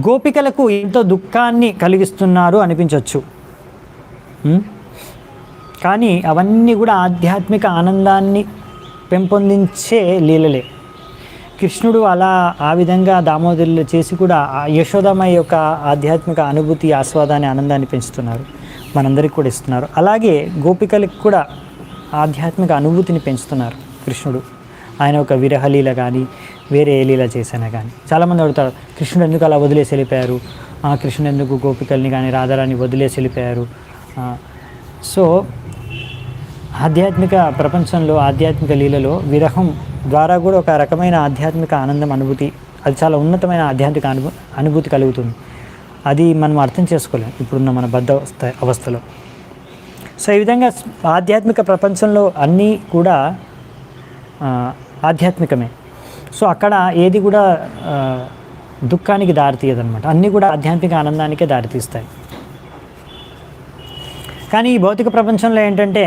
గోపికలకు ఎంతో దుఃఖాన్ని కలిగిస్తున్నారు అనిపించవచ్చు, కానీ అవన్నీ కూడా ఆధ్యాత్మిక ఆనందాన్ని పెంపొందించే లీలలే. కృష్ణుడు అలా ఆ విధంగా దామోదరులు చేసి కూడా యశోదమయ్య యొక్క ఆధ్యాత్మిక అనుభూతి, ఆస్వాదాన్ని, ఆనందాన్ని పెంచుతున్నారు, మనందరికీ కూడా ఇస్తున్నారు. అలాగే గోపికలకు కూడా ఆధ్యాత్మిక అనుభూతిని పెంచుతున్నారు కృష్ణుడు. ఆయన ఒక విరహలీల కానీ వేరే ఏ లీల చేసినా కానీ. చాలామంది అడుగుతారు కృష్ణుడు ఎందుకు అలా వదిలేసి వెళ్ళిపోయారు, కృష్ణుడు ఎందుకు గోపికల్ని కానీ రాధారాన్ని వదిలేసి వెళ్ళిపోయారు. సో ఆధ్యాత్మిక ప్రపంచంలో, ఆధ్యాత్మిక లీలలో విరహం ద్వారా కూడా ఒక రకమైన ఆధ్యాత్మిక ఆనందం అనుభూతి, అది చాలా ఉన్నతమైన ఆధ్యాత్మిక అనుభూతి కలుగుతుంది. అది మనం అర్థం చేసుకోలేం ఇప్పుడున్న మన బద్ధ అవస్థలో. సో ఈ విధంగా ఆధ్యాత్మిక ప్రపంచంలో అన్నీ కూడా ఆధ్యాత్మికమే. సో అక్కడ ఏది కూడా దుఃఖానికి దారితీయదనమాట, అన్నీ కూడా ఆధ్యాత్మిక ఆనందానికే దారితీస్తాయి. కానీ ఈ భౌతిక ప్రపంచంలో ఏంటంటే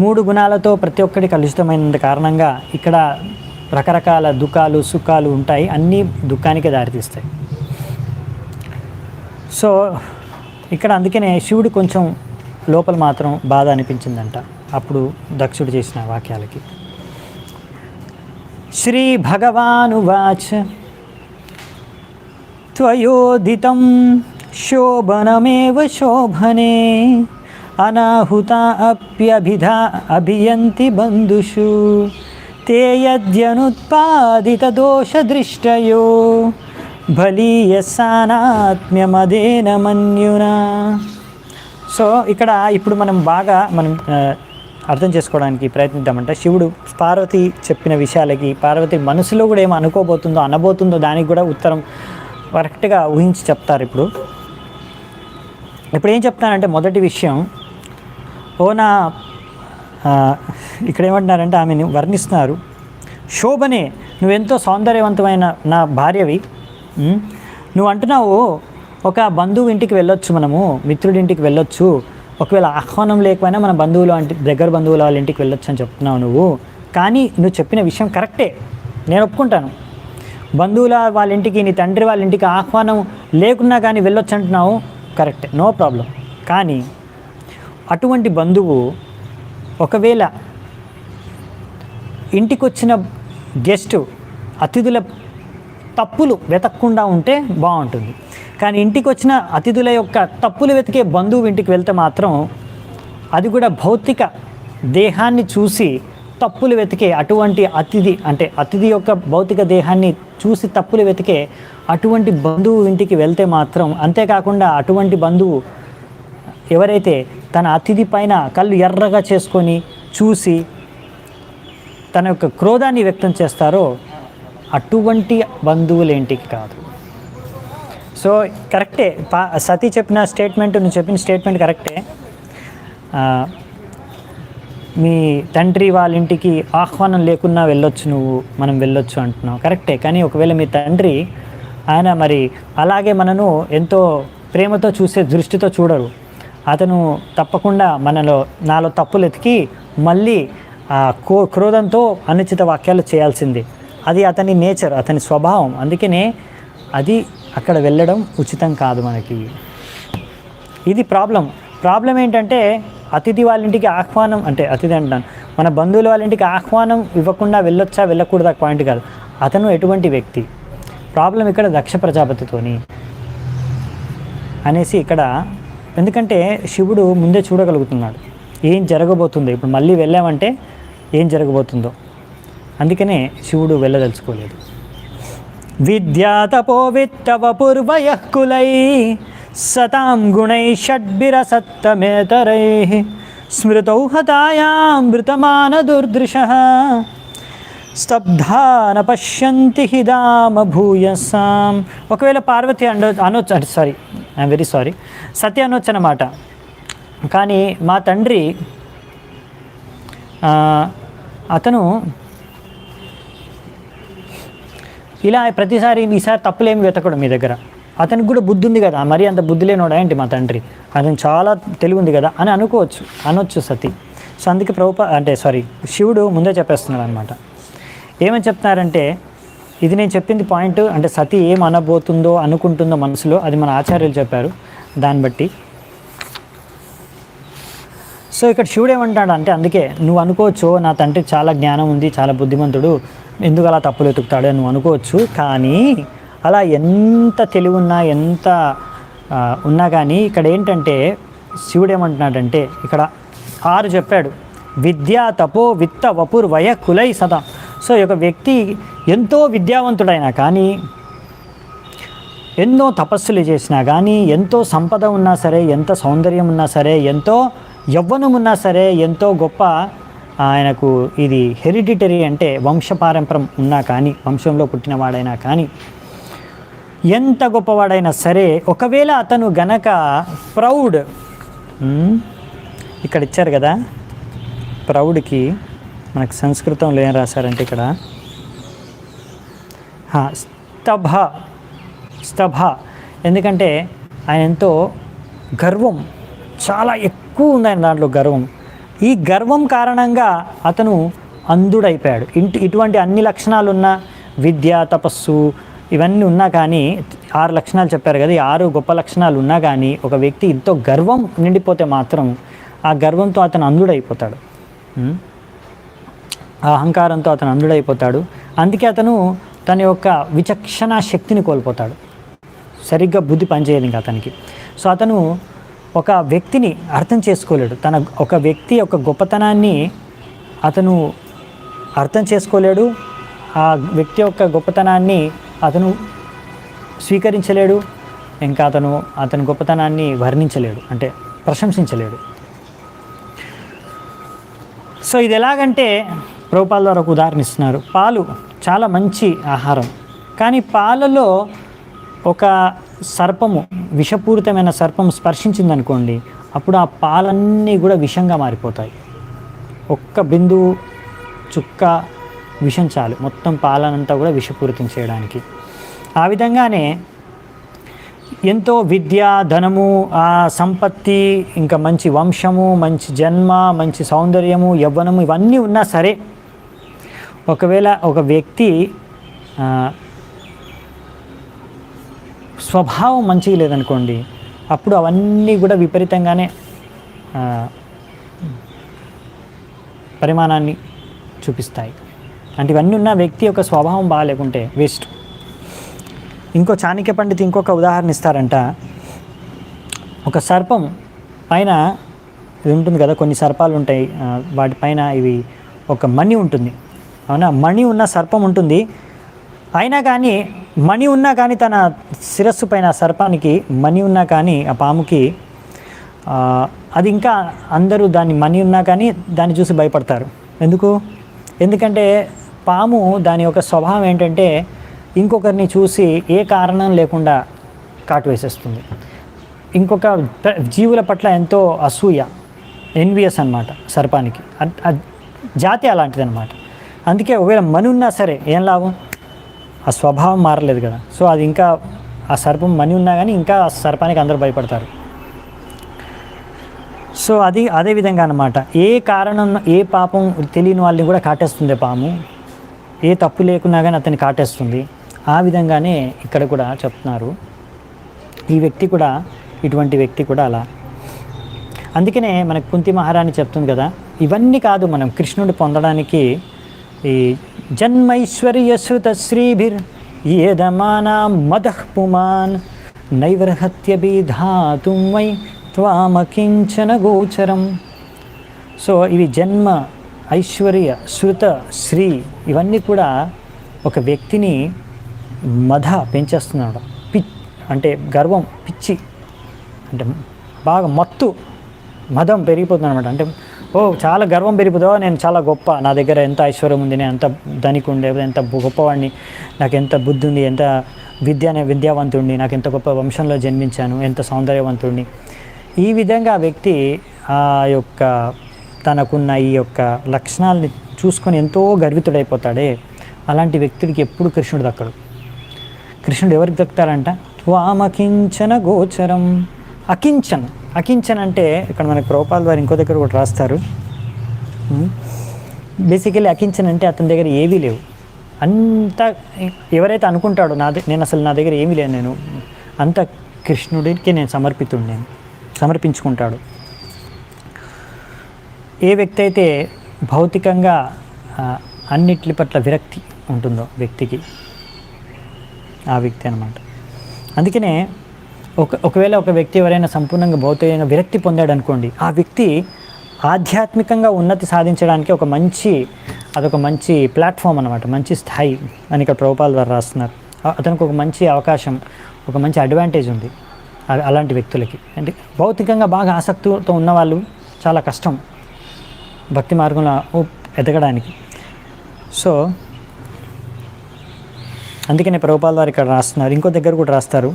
3 గుణాలతో ప్రతి ఒక్కటి కలుషితమైన కారణంగా ఇక్కడ రకరకాల దుఃఖాలు, సుఖాలు ఉంటాయి, అన్నీ దుఃఖానికే దారితీస్తాయి. సో ఇక్కడ అందుకనే శివుడు కొంచెం లోపల మాత్రం బాధ అనిపించిందంట అప్పుడు దక్షుడు చేసిన వాక్యాలకి. శ్రీ భగవానువాచ త్వయోదితం శోభనమేవ శోభనే అనాహుతా అప్యభిధా అభియంతి బంధుషు తే యద్యనుత్పాదిత దోషదృష్టయో బలీయసానాత్మ్యమదేన మన్యునా. సో ఇక్కడ ఇప్పుడు మనం అర్థం చేసుకోవడానికి ప్రయత్నిద్దామంటే, శివుడు పార్వతి చెప్పిన విషయాలకి, పార్వతి మనసులో కూడా ఏమో అనుకోబోతుందో అనబోతుందో దానికి కూడా ఉత్తరం కరెక్ట్గా ఊహించి చెప్తారు. ఇప్పుడు ఏం చెప్తానంటే, మొదటి విషయం ఇక్కడ ఏమంటున్నారంటే ఆమెను వర్ణిస్తున్నారు. శోభనే, నువ్వెంతో సౌందర్యవంతమైన నా భార్యవి, నువ్వు అంటున్నావు ఒక బంధువు ఇంటికి వెళ్ళొచ్చు, మనము మిత్రుడి ఇంటికి వెళ్ళొచ్చు, ఒకవేళ ఆహ్వానం లేకపోయినా మన బంధువులు దగ్గర బంధువుల వాళ్ళ ఇంటికి వెళ్ళొచ్చు అని చెప్తున్నావు నువ్వు. కానీ నువ్వు చెప్పిన విషయం కరెక్టే, నేను ఒప్పుకుంటాను. బంధువుల వాళ్ళ ఇంటికి, నీ తండ్రి వాళ్ళ ఇంటికి ఆహ్వానం లేకున్నా కానీ వెళ్ళొచ్చు అంటున్నావు, కరెక్టే, నో ప్రాబ్లం. కానీ అటువంటి బంధువు ఒకవేళ ఇంటికి వచ్చిన గెస్టు, అతిథుల తప్పులు వెతకకుండా ఉంటే బాగుంటుంది. కానీ ఇంటికి వచ్చిన అతిథుల యొక్క తప్పులు వెతికే బంధువు ఇంటికి వెళ్తే మాత్రం, అది కూడా భౌతిక దేహాన్ని చూసి తప్పులు వెతికే అటువంటి అతిథి, అంటే అతిథి యొక్క భౌతిక దేహాన్ని చూసి తప్పులు వెతికే అటువంటి బంధువు ఇంటికి వెళ్తే మాత్రం, అంతేకాకుండా అటువంటి బంధువు ఎవరైతే తన అతిథి పైన కళ్ళు ఎర్రగా చేసుకొని చూసి తన యొక్క క్రోధాన్ని వ్యక్తం చేస్తారో అటువంటి బంధువుల ఇంటికి కాదు. సో కరెక్టే, సతీ చెప్పిన స్టేట్మెంట్, నువ్వు చెప్పిన స్టేట్మెంట్ కరెక్టే. మీ తండ్రి వాళ్ళ ఇంటికి ఆహ్వానం లేకున్నా వెళ్ళొచ్చు, మనం వెళ్ళొచ్చు అంటున్నావు, కరెక్టే. కానీ ఒకవేళ మీ తండ్రి ఆయన మరి అలాగే మనను ఎంతో ప్రేమతో చూసే దృష్టితో చూడరు. అతను తప్పకుండా నాలో తప్పులు ఎతికి మళ్ళీ క్రోధంతో అనుచిత వాక్యాలు చేయాల్సిందే. అది అతని నేచర్, అతని స్వభావం. అందుకనే అది అక్కడ వెళ్ళడం ఉచితం కాదు మనకి. ఇది ప్రాబ్లం ఏంటంటే, అతిథి వాళ్ళ ఇంటికి ఆహ్వానం, అంటే అతిథి అంటాను, మన బంధువుల వాళ్ళ ఇంటికి ఆహ్వానం ఇవ్వకుండా వెళ్ళొచ్చా వెళ్ళకూడదా పాయింట్ కాదు, అతను ఎటువంటి వ్యక్తి. ప్రాబ్లం ఇక్కడ దక్ష ప్రజాపతితోని అనేసి ఇక్కడ. ఎందుకంటే శివుడు ముందే చూడగలుగుతున్నాడు ఏం జరగబోతుందో. ఇప్పుడు మళ్ళీ వెళ్ళామంటే ఏం జరగబోతుందో, అందుకనే శివుడు వెళ్ళదలుచుకోలేదు. విద్యా తపో విత్తవపూర్వయః కులై సతాం గుణై షడ్భిరసత్తమేతరై స్మృతౌ హతాయామృతమాన దుర్దృశః స్తబ్ధా న పశ్యంతి హిదామ భూయసాం. ఒకవేళ పార్వతి అనొచ్చు, అంటే సారీ, ఐఎమ్ వెరీ సారీ, సత్య అనొచ్చు అన్నమాట. కానీ మా తండ్రి అతను ఇలా ప్రతిసారి ఈసారి తప్పులేమి వెతకడం మీ దగ్గర, అతనికి కూడా బుద్ధి ఉంది కదా, మరి అంత బుద్ధి లేనోడా ఏంటి మా తండ్రి, అతను చాలా తెలివి ఉంది కదా అని అనొచ్చు సతీ. సో అందుకే శివుడు ముందే చెప్పేస్తున్నాడు అనమాట. ఏమని చెప్తున్నారంటే, ఇది నేను చెప్పింది పాయింట్, అంటే సతీ ఏం అనబోతుందో అనుకుంటుందో మనసులో, అది మన ఆచార్యులు చెప్పారు దాన్ని బట్టి. సో ఇక్కడ శివుడు ఏమంటాడు అంటే, అందుకే నువ్వు అనుకోవచ్చు నా తండ్రి చాలా జ్ఞానం ఉంది, చాలా బుద్ధిమంతుడు, ఎందుకు అలా తప్పులు వెతుకుతాడు అని నువ్వు అనుకోవచ్చు. కానీ అలా ఎంత తెలివి ఉన్నా, ఎంత ఉన్నా కానీ ఇక్కడ ఏంటంటే శివుడు ఏమంటున్నాడంటే, ఇక్కడ 6 చెప్పాడు, విద్యా తపో విత్త వపుర్ వయ కులై సదా. సో ఒక వ్యక్తి ఎంతో విద్యావంతుడైనా కానీ, ఎన్నో తపస్సులు చేసినా కానీ, ఎంతో సంపద ఉన్నా సరే, ఎంత సౌందర్యం ఉన్నా సరే, ఎంతో యవ్వనం ఉన్నా సరే, ఎంతో గొప్ప ఆయనకు ఇది హెరిడిటరీ అంటే వంశపారంపరం ఉన్నా కానీ, వంశంలో పుట్టినవాడైనా కానీ, ఎంత గొప్పవాడైనా సరే, ఒకవేళ అతను గనక ప్రౌడ్, ఇక్కడ ఇచ్చారు కదా ప్రౌడ్కి, మనకు సంస్కృతంలో ఏం రాశారంటే ఇక్కడ స్తభ, ఎందుకంటే ఆయన ఎంతో గర్వం, చాలా ఎక్కువ ఉంది ఆయన దాంట్లో గర్వం. ఈ గర్వం కారణంగా అతను అంధుడైపోయాడు. ఇటువంటి అన్ని లక్షణాలు ఉన్న విద్య, తపస్సు ఇవన్నీ ఉన్నా కానీ, 6 లక్షణాలు చెప్పారు కదా, ఈ 6 గొప్ప లక్షణాలు ఉన్నా కానీ ఒక వ్యక్తి ఎంతో గర్వం నిండిపోతే మాత్రం ఆ గర్వంతో అతను అంధుడైపోతాడు, ఆ అహంకారంతో అతను అంధుడైపోతాడు. అందుకే అతను తన యొక్క విచక్షణ శక్తిని కోల్పోతాడు, సరిగ్గా బుద్ధి పనిచేయదు ఇంకా అతనికి. సో అతను ఒక వ్యక్తిని అర్థం చేసుకోలేడు, ఒక వ్యక్తి యొక్క గొప్పతనాన్ని అతను అర్థం చేసుకోలేడు, ఆ వ్యక్తి యొక్క గొప్పతనాన్ని అతను స్వీకరించలేడు, ఇంకా అతని గొప్పతనాన్ని వర్ణించలేడు, అంటే ప్రశంసించలేడు. సో ఇది ఎలాగంటే ప్రభుపాల ద్వారా ఒక ఉదాహరణ ఇస్తున్నారు. పాలు చాలా మంచి ఆహారం, కానీ పాలలో ఒక సర్పము, విషపూరితమైన సర్పం స్పర్శించిందనుకోండి, అప్పుడు ఆ పాలన్నీ కూడా విషంగా మారిపోతాయి. ఒక్క బిందువు చుక్క విషం చాలు మొత్తం పాలనంతా కూడా విషపూరితం చేయడానికి. ఆ విధంగానే ఎంతో విద్య, ధనము, ఆ సంపత్తి, ఇంకా మంచి వంశము, మంచి జన్మ, మంచి సౌందర్యము, యవ్వనము ఇవన్నీ ఉన్నా సరే, ఒకవేళ ఒక వ్యక్తి స్వభావం మంచిగా లేదనుకోండి, అప్పుడు అవన్నీ కూడా విపరీతంగానే పరిమాణాన్ని చూపిస్తాయి. అంటే ఇవన్నీ ఉన్న వ్యక్తి యొక్క స్వభావం బాగాలేకుంటే వేస్ట్. ఇంకో చాణక్య పండిత్ ఇంకొక ఉదాహరణ ఇస్తారంట. ఒక సర్పం పైన ఇది ఉంటుంది కదా, కొన్ని సర్పాలు ఉంటాయి, వాటిపైన ఇవి ఒక మణి ఉంటుంది, అవునా, మణి ఉన్న సర్పం ఉంటుంది. అయినా కానీ మణి ఉన్నా కానీ తన శిరస్సు పైన సర్పానికి మణి ఉన్నా కానీ ఆ పాముకి అది ఇంకా అందరూ దాన్ని మణి ఉన్నా కానీ దాన్ని చూసి భయపడతారు. ఎందుకంటే పాము దాని యొక్క స్వభావం ఏంటంటే ఇంకొకరిని చూసి ఏ కారణం లేకుండా కాటు వేసేస్తుంది. ఇంకొక జీవుల పట్ల ఎంతో అసూయ, ఎన్వియస్ అనమాట సర్పానికి. జాతి అలాంటిది అనమాట. అందుకే ఒకవేళ మణి ఉన్నా సరే ఏం లాభం, ఆ స్వభావం మారలేదు కదా. సో అది ఇంకా ఆ సర్పం మణి ఉన్నా కానీ ఇంకా ఆ సర్పానికి అందరూ భయపడతారు. సో అదే విధంగా అనమాట. ఏ కారణం, ఏ పాపం తెలియని వాళ్ళని కూడా కాటేస్తుంది పాము. ఏ తప్పు లేకున్నా కానీ అతన్ని కాటేస్తుంది. ఆ విధంగానే ఇక్కడ కూడా చెప్తున్నారు, ఈ వ్యక్తి కూడా, ఇటువంటి వ్యక్తి కూడా అలా. అందుకనే మనకు కుంతి మహారాణి చెప్తుంది కదా, ఇవన్నీ కాదు మనం కృష్ణుడి పొందడానికి ఈ జన్మైశ్వర్యశ్రుత శ్రీభిర్ ఏదమానా మదః పుమాన్ నైవర్హత్యభిధాతుం వై త్వామకించన గోచరం. సో ఇవి జన్మ, ఐశ్వర్య, శృత, శ్రీ ఇవన్నీ కూడా ఒక వ్యక్తిని పెంచేస్తున్నాడు. అంటే గర్వం, పిచ్చి, అంటే బాగా మదం పెరిగిపోతుంది అనమాట. అంటే చాలా గర్వం పెరిగిపోతుందో, నేను చాలా గొప్ప, నా దగ్గర ఎంత ఐశ్వర్యం ఉంది, నేను ఎంత ధనికుండే, ఎంత గొప్పవాడిని, నాకు ఎంత బుద్ధి ఉంది, ఎంత విద్యావంతుడిని, నాకు ఎంత గొప్ప వంశంలో జన్మించాను, ఎంత సౌందర్యవంతుడిని. ఈ విధంగా ఆ వ్యక్తి ఆ యొక్క తనకున్న ఈ యొక్క లక్షణాలని చూసుకొని ఎంతో గర్వితుడైపోతాడే. అలాంటి వ్యక్తుడికి ఎప్పుడు కృష్ణుడు దక్కడు. కృష్ణుడు ఎవరికి దక్కుతారంట, త్వామకించన గోచరం. అకించన్ అంటే ఇక్కడ మనకి ప్రభుపాద వారు ఇంకో దగ్గర కూడా రాస్తారు. బేసికలీ అకించన్ అంటే అతని దగ్గర ఏవీ లేవు. అంతా ఎవరైతే అనుకుంటాడో నా దగ్గర ఏమీ లేదు, నేను అంత కృష్ణుడికి నేను సమర్పించుకుంటాడు. ఏ వ్యక్తి అయితే భౌతికంగా అన్నిటి పట్ల విరక్తి ఉంటుందో వ్యక్తికి, ఆ వ్యక్తి అన్నమాట. అందుకనే ఒకవేళ ఒక వ్యక్తి ఎవరైనా సంపూర్ణంగా భౌతికంగా విరక్తి పొందాడు అనుకోండి, ఆ వ్యక్తి ఆధ్యాత్మికంగా ఉన్నతి సాధించడానికి అదొక మంచి ప్లాట్ఫామ్ అన్నమాట, మంచి స్థాయి అని ఇక్కడ ప్రభుపాద వారు రాస్తున్నారు. అతనికి ఒక మంచి అవకాశం, ఒక మంచి అడ్వాంటేజ్ ఉంది అలాంటి వ్యక్తులకి. అంటే భౌతికంగా బాగా ఆసక్తితో ఉన్నవాళ్ళు చాలా కష్టం భక్తి మార్గంలో ఎదగడానికి. సో అందుకనే ప్రభుపాద వారు ఇక్కడ రాస్తున్నారు, ఇంకో దగ్గర కూడా రాస్తారు.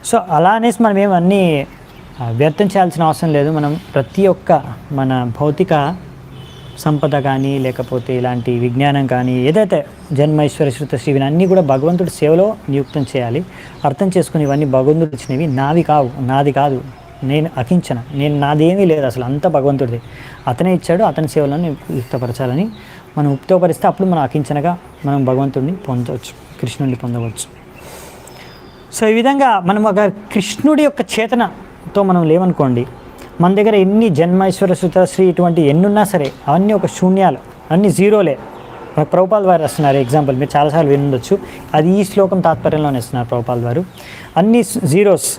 సో అలా అనేసి మనం ఏమన్నీ వ్యర్థం చేయాల్సిన అవసరం లేదు. మనం ప్రతి ఒక్క మన భౌతిక సంపద కానీ, లేకపోతే ఇలాంటి విజ్ఞానం కానీ, ఏదైతే జన్మైశ్వర్య శృత శ్రీవిని అన్నీ కూడా భగవంతుడి సేవలో నియుక్తం చేయాలి. అర్థం చేసుకుని ఇవన్నీ భగవంతుడు ఇచ్చినవి, నాది కాదు, నేను అకించన, నాదేమీ లేదు, అసలు అంతా భగవంతుడిది, అతనే ఇచ్చాడు, అతని సేవలను యుక్తపరచాలని మనం ఉపయోగపరిస్తే అప్పుడు మనం అకించనగా మనం భగవంతుడిని పొందవచ్చు, కృష్ణుడిని పొందవచ్చు. సో ఈ విధంగా మనం ఒక కృష్ణుడి యొక్క చేతనతో మనం లేవనుకోండి, మన దగ్గర ఎన్ని జన్మైశ్వర సుతశ్రీ ఇటువంటి ఎన్నున్నా సరే అవన్నీ ఒక శూన్యాలు, అన్ని జీరోలే. మనకు ప్రభుపాద వారు వస్తున్నారు ఎగ్జాంపుల్, మీరు చాలాసార్లు వినొచ్చు, అది ఈ శ్లోకం తాత్పర్యంలోనే ఇస్తున్నారు ప్రభుపాద వారు, అన్ని జీరోస్.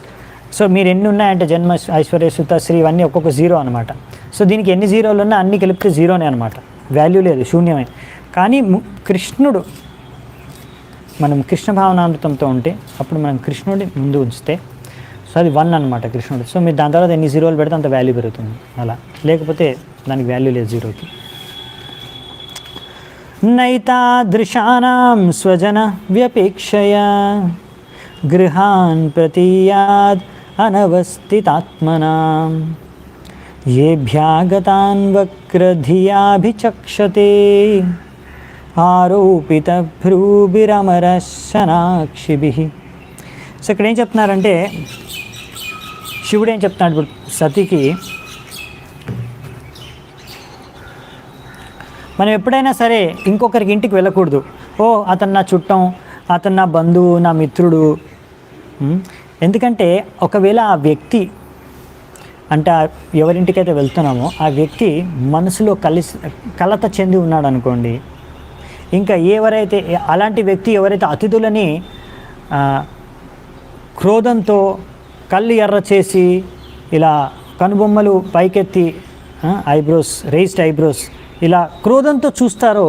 సో మీరు ఎన్ని ఉన్నాయంటే జన్మ, ఐశ్వర్య, సుతశ్రీ ఇవన్నీ ఒక్కొక్క జీరో అనమాట. సో దీనికి ఎన్ని జీరోలు ఉన్నా అన్ని కలిపితే జీరోనే అనమాట, వాల్యూ లేదు, శూన్యమే. కానీ కృష్ణుడు, మనం కృష్ణ భావనామృతంతో ఉంటే అప్పుడు మనం కృష్ణుడిని ముందు ఉంచితే, సో అది 1 అనమాట కృష్ణుడు. సో మీరు దాని తర్వాత ఎన్ని జీరోలు పెడితే అంత వాల్యూ పెరుగుతుంది, అలా లేకపోతే దానికి వాల్యూ లేదు జీరోకి. నైతాదృశానాం స్వజన వ్యపేక్షయా గృహాన్ ప్రతీయాద్ అనవస్థితాత్మనాం ఏభ్యాగతాన్ వక్రధియాభిచక్షతే ఆరోపిత భ్రూభిరమరశనాక్షిభిః. సో ఇక్కడ ఏం చెప్తున్నారంటే, శివుడు ఏం చెప్తున్నాడు ఇప్పుడు సతీకి, మనం ఎప్పుడైనా సరే ఇంకొకరికి ఇంటికి వెళ్ళకూడదు. అతను నా చుట్టం, అతను నా బంధువు, నా మిత్రుడు, ఎందుకంటే ఒకవేళ ఆ వ్యక్తి అంటే ఎవరింటికైతే వెళ్తున్నామో ఆ వ్యక్తి మనసులో కలత చెంది ఉన్నాడు అనుకోండి, ఇంకా ఎవరైతే అలాంటి వ్యక్తి ఎవరైతే అతిథులని క్రోధంతో కళ్ళు ఎర్ర చేసి ఇలా కనుబొమ్మలు పైకెత్తి రేస్డ్ ఐబ్రోస్ ఇలా క్రోధంతో చూస్తారో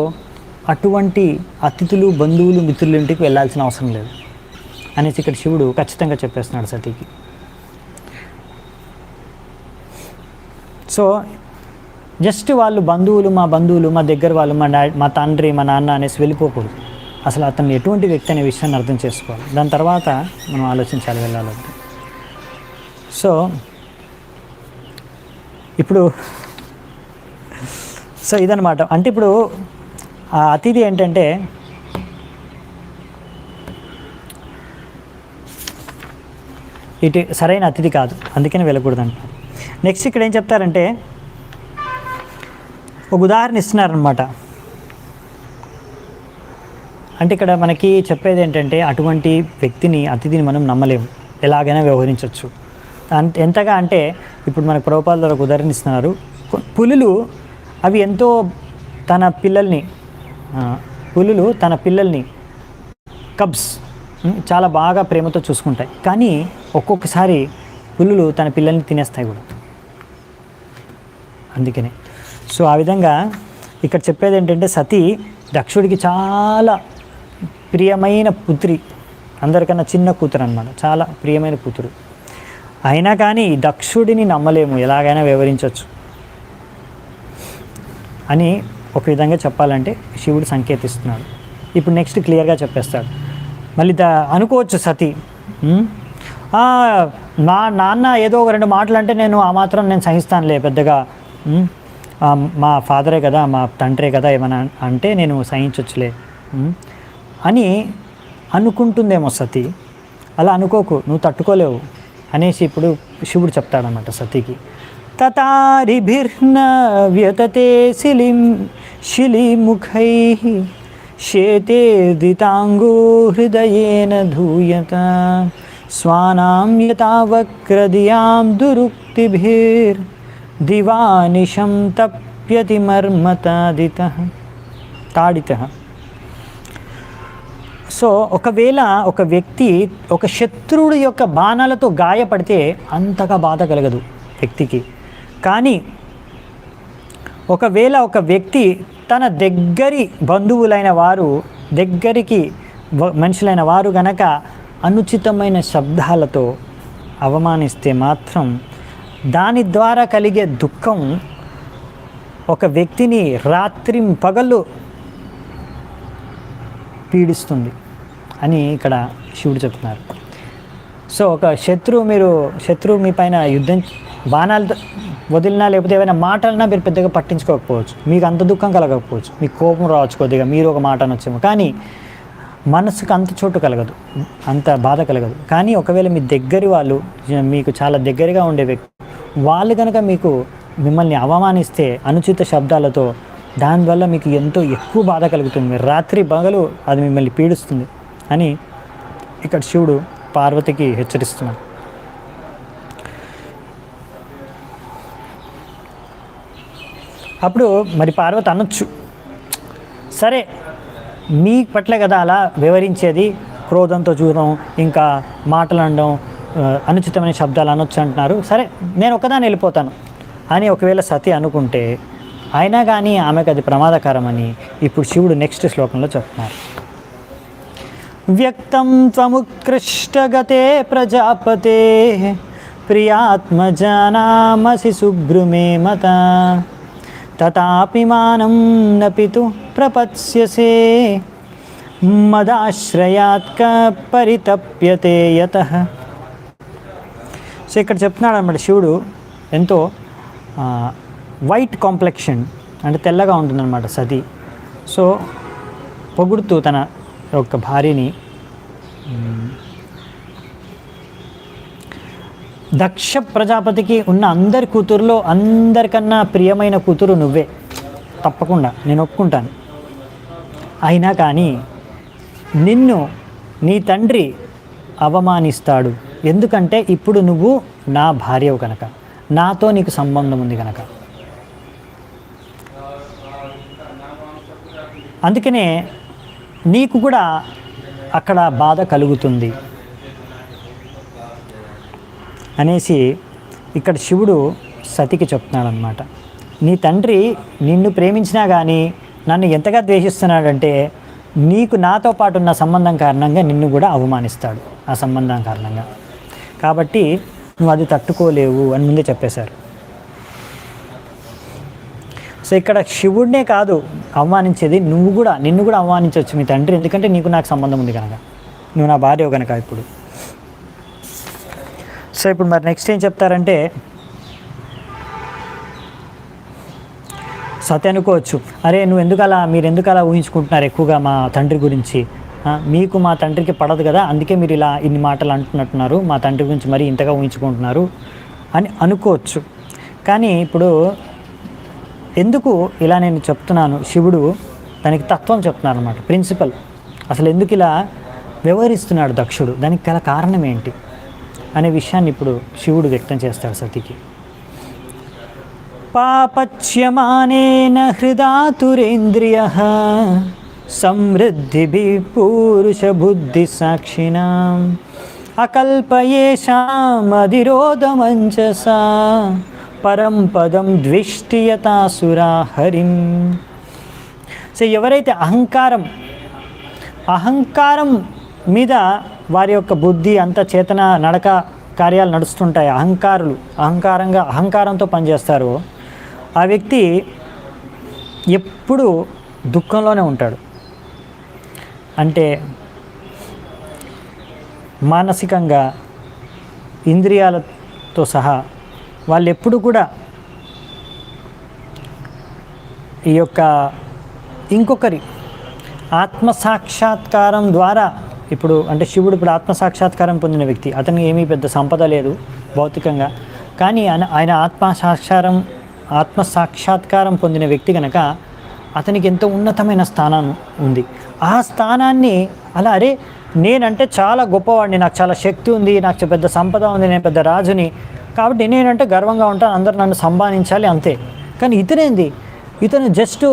అటువంటి అతిథులు బంధువులు మిత్రుల ఇంటికి వెళ్ళాల్సిన అవసరం లేదు అనేసి ఇక్కడ శివుడు ఖచ్చితంగా చెప్పేస్తున్నాడు సతీకి. సో జస్ట్ వాళ్ళు బంధువులు మా దగ్గర వాళ్ళు మా తండ్రి మా నాన్న అనేసి వెళ్ళిపోకూడదు. అసలు అతను ఎటువంటి వ్యక్తి అనే విషయాన్ని అర్థం చేసుకోవాలి. దాని తర్వాత మనం ఆలోచించాలి వెళ్ళాలంటే. సో ఇదనమాట. అంటే ఇప్పుడు ఆ అతిథి ఏంటంటే ఇటు సరైన అతిథి కాదు, అందుకని వెళ్ళకూడదు అంటారు. నెక్స్ట్ ఇక్కడ ఏం చెప్తారంటే ఒక ఉదాహరణ ఇస్తున్నారనమాట. అంటే ఇక్కడ మనకి చెప్పేది ఏంటంటే అటువంటి వ్యక్తిని అతిథిని మనం నమ్మలేము, ఎలాగైనా వ్యవహరించవచ్చు. ఎంతగా అంటే ఇప్పుడు మనకు ప్రభుపాదుల ద్వారా ఉదాహరణ ఇస్తున్నారు. పులులు అవి ఎంతో తన పిల్లల్ని కబ్స్ చాలా బాగా ప్రేమతో చూసుకుంటాయి. కానీ ఒక్కొక్కసారి పులులు తన పిల్లల్ని తినేస్తాయి కూడా. అందుకనే సో ఆ విధంగా ఇక్కడ చెప్పేది ఏంటంటే సతీ దక్షుడికి చాలా ప్రియమైన పుత్రి, అందరికన్నా చిన్న కూతురు అన్నమాట, చాలా ప్రియమైన కూతురు. అయినా కానీ దక్షుడిని నమ్మలేము, ఎలాగైనా వివరించవచ్చు అని ఒక విధంగా చెప్పాలంటే శివుడు సంకేతిస్తున్నాడు. ఇప్పుడు నెక్స్ట్ క్లియర్గా చెప్పేస్తాడు. మళ్ళీ అనుకోవచ్చు సతీ, మా నాన్న ఏదో ఒక 2 మాటలు అంటే నేను ఆ మాత్రం నేను సహిస్తానులే, పెద్దగా మా ఫాదరే కదా మా తండ్రే కదా ఏమైనా అంటే నేను సహించవచ్చులే అని అనుకుంటుందేమో సతీ. అలా అనుకోకు, నువ్వు తట్టుకోలేవు అనేసి ఇప్పుడు శివుడు చెప్తాడనమాట సతీకి. తతారిభిర్న వ్యతతే శిలీముఖై శేతేర్దితాంగో హృదయేన ధూయత స్వానాం యథావక్రదియాం దురుక్తిభిర్ దివానిశం తప్యతి తాడితః. సో ఒకవేళ ఒక వ్యక్తి ఒక శత్రువుడి యొక్క బాణాలతో గాయపడితే అంతగా బాధ కలగదు వ్యక్తికి. కానీ ఒకవేళ ఒక వ్యక్తి తన దగ్గరి బంధువులైన వారు, దగ్గరికి మనుషులైన వారు గనక అనుచితమైన శబ్దాలతో అవమానిస్తే మాత్రం దాని ద్వారా కలిగే దుఃఖం ఒక వ్యక్తిని పగలు పీడిస్తుంది అని ఇక్కడ శివుడు చెప్తున్నారు. సో ఒక శత్రువు మీ పైన యుద్ధం బాణాలతో వదిలినా లేకపోతే ఏమైనా మాటలన్నా మీరు పెద్దగా పట్టించుకోకపోవచ్చు, మీకు అంత దుఃఖం కలగకపోవచ్చు, మీకు కోపం రావచ్చు కొద్దిగా, మీరు ఒక మాట అనొచ్చేమో, కానీ మనసుకు అంత చోటు కలగదు, అంత బాధ కలగదు. కానీ ఒకవేళ మీ దగ్గరి వాళ్ళు, మీకు చాలా దగ్గరగా ఉండే వ్యక్తి వాళ్ళు కనుక మిమ్మల్ని అవమానిస్తే అనుచిత శబ్దాలతో, దానివల్ల మీకు ఎంతో ఎక్కువ బాధ కలుగుతుంది, పగలు అది మిమ్మల్ని పీడిస్తుంది అని ఇక్కడ శివుడు పార్వతికి హెచ్చరిస్తున్నాడు. అప్పుడు మరి పార్వతి అనొచ్చు, సరే మీ పట్ల కదా అలా వివరించేది, క్రోధంతో చూడడం, ఇంకా మాటలు అనడం, అనుచితమైన శబ్దాలు అనొచ్చు అంటున్నారు, సరే నేను ఒకదాన్ని వెళ్ళిపోతాను అని ఒకవేళ సతి అనుకుంటే, అయినా కానీ ఆమెకు అది ప్రమాదకరమని ఇప్పుడు శివుడు నెక్స్ట్ శ్లోకంలో చెప్తున్నారు. వ్యక్తం త్వముత్కృష్టగతే ప్రజాపతే ప్రియాత్మజానామసి సుభ్రుమే మత తతాపి మానం నపితు ప్రపత్స్యసే మదాశ్రయాత్క పరితప్యతే యతః. సో ఇక్కడ చెప్తున్నాడు అన్నమాట శివుడు, ఎంతో వైట్ కాంప్లెక్షన్ అంటే తెల్లగా ఉంటుందన్నమాట సతి. సో పొగుడుతూ తన యొక్క భార్యని, దక్ష ప్రజాపతికి ఉన్న అందరి కూతురులో అందరికన్నా ప్రియమైన కూతురు నువ్వే, తప్పకుండా నేను ఒప్పుకుంటాను. అయినా కానీ నిన్ను నీ తండ్రి అవమానిస్తాడు. ఎందుకంటే ఇప్పుడు నువ్వు నా భార్యవు కనుక, నాతో నీకు సంబంధం ఉంది కనుక. అందుకనే నీకు కూడా అక్కడ బాధ కలుగుతుంది అనేసి ఇక్కడ శివుడు సతికి చెప్తున్నాడు అన్నమాట. నీ తండ్రి నిన్ను ప్రేమించినా కానీ నన్ను ఎంతగా ద్వేషిస్తున్నాడంటే నీకు నాతో పాటు ఉన్న సంబంధం కారణంగా నిన్ను కూడా అవమానిస్తాడు ఆ సంబంధం కారణంగా. కాబట్టి నువ్వు అది తట్టుకోలేవు అని ముందే చెప్పేశారు. సో ఇక్కడ శివుడినే కాదు అవమానించేది, నిన్ను కూడా అవమానించవచ్చు మీ తండ్రి, ఎందుకంటే నీకు నాకు సంబంధం ఉంది కనుక, నువ్వు నా భార్య కనుక. ఇప్పుడు సో ఇప్పుడు మరి నెక్స్ట్ ఏం చెప్తారంటే, సతి అనుకోవచ్చు, అరే మీరు ఎందుకు అలా ఊహించుకుంటున్నారు ఎక్కువగా మా తండ్రి గురించి, మీకు మా తండ్రికి పడదు కదా, అందుకే మీరు ఇలా ఇన్ని మాటలు అంటున్నట్టున్నారు, మా తండ్రి గురించి మరీ ఇంతగా ఊహించుకుంటున్నారు అని అనుకోవచ్చు. కానీ ఇప్పుడు ఎందుకు ఇలా నేను చెప్తున్నాను, శివుడు దానికి తత్వం చెప్తున్నాను అనమాట, ప్రిన్సిపల్. అసలు ఎందుకు ఇలా వ్యవహరిస్తున్నాడు దక్షుడు, దానికి గల కారణం ఏంటి అనే విషయాన్ని ఇప్పుడు శివుడు వ్యక్తం చేస్తాడు సతికి. పాపచ్యమానేన హృదాతురేంద్రియః సమృద్ధిభిః పూరుషబుద్ధి సాక్షిణాం అకల్పయేషామధిరోధమంచసా పరం పదం ద్విష్టియతాసురా హరిం. సో ఎవరైతే అహంకారం మీద వారి యొక్క బుద్ధి అంత చేతన నడక కార్యాలు నడుస్తుంటాయి, అహంకారంతో పనిచేస్తారు, ఆ వ్యక్తి ఎప్పుడు దుఃఖంలోనే ఉంటాడు. అంటే మానసికంగా ఇంద్రియాలతో సహా వాళ్ళు ఎప్పుడు కూడా ఈ యొక్క ఇంకొకరి ఆత్మసాక్షాత్కారం ద్వారా, ఇప్పుడు అంటే శివుడు ఇప్పుడు ఆత్మసాక్షాత్కారం పొందిన వ్యక్తి, అతనికి ఏమీ పెద్ద సంపద లేదు భౌతికంగా, కానీ ఆయన ఆత్మసాక్షాత్కారం పొందిన వ్యక్తి కనుక అతనికి ఎంతో ఉన్నతమైన స్థానం ఉంది. ఆ స్థానాన్ని అరే నేనంటే చాలా గొప్పవాడిని, నాకు చాలా శక్తి ఉంది, నాకు పెద్ద సంపద ఉంది, నేను పెద్ద రాజుని, కాబట్టి నేనంటే గర్వంగా ఉంటాను, అందరూ నన్ను సంపాదించాలి అంతే. కానీ ఇతను జస్ట్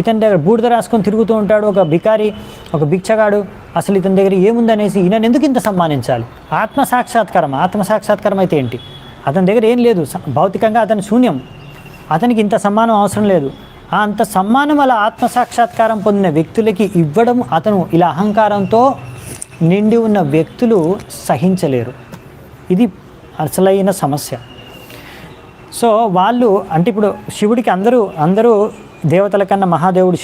ఇతని దగ్గర బూడిద రాసుకొని తిరుగుతూ ఉంటాడు, ఒక బికారి, ఒక భిక్షగాడు, అసలు ఇతని దగ్గర ఏముందనేసి ఈయన ఎందుకు ఇంత సమ్మానించాలి? ఆత్మసాక్షాత్కారం అయితే ఏంటి? అతని దగ్గర ఏం లేదు, భౌతికంగా అతని శూన్యం, అతనికి ఇంత సమ్మానం అవసరం లేదు. అంత సమ్మానం అలా ఆత్మసాక్షాత్కారం పొందిన వ్యక్తులకి ఇవ్వడం అతను ఇలా అహంకారంతో నిండి ఉన్న వ్యక్తులు సహించలేరు. ఇది అసలైన సమస్య. సో వాళ్ళు అంటే ఇప్పుడు శివుడికి అందరూ దేవతల కన్నా మహాదేవుడు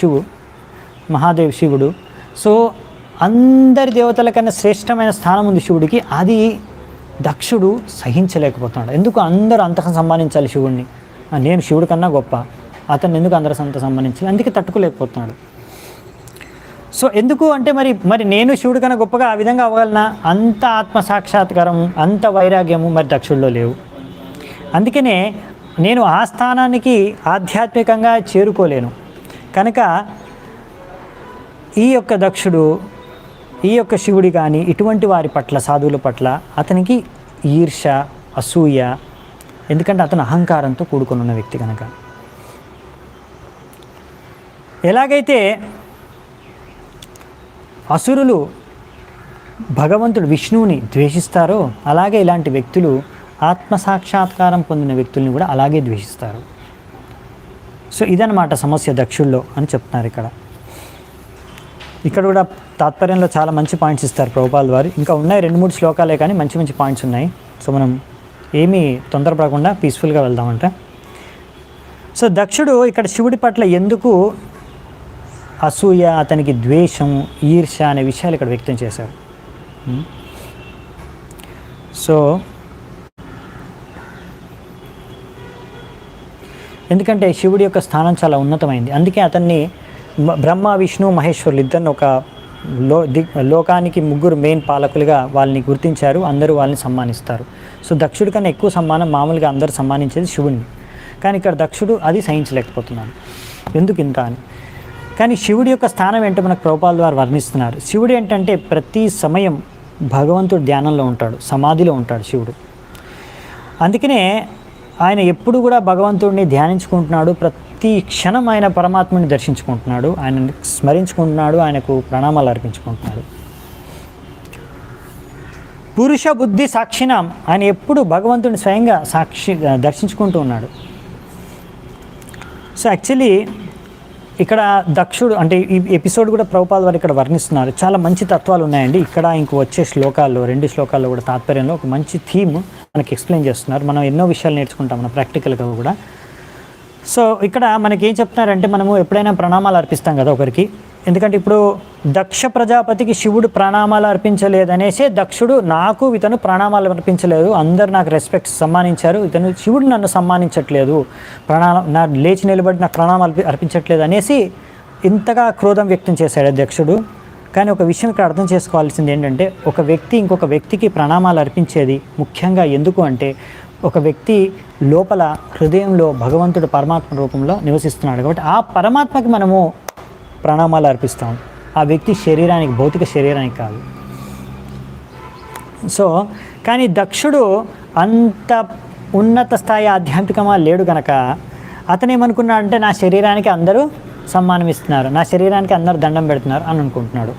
శివుడు. సో అందరి దేవతల కన్నా శ్రేష్టమైన స్థానం ఉంది శివుడికి, అది దక్షుడు సహించలేకపోతున్నాడు. ఎందుకు అందరూ అంతగా సంబంధించాలి శివుడిని, నేను శివుడి కన్నా గొప్ప, అతను ఎందుకు అందరూ అంత సంబంధించాలి, అందుకే తట్టుకోలేకపోతున్నాడు. సో ఎందుకు అంటే మరి నేను శివుడి కన్నా గొప్పగా ఆ విధంగా అవ్వగలనా? అంత ఆత్మసాక్షాత్కారం, అంత వైరాగ్యము మరి దక్షుడిలో లేవు. అందుకనే నేను ఆ స్థానానికి ఆధ్యాత్మికంగా చేరుకోలేను. కనుక ఈ యొక్క దక్షుడు, ఈ యొక్క శివుడి కానీ ఇటువంటి వారి పట్ల, సాధువుల పట్ల అతనికి ఈర్ష్య, అసూయ, ఎందుకంటే అతను అహంకారంతో కూడుకొని ఉన్న వ్యక్తి కనుక. ఎలాగైతే అసురులు భగవంతుడు విష్ణువుని ద్వేషిస్తారో, అలాగే ఇలాంటి వ్యక్తులు ఆత్మసాక్షాత్కారం పొందిన వ్యక్తుల్ని కూడా అలాగే ద్వేషిస్తారు. సో ఇదన్నమాట సమస్య దక్షుల్లో అని చెప్తున్నారు ఇక్కడ కూడా తాత్పర్యంలో చాలా మంచి పాయింట్స్ ఇస్తారు ప్రభుపాల్ వారు. ఇంకా ఉన్నాయి 2-3 శ్లోకాలే, కానీ మంచి మంచి పాయింట్స్ ఉన్నాయి. సో మనం ఏమీ తొందరపడకుండా పీస్ఫుల్గా వెళ్దామంట. సో దక్షుడు ఇక్కడ శివుడి పట్ల ఎందుకు అసూయ, అతనికి ద్వేషం, ఈర్ష అనే విషయాలు ఇక్కడ వ్యక్తం చేశారు. సో ఎందుకంటే శివుడి యొక్క స్థానం చాలా ఉన్నతమైంది, అందుకే అతన్ని బ్రహ్మ, విష్ణు, మహేశ్వరులు ఇద్దరిని ఒక లోకానికి 3 మెయిన్ పాలకులుగా వాళ్ళని గుర్తించారు. అందరూ వాళ్ళని సన్మానిస్తారు. సో దక్షుడి కన్నా ఎక్కువ సన్మానం మామూలుగా అందరూ సన్మానించేది శివుడిని, కానీ ఇక్కడ దక్షుడు అది సహించలేకపోతున్నాడు, ఎందుకు ఇంత అని. కానీ శివుడి యొక్క స్థానం ఏంటో మనకు ప్రభుపాల్ వారు వర్ణిస్తున్నారు. శివుడు ఏంటంటే ప్రతి సమయం భగవంతుడు ధ్యానంలో ఉంటాడు, సమాధిలో ఉంటాడు శివుడు. అందుకనే ఆయన ఎప్పుడు కూడా భగవంతుడిని ధ్యానించుకుంటున్నాడు, ప్రతి క్షణం ఆయన పరమాత్మని దర్శించుకుంటున్నాడు, ఆయన స్మరించుకుంటున్నాడు, ఆయనకు ప్రణామాలు అర్పించుకుంటున్నాడు. పురుష బుద్ధి సాక్షినాం, ఆయన ఎప్పుడు భగవంతుడిని స్వయంగా దర్శించుకుంటూ ఉన్నాడు. సో యాక్చువల్లీ ఇక్కడ దక్షుడు అంటే ఈ ఎపిసోడ్ కూడా ప్రభుపాద వారు ఇక్కడ వర్ణిస్తున్నారు. చాలా మంచి తత్వాలు ఉన్నాయండి ఇక్కడ. ఇంక వచ్చే శ్లోకాల్లో 2 శ్లోకాల్లో కూడా తాత్పర్యంలో ఒక మంచి థీమ్ మనకి ఎక్స్ప్లెయిన్ చేస్తున్నారు. మనం ఎన్నో విషయాలు నేర్చుకుంటాం మన ప్రాక్టికల్గా కూడా. సో ఇక్కడ మనకి ఏం చెప్తున్నారంటే, మనము ఎప్పుడైనా ప్రణామాలు అర్పిస్తాం కదా ఒకరికి. ఎందుకంటే ఇప్పుడు దక్ష ప్రజాపతికి శివుడు ప్రణామాలు అర్పించలేదనేసే దక్షుడు, నాకు ఇతను ప్రణామాలు అర్పించలేదు, అందరు నాకు రెస్పెక్ట్ సమ్మానించారు, ఇతను శివుడు నన్ను సమ్మానించట్లేదు, నా లేచి నిలబడి నాకు ప్రణామాలు అర్పించట్లేదు అనేసి ఇంతగా క్రోధం వ్యక్తం చేశాడు దక్షుడు. కానీ ఒక విషయం ఇక్కడ అర్థం చేసుకోవాల్సింది ఏంటంటే, ఒక వ్యక్తి ఇంకొక వ్యక్తికి ప్రణామాలు అర్పించేది ముఖ్యంగా ఎందుకు అంటే, ఒక వ్యక్తి లోపల హృదయంలో భగవంతుడు పరమాత్మ రూపంలో నివసిస్తున్నాడు కాబట్టి ఆ పరమాత్మకి మనము ప్రణామాలు అర్పిస్తాం, ఆ వ్యక్తి శరీరానికి, భౌతిక శరీరానికి కాదు. సో కానీ దక్షుడు అంత ఉన్నత స్థాయి ఆధ్యాత్మికమా లేడు కనుక అతను ఏమనుకున్నాడంటే, నా శరీరానికి అందరూ సమ్మానం ఇస్తున్నారు, నా శరీరానికి అందరూ దండం పెడుతున్నారు అని అనుకుంటున్నాడు.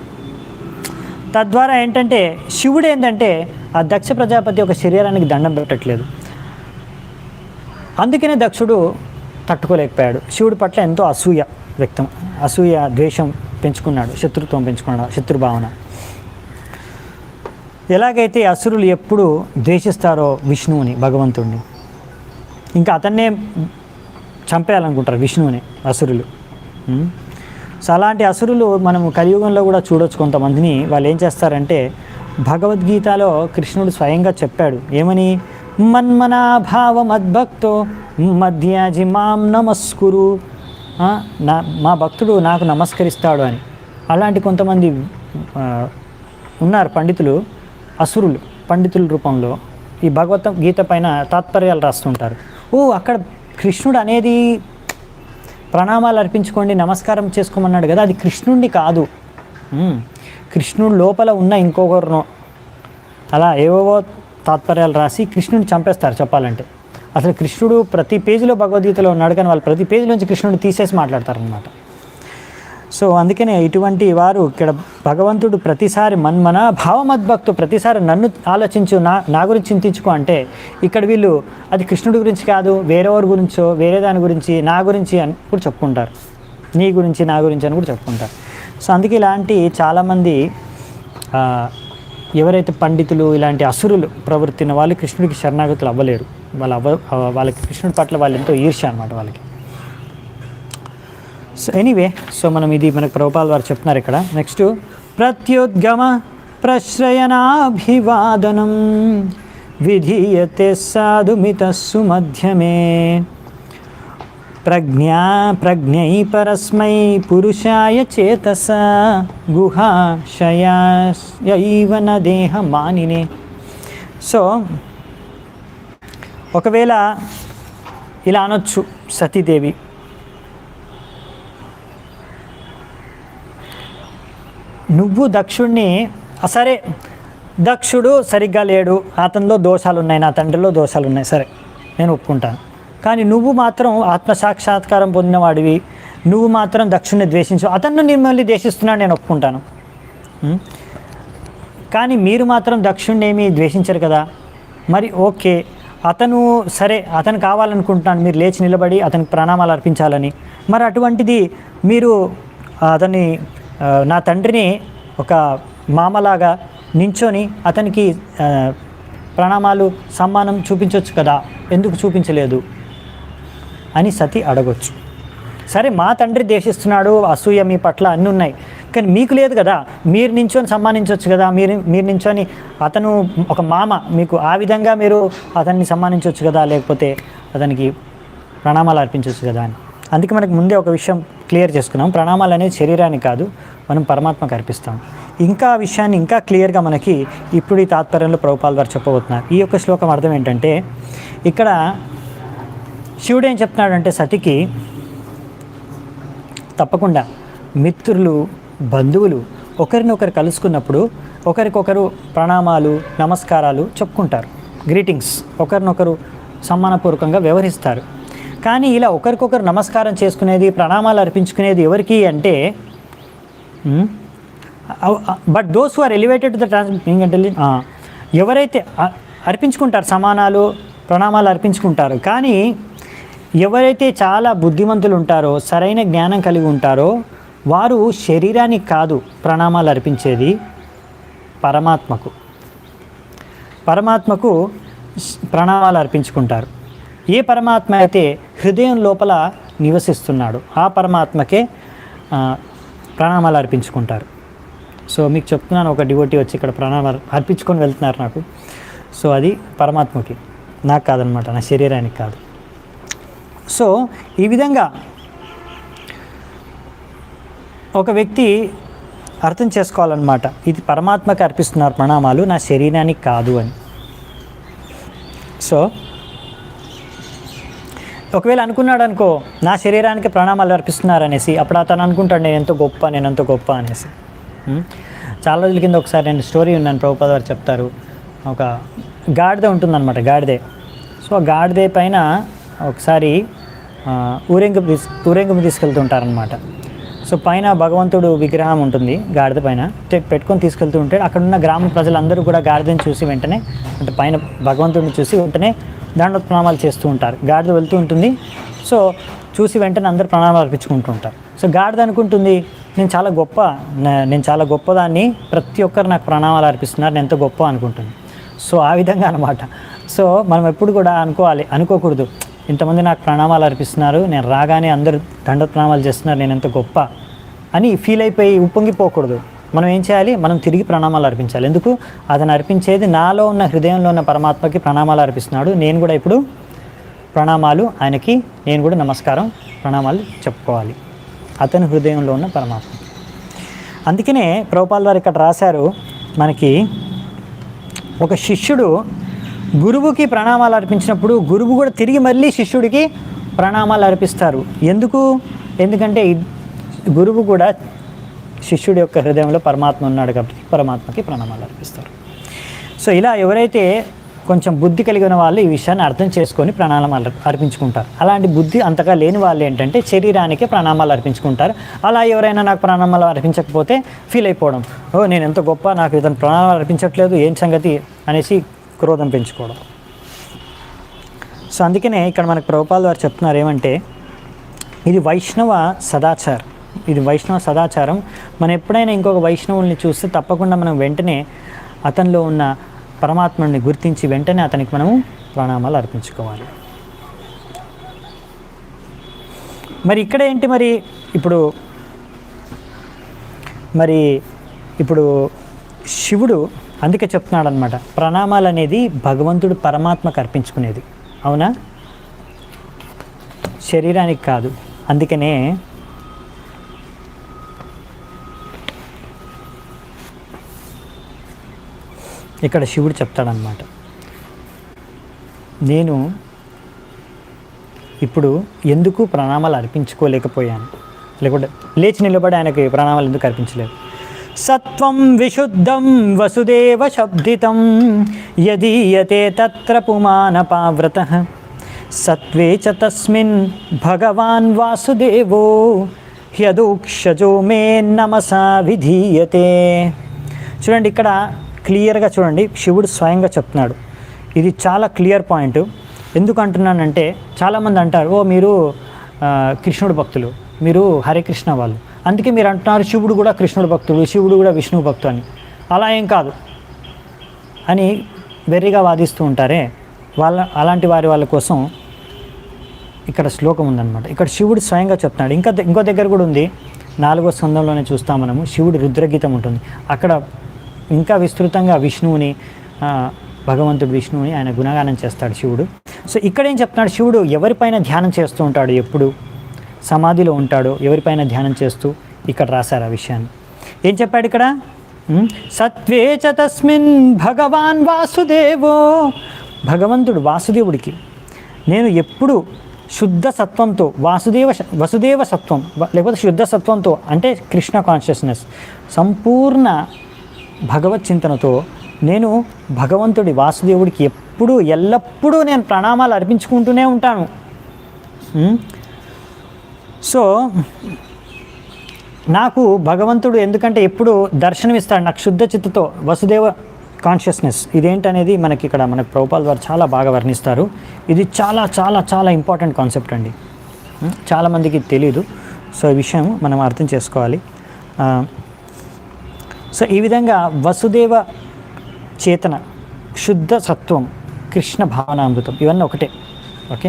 తద్వారా ఏంటంటే శివుడు ఏంటంటే ఆ దక్ష ప్రజాపతి ఒక శరీరానికి దండం పెట్టట్లేదు. అందుకనే దక్షుడు తట్టుకోలేకపోయాడు. శివుడి పట్ల ఎంతో అసూయ ద్వేషం పెంచుకున్నాడు, శత్రుత్వం పెంచుకున్నాడు, శత్రుభావన. ఎలాగైతే అసురులు ఎప్పుడు ద్వేషిస్తారో విష్ణువుని, భగవంతుడిని, ఇంకా అతన్నే చంపేయాలనుకుంటారు విష్ణువుని అసురులు. సో అలాంటి అసురులు మనము కలియుగంలో కూడా చూడొచ్చు కొంతమందిని. వాళ్ళు ఏం చేస్తారంటే, భగవద్గీతలో కృష్ణుడు స్వయంగా చెప్పాడు ఏమని, మన్మనాభావ మద్భక్తో మధ్యాజి మాం నమస్కురు, మా భక్తుడు నాకు నమస్కరిస్తాడు అని. అలాంటి కొంతమంది ఉన్నారు పండితులు, అసురులు పండితుల రూపంలో ఈ భగవద్గీత పైన తాత్పర్యాలు రాస్తుంటారు. అక్కడ కృష్ణుడు అనేది ప్రణామాలు అర్పించుకోండి, నమస్కారం చేసుకోమన్నాడు కదా, అది కృష్ణుడిని కాదు, కృష్ణుడు లోపల ఉన్న ఇంకొకరును, అలా ఏవేవో తాత్పర్యాలు రాసి కృష్ణుడిని చంపేస్తారు చెప్పాలంటే. అసలు కృష్ణుడు ప్రతి పేజీలో భగవద్గీతలో ఉన్నాడు, కానీ వాళ్ళు ప్రతి పేజీ నుంచి కృష్ణుడిని తీసేసి మాట్లాడతారనమాట. సో అందుకనే ఇటువంటి వారు ఇక్కడ భగవంతుడు ప్రతిసారి మన్మన భావమద్భక్తు, ప్రతిసారి నన్ను ఆలోచించు, నా గురించి చింతించుకో అంటే, ఇక్కడ వీళ్ళు అది కృష్ణుడి గురించి కాదు, వేరేవారి గురించో, వేరే దాని గురించి, నా గురించి అని కూడా చెప్పుకుంటారు, నీ గురించి నా గురించి అని కూడా చెప్పుకుంటారు. సో అందుకే ఇలాంటి చాలామంది ఎవరైతే పండితులు ఇలాంటి అసురులు ప్రవృత్తిన వాళ్ళు కృష్ణుడికి శరణాగతులు అవ్వలేరు. వాళ్ళకి కృష్ణుడి పట్ల వాళ్ళు ఎంతో ఈర్ష్య అనమాట వాళ్ళకి. సో ఎనీవే, సో మనకు ప్రభుపాద వారు చెప్తున్నారు ఇక్కడ. నెక్స్ట్, ప్రత్యుద్గమ ప్రశ్రయనాభివాదనం విధీయతే సాధుమితస్సు మధ్యమే ప్రజ్ఞై పరస్మై పురుషాయ చేతస గుహాశయాయైవ న దేహ మానినే. సో ఒకవేళ ఇలా అనొచ్చు సతీదేవి, నువ్వు దక్షుడిని, సరే దక్షుడు సరిగ్గా లేడు, అతనిలో దోషాలు ఉన్నాయి, నా తండ్రిలో దోషాలు ఉన్నాయి, సరే నేను ఒప్పుకుంటాను. కానీ నువ్వు మాత్రం ఆత్మసాక్షాత్కారం పొందినవాడివి, నువ్వు మాత్రం దక్షుడిని ద్వేషించు, అతను మిమ్మల్ని ద్వేషిస్తున్నాడు, నేను ఒప్పుకుంటాను. కానీ మీరు మాత్రం దక్షుడిని ఏమీ ద్వేషించరు కదా, మరి ఓకే, అతను సరే, అతను కావాలనుకుంటున్నాను, మీరు లేచి నిలబడి అతనికి ప్రణామాలు అర్పించాలని. మరి అటువంటిది మీరు అతన్ని, నా తండ్రిని ఒక మామలాగా నించొని అతనికి ప్రణామాలు సమ్మానం చూపించవచ్చు కదా, ఎందుకు చూపించలేదు అని సతి అడగొచ్చు. సరే మా తండ్రి ద్వేషిస్తున్నాడు, అసూయ మీ పట్ల అన్నీ ఉన్నాయి, కానీ మీకు లేదు కదా, మీరు నించొని సమ్మానించవచ్చు కదా, మీరు నించొని అతను ఒక మామ, మీకు ఆ విధంగా మీరు అతన్ని సమ్మానించవచ్చు కదా, లేకపోతే అతనికి ప్రణామాలు అర్పించవచ్చు కదా అని. అందుకే మనకు ముందే ఒక విషయం క్లియర్ చేసుకున్నాం, ప్రణామాలు అనేది శరీరానికి కాదు, మనం పరమాత్మకు అర్పిస్తాం. ఇంకా ఆ విషయాన్ని ఇంకా క్లియర్గా మనకి ఇప్పుడు ఈ తాత్పర్యంలో ప్రభుపాద వారు చెప్పబోతున్నారు. ఈ యొక్క శ్లోకం అర్థం ఏంటంటే, ఇక్కడ శివుడు ఏం చెప్తున్నాడంటే సతికి, తప్పకుండా మిత్రులు, బంధువులు ఒకరినొకరు కలుసుకున్నప్పుడు ఒకరికొకరు ప్రణామాలు నమస్కారాలు చెప్పుకుంటారు, గ్రీటింగ్స్, ఒకరినొకరు సమ్మానపూర్వకంగా వ్యవహరిస్తారు. కానీ ఇలా ఒకరికొకరు నమస్కారం చేసుకునేది, ప్రణామాలు అర్పించుకునేది ఎవరికి అంటే, but those who are elevated to the ట్రాన్స్మింగ్, ఎవరైతే అర్పించుకుంటారు సమానాలు ప్రణామాలు అర్పించుకుంటారు, కానీ ఎవరైతే చాలా బుద్ధిమంతులు ఉంటారో, సరైన జ్ఞానం కలిగి ఉంటారో వారు శరీరానికి కాదు ప్రణామాలు అర్పించేది, పరమాత్మకు ప్రణామాలు అర్పించుకుంటారు. ఏ పరమాత్మ అయితే హృదయం లోపల నివసిస్తున్నాడు ఆ పరమాత్మకే ప్రణామాలు అర్పించుకుంటారు. సో మీకు చెప్తున్నాను, ఒక డివోటీ వచ్చి ఇక్కడ ప్రణామాలు అర్పించుకొని వెళ్తున్నారు నాకు. సో అది పరమాత్మకి, నాకు కాదనమాట, నా శరీరానికి కాదు. సో ఈ విధంగా ఒక వ్యక్తి అర్థం చేసుకోవాలన్నమాట, ఇది పరమాత్మకి అర్పిస్తున్నారు ప్రణామాలు, నా శరీరానికి కాదు అని. సో ఒకవేళ అనుకున్నాడు అనుకో, నా శరీరానికి ప్రణామాలు అర్పిస్తున్నారు అనేసి, అప్పుడు అతను అనుకుంటాడు నేను ఎంతో గొప్ప అనేసి. చాలా రోజుల కింద ఒకసారి నేను స్టోరీ ఉన్నాను, ప్రభుపాద వారు చెప్తారు. ఒక గాడిద ఉంటుందన్నమాట, గాడిదే. సో ఆ గాడిదే పైన ఒకసారి ఊరేగింపు తీసుకెళ్తుంటారనమాట. సో పైన భగవంతుడు విగ్రహం ఉంటుంది గాడిద పైన పెట్టుకొని తీసుకెళ్తూ ఉంటాడు. అక్కడున్న గ్రామ ప్రజలందరూ కూడా గాడిదని చూసి వెంటనే, అంటే పైన భగవంతుడిని చూసి వెంటనే దాంట్లో ప్రణామాలు చేస్తూ ఉంటారు. గాడిద వెళ్తూ ఉంటుంది, సో చూసి వెంటనే అందరూ ప్రణామాలు అర్పించుకుంటూ ఉంటారు. సో గాడిద అనుకుంటుంది నేను చాలా గొప్పదాన్ని, ప్రతి ఒక్కరు నాకు ప్రణామాలు అర్పిస్తున్నారు, నేను ఎంత గొప్ప అనుకుంటుంది. సో ఆ విధంగా అనమాట. సో మనం ఎప్పుడు కూడా అనుకోకూడదు ఇంతమంది నాకు ప్రణామాలు అర్పిస్తున్నారు, నేను రాగానే అందరూ దండ ప్రణామాలు చేస్తున్నారు, నేను ఎంత గొప్ప అని ఫీల్ అయిపోయి ఉప్పొంగిపోకూడదు. మనం ఏం చేయాలి, మనం తిరిగి ప్రణామాలు అర్పించాలి. ఎందుకు, అతను అర్పించేది నాలో ఉన్న హృదయంలో ఉన్న పరమాత్మకి ప్రణామాలు అర్పిస్తున్నాడు, నేను కూడా ఇప్పుడు ప్రణామాలు ఆయనకి, నేను కూడా ప్రణామాలు చెప్పుకోవాలి అతని హృదయంలో ఉన్న పరమాత్మ. అందుకనే ప్రభుపాద వారు ఇక్కడ రాశారు మనకి, ఒక శిష్యుడు గురువుకి ప్రణామాలు అర్పించినప్పుడు గురువు కూడా తిరిగి మళ్ళీ శిష్యుడికి ప్రణామాలు అర్పిస్తారు. ఎందుకంటే గురువు కూడా శిష్యుడి యొక్క హృదయంలో పరమాత్మ ఉన్నాడు కాబట్టి పరమాత్మకి ప్రణామాలు అర్పిస్తారు. సో ఇలా ఎవరైతే కొంచెం బుద్ధి కలిగిన వాళ్ళు ఈ విషయాన్ని అర్థం చేసుకొని ప్రణామాలు అర్పించుకుంటారు. అలాంటి బుద్ధి అంతగా లేని వాళ్ళు ఏంటంటే శరీరానికి ప్రణామాలు అర్పించుకుంటారు. అలా ఎవరైనా నాకు ప్రణామాలు అర్పించకపోతే ఫీల్ అయిపోవడం, నేను ఎంత గొప్ప, నాకు ఇతను ప్రణామాలు అర్పించట్లేదు, ఏం సంగతి అనేసి క్రోధం పెంచుకోవడం. సో అందుకనే ఇక్కడ మనకు ప్రభుపాద వారు చెప్తున్నారు ఏమంటే, ఇది వైష్ణవ సదాచారం. మనం ఎప్పుడైనా ఇంకొక వైష్ణవుల్ని చూస్తే తప్పకుండా మనం వెంటనే అతనిలో ఉన్న పరమాత్మని గుర్తించి వెంటనే అతనికి మనము ప్రణామాలు అర్పించుకోవాలి. మరి ఇక్కడ ఏంటి, ఇప్పుడు శివుడు అందుకే చెప్తున్నాడు అనమాట, ప్రణామాలు అనేది భగవంతుడు పరమాత్మకు అర్పించుకునేది, అవునా, శరీరానికి కాదు. అందుకనే ఇక్కడ శివుడు చెప్తాడనమాట, నేను ఇప్పుడు ఎందుకు ప్రణామాలు అర్పించుకోలేకపోయాను, లేకుంటే లేచి నిలబడి ఆయనకి ప్రణామాలు ఎందుకు అర్పించలేదు. సత్వం విశుద్ధం వసుదేవ శబ్దితం యదీయతే తత్ర పుమానపావ్రతః సత్వే చ తస్మిన్ భగవాన్ వాసుదేవో హ్యదూక్షజో మే నమసా విధీయతే. చూడండి ఇక్కడ క్లియర్గా చూడండి, శివుడు స్వయంగా చెప్తున్నాడు. ఇది చాలా క్లియర్ పాయింట్. ఎందుకు అంటున్నానంటే, చాలామంది అంటారు, మీరు కృష్ణుడు భక్తులు, మీరు హరే కృష్ణ వాళ్ళు, అందుకే మీరు అంటున్నారు శివుడు కూడా కృష్ణుడు భక్తుడు, శివుడు కూడా విష్ణువు భక్తుడు అని. అలా ఏం కాదు అని వెర్రిగా వాదిస్తూ ఉంటారే, అలాంటి వాళ్ళ కోసం ఇక్కడ శ్లోకం ఉందన్నమాట. ఇక్కడ శివుడు స్వయంగా చెప్తున్నాడు. ఇంకో దగ్గర కూడా ఉంది, 4వ స్కందంలోనే చూస్తాం మనము, శివుడు రుద్రగీతం ఉంటుంది. అక్కడ ఇంకా విస్తృతంగా భగవంతుడు విష్ణువుని ఆయన గుణగానం చేస్తాడు శివుడు. సో ఇక్కడ ఏం చెప్తున్నాడు, శివుడు ఎవరిపైన ధ్యానం చేస్తూ ఉంటాడు, ఎప్పుడు సమాధిలో ఉంటాడో ఎవరిపైన ధ్యానం చేస్తూ ఇక్కడ రాశారు ఆ విషయాన్ని. ఏం చెప్పాడు ఇక్కడ, సత్వే చ తస్మిన్ భగవాన్ వాసుదేవో, భగవంతుడు వాసుదేవుడికి నేను ఎప్పుడు శుద్ధ సత్వంతో, వసుదేవ సత్వం లేకపోతే శుద్ధ సత్వంతో అంటే కృష్ణ కాన్షియస్నెస్, సంపూర్ణ భగవత్ చింతనతో నేను భగవంతుడి వాసుదేవుడికి ఎల్లప్పుడూ నేను ప్రణామాలు అర్పించుకుంటూనే ఉంటాను. సో నాకు భగవంతుడు ఎందుకంటే ఎప్పుడు దర్శనమిస్తాడు నాకు శుద్ధ చిత్తతో, వసుదేవ కాన్షియస్నెస్ ఇదేంటనేది మనకి ఇక్కడ మనకు ప్రభుపాల్ వారు చాలా బాగా వర్ణిస్తారు. ఇది చాలా చాలా చాలా ఇంపార్టెంట్ కాన్సెప్ట్ అండి, చాలామందికి తెలియదు. సో ఈ విషయం మనం అర్థం చేసుకోవాలి. సో ఈ విధంగా వసుదేవ చేతన, శుద్ధ సత్వం, కృష్ణ భావనామృతం ఇవన్నీ ఒకటే. ఓకే,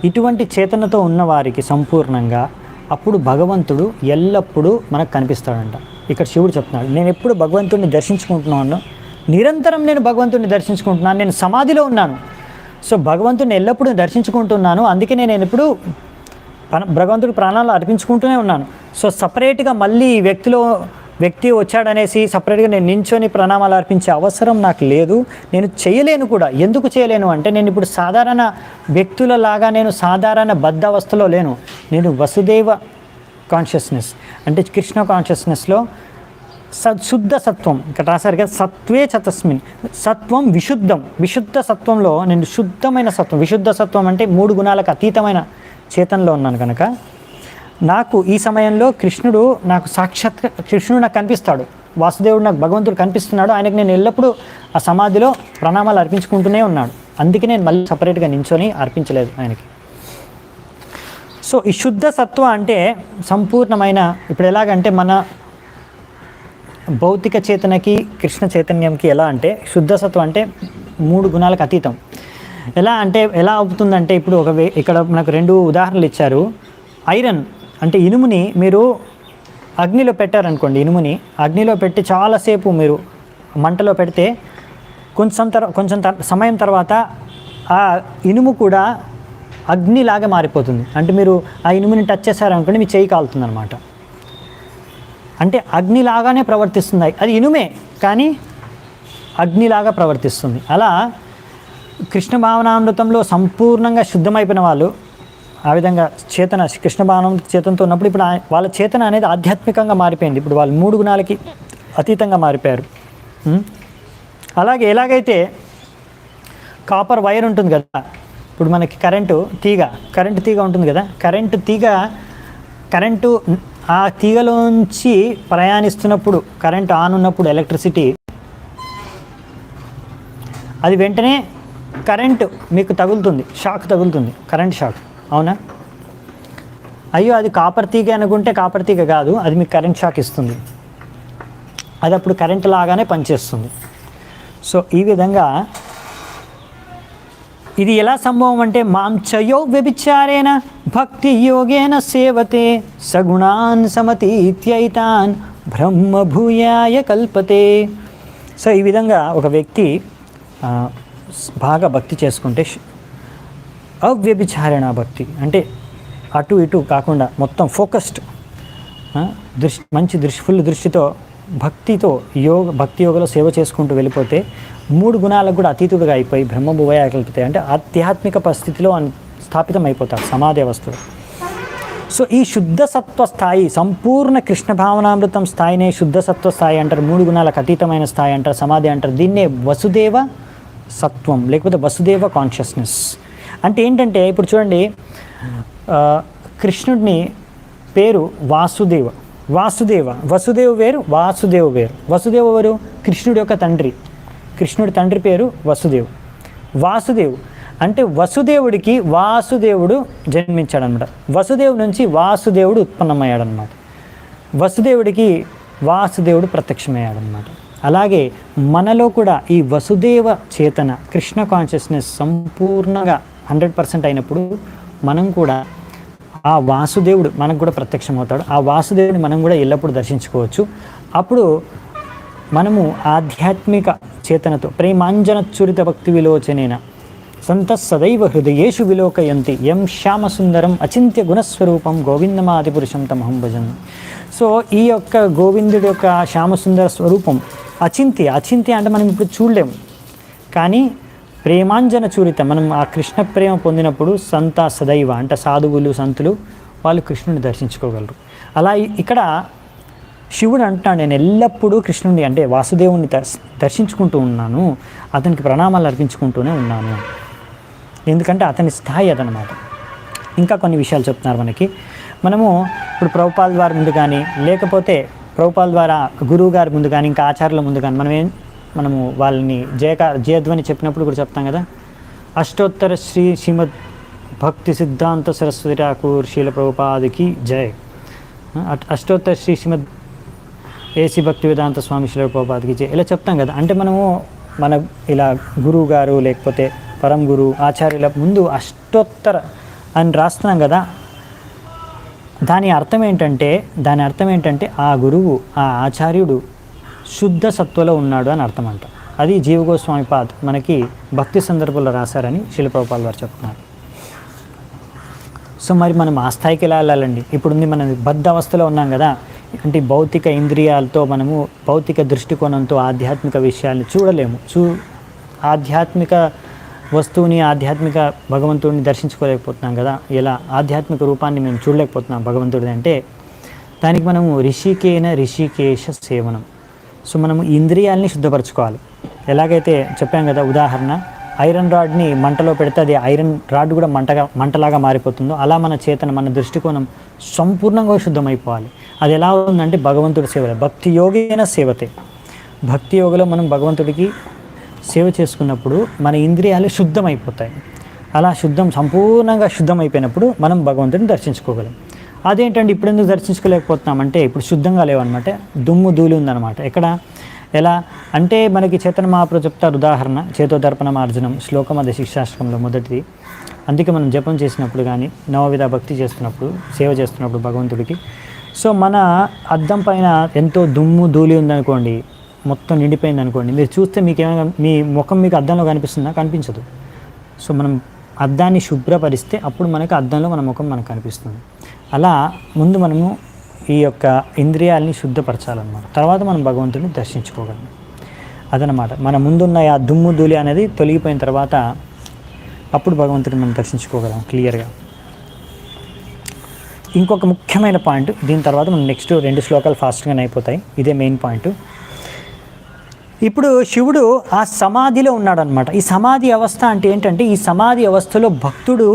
ఇటువంటి చేతనతో ఉన్నవారికి సంపూర్ణంగా అప్పుడు భగవంతుడు ఎల్లప్పుడూ మనకు కనిపిస్తాడంట. ఇక్కడ శివుడు చెప్తున్నాడు, నేను ఎప్పుడు భగవంతుడిని దర్శించుకుంటున్నాను, నిరంతరం నేను భగవంతుడిని దర్శించుకుంటున్నాను, నేను సమాధిలో ఉన్నాను. సో భగవంతుడిని ఎల్లప్పుడూ దర్శించుకుంటున్నాను, అందుకే నేను ఎప్పుడు భగవంతుడి ప్రాణాలు అర్పించుకుంటూనే ఉన్నాను. సో సపరేట్గా మళ్ళీ వ్యక్తి వచ్చాడనేసి సపరేట్గా నేను నించొని ప్రణామాలు అర్పించే అవసరం నాకు లేదు, నేను చేయలేను కూడా. ఎందుకు చేయలేను అంటే నేను ఇప్పుడు సాధారణ వ్యక్తులలాగా నేను సాధారణ బద్ధ అవస్థలో లేను. నేను వసుదేవ కాన్షియస్నెస్ అంటే కృష్ణ కాన్షియస్నెస్లో శుద్ధ సత్వం, ఇక్కడ రాశారు కదా, సత్వే చతస్మిన్, సత్వం విశుద్ధ సత్వంలో నేను శుద్ధమైన సత్వం, విశుద్ధ సత్వం అంటే 3 గుణాలకు అతీతమైన చేతనలో ఉన్నాను కనుక నాకు ఈ సమయంలో కృష్ణుడు నాకు కనిపిస్తాడు, వాసుదేవుడు నాకు భగవంతుడు కనిపిస్తున్నాడు, ఆయనకు నేను ఎల్లప్పుడూ ఆ సమాధిలో ప్రణామాలు అర్పించుకుంటూనే ఉన్నాడు. అందుకే నేను మళ్ళీ సపరేట్గా నించొని అర్పించలేదు ఆయనకి. సో ఈ శుద్ధ సత్వ అంటే సంపూర్ణమైన, ఇప్పుడు ఎలాగంటే మన భౌతిక చేతనకి కృష్ణ చైతన్యంకి ఎలా అంటే శుద్ధ సత్వం అంటే 3 గుణాలకు అతీతం. ఎలా అవుతుందంటే ఇప్పుడు ఇక్కడ మనకు 2 ఉదాహరణలు ఇచ్చారు. ఐరన్ అంటే ఇనుముని మీరు అగ్నిలో పెట్టారనుకోండి, ఇనుముని అగ్నిలో పెట్టి చాలాసేపు మీరు మంటలో పెడితే కొంచెం సమయం తర్వాత ఆ ఇనుము కూడా అగ్నిలాగా మారిపోతుంది. అంటే మీరు ఆ ఇనుముని టచ్ చేశారనుకోండి మీ చేయి కాలుతుంది అనమాట. అంటే అగ్నిలాగానే ప్రవర్తిస్తుంది, అది ఇనుమే కానీ అగ్నిలాగా ప్రవర్తిస్తుంది. అలా కృష్ణ భావనామృతంలో సంపూర్ణంగా శుద్ధమైపోయిన వాళ్ళు ఆ విధంగా కృష్ణ భావనామృత చేతనతో ఉన్నప్పుడు ఇప్పుడు వాళ్ళ చేతన అనేది ఆధ్యాత్మికంగా మారిపోయింది. ఇప్పుడు వాళ్ళు 3 గుణాలకి అతీతంగా మారిపోయారు. అలాగే ఎలాగైతే కాపర్ వైర్ ఉంటుంది కదా, ఇప్పుడు మనకి కరెంటు తీగ ఉంటుంది కదా, కరెంటు ఆ తీగలోంచి ప్రయాణిస్తున్నప్పుడు కరెంటు ఆన్ ఉన్నప్పుడు ఎలక్ట్రిసిటీ అది వెంటనే కరెంటు మీకు తగులుతుంది, షాక్ తగులుతుంది, కరెంట్ షాక్. అవునా? అయ్యో అది కాపర్ తీగ అనుకుంటే కాపర్ తీగ కాదు, అది మీకు కరెంట్ షాక్ ఇస్తుంది. అది అప్పుడు కరెంట్ లాగానే పనిచేస్తుంది. సో ఈ విధంగా ఇది ఎలా సంభవం అంటే మాంచయో వ్యభిచారేణ భక్తి యోగేన సేవతే సగుణాన్ సమతీత్యైతాన్ బ్రహ్మభూయాయ కల్పతే. సో ఈ విధంగా ఒక వ్యక్తి బాగా భక్తి చేసుకుంటే అవ్యభిచారణ భక్తి అంటే అటు ఇటు కాకుండా మొత్తం ఫోకస్డ్ ఫుల్ దృష్టితో భక్తితో భక్తి యోగలో సేవ చేసుకుంటూ వెళ్ళిపోతే 3 గుణాలకు కూడా అతీతుడుగా అయిపోయి బ్రహ్మభువయ కల్పితాయి అంటే ఆధ్యాత్మిక పరిస్థితిలో స్థాపితం అయిపోతారు సమాధి అవస్థలో. సో ఈ శుద్ధ సత్వ స్థాయి, సంపూర్ణ కృష్ణ భావనామృతం స్థాయినే శుద్ధ సత్వ స్థాయి అంటారు, 3 గుణాలకు అతీతమైన స్థాయి అంటారు, సమాధి అంటారు. దీన్నే వసుదేవ సత్వం లేకపోతే వసుదేవ కాన్షియస్నెస్ అంటే ఏంటంటే ఇప్పుడు చూడండి, కృష్ణుడిని పేరు వసుదేవ వేరు. వసుదేవ వేరు కృష్ణుడి యొక్క తండ్రి, కృష్ణుడి తండ్రి పేరు వాసుదేవ్ అంటే వసుదేవుడికి వాసుదేవుడు జన్మించాడనమాట. వసుదేవు నుంచి వాసుదేవుడు ఉత్పన్నమయ్యాడనమాట. వసుదేవుడికి వాసుదేవుడు ప్రత్యక్షమయ్యాడనమాట. అలాగే మనలో కూడా ఈ వసుదేవ చేతన కృష్ణ కాన్షియస్నెస్ సంపూర్ణంగా 100% అయినప్పుడు మనం కూడా ఆ వాసుదేవుడు మనకు కూడా ప్రత్యక్షమవుతాడు. ఆ వాసుదేవుని మనం కూడా ఎల్లప్పుడూ దర్శించుకోవచ్చు. అప్పుడు మనము ఆధ్యాత్మిక చేతనతో ప్రేమాంజనచ్చురిత భక్తి విలోచనేన సంత సదైవ హృదయేషు విలోకయంతి యం శ్యామసుందరం అచింత్య గుణస్వరూపం గోవిందమాదిపురుషం తమహం భజన్. సో ఈ యొక్క గోవిందుడి యొక్క శ్యామసుందర స్వరూపం అచింత్య అంటే మనం ఇప్పుడు చూడలేము, కానీ ప్రేమాంజన చూరిత మనం ఆ కృష్ణ ప్రేమ పొందినప్పుడు సంత సదైవ అంటే సాధువులు సంతులు వాళ్ళు కృష్ణుని దర్శించుకోగలరు. అలా ఇక్కడ శివుడు అంటున్నాడు, నేను ఎల్లప్పుడూ కృష్ణుడిని అంటే వాసుదేవుని దర్శించుకుంటూ ఉన్నాను, అతనికి ప్రణామాలు అర్పించుకుంటూనే ఉన్నాను. ఎందుకంటే అతని స్థాయి అదనమాట. ఇంకా కొన్ని విషయాలు చెప్తున్నారు మనకి. మనము ఇప్పుడు ప్రభుపాల్ వారి ముందు కానీ, లేకపోతే ప్రభుపాల్ ద్వారా గురువు గారి ముందు కానీ, ఇంకా ఆచార్యుల ముందు కానీ మనము వాళ్ళని జయధ్వని చెప్పినప్పుడు కూడా చెప్తాం కదా, అష్టోత్తర శ్రీమద్ భక్తి సిద్ధాంత సరస్వతి ఠాకూర్ శీల ప్రభుపాదికి జయ, అష్టోత్తర శ్రీమద్ ఏసీ భక్తి వేదాంత స్వామి శీల ప్రభుపాదికి జయ, ఇలా చెప్తాం కదా. అంటే మనము ఇలా గురువు గారు లేకపోతే పరం గురు ఆచార్యుల ముందు అష్టోత్తర అని రాస్తున్నాం కదా. దాని అర్థం ఏంటంటే ఆ గురువు, ఆ ఆచార్యుడు శుద్ధ సత్వలో ఉన్నాడు అని అర్థం అంట. అది జీవగోస్వామి పాద్ మనకి భక్తి సందర్భంలో రాశారని శీల ప్రభుపాల్ వారు చెప్తున్నారు. సో మరి మనం ఆ స్థాయికి ఎలా వెళ్ళాలండి? ఇప్పుడుంది మనం బద్ధ అవస్థలో ఉన్నాం కదా, అంటే భౌతిక ఇంద్రియాలతో మనము భౌతిక దృష్టికోణంతో ఆధ్యాత్మిక విషయాల్ని చూడలేము. ఆధ్యాత్మిక వస్తువుని, ఆధ్యాత్మిక భగవంతుడిని దర్శించుకోలేకపోతున్నాం కదా. ఎలా ఆధ్యాత్మిక రూపాన్ని మేము చూడలేకపోతున్నాం భగవంతుడిది అంటే, దానికి మనము ఋషికేశ సేవనం. సో మనము ఇంద్రియాలని శుద్ధపరచుకోవాలి. ఎలాగైతే చెప్పాం కదా ఉదాహరణ, ఐరన్ రాడ్ని మంటలో పెడితే అది ఐరన్ రాడ్ కూడా మంటలాగా మారిపోతుందో, అలా మన చేతన, మన దృష్టికోణం సంపూర్ణంగా శుద్ధమైపోవాలి. అది ఎలా ఉందంటే భగవంతుడి సేవ, భక్తి యోగేన సేవతే. భక్తి యోగలో మనం భగవంతుడికి సేవ చేసుకున్నప్పుడు మన ఇంద్రియాలు శుద్ధమైపోతాయి. అలా సంపూర్ణంగా శుద్ధమైపోయినప్పుడు మనం భగవంతుడిని దర్శించుకోగలం. అదేంటంటే ఇప్పుడు ఎందుకు దర్శించుకోలేకపోతున్నామంటే, ఇప్పుడు శుద్ధంగా లేవన్నమాట, దుమ్ము ధూళి ఉందన్నమాట. ఎలా అంటే మనకి చైతన్య మహాప్రభు చెప్తారు ఉదాహరణ, చేతోదర్పణ మార్జనం శ్లోకం, అది శిక్షాష్టకంలో మొదటిది. అందుకే మనం జపం చేసినప్పుడు కానీ, నవవిధ భక్తి చేస్తున్నప్పుడు, సేవ చేస్తున్నప్పుడు భగవంతుడికి, సో మన అద్దం పైన ఎంతో దుమ్ము ధూళి ఉందనుకోండి, మొత్తం నిండిపోయింది అనుకోండి, మీరు చూస్తే మీకేమైనా మీ ముఖం మీకు అద్దంలో కనిపిస్తుందా? కనిపించదు. సో మనం అద్దాన్ని శుభ్రపరిస్తే అప్పుడు మనకు అద్దంలో మన ముఖం మనకు కనిపిస్తుంది. అలా ముందు మనము ఈ యొక్క ఇంద్రియాలని శుద్ధపరచాలన్నమాట. తర్వాత మనం భగవంతుడిని దర్శించుకోగలం. అదనమాట మన ముందున్న ఆ దుమ్ము ధూళి అనేది తొలగిపోయిన తర్వాత అప్పుడు భగవంతుడిని మనం దర్శించుకోగలం క్లియర్గా. ఇంకొక ముఖ్యమైన పాయింట్, దీని తర్వాత మనం నెక్స్ట్ 2 శ్లోకాలు ఫాస్ట్గానే అయిపోతాయి. ఇదే మెయిన్ పాయింట్. ఇప్పుడు శివుడు ఆ సమాధిలో ఉన్నాడనమాట. ఈ సమాధి అవస్థ అంటే ఏంటంటే, ఈ సమాధి అవస్థలో భక్తుడు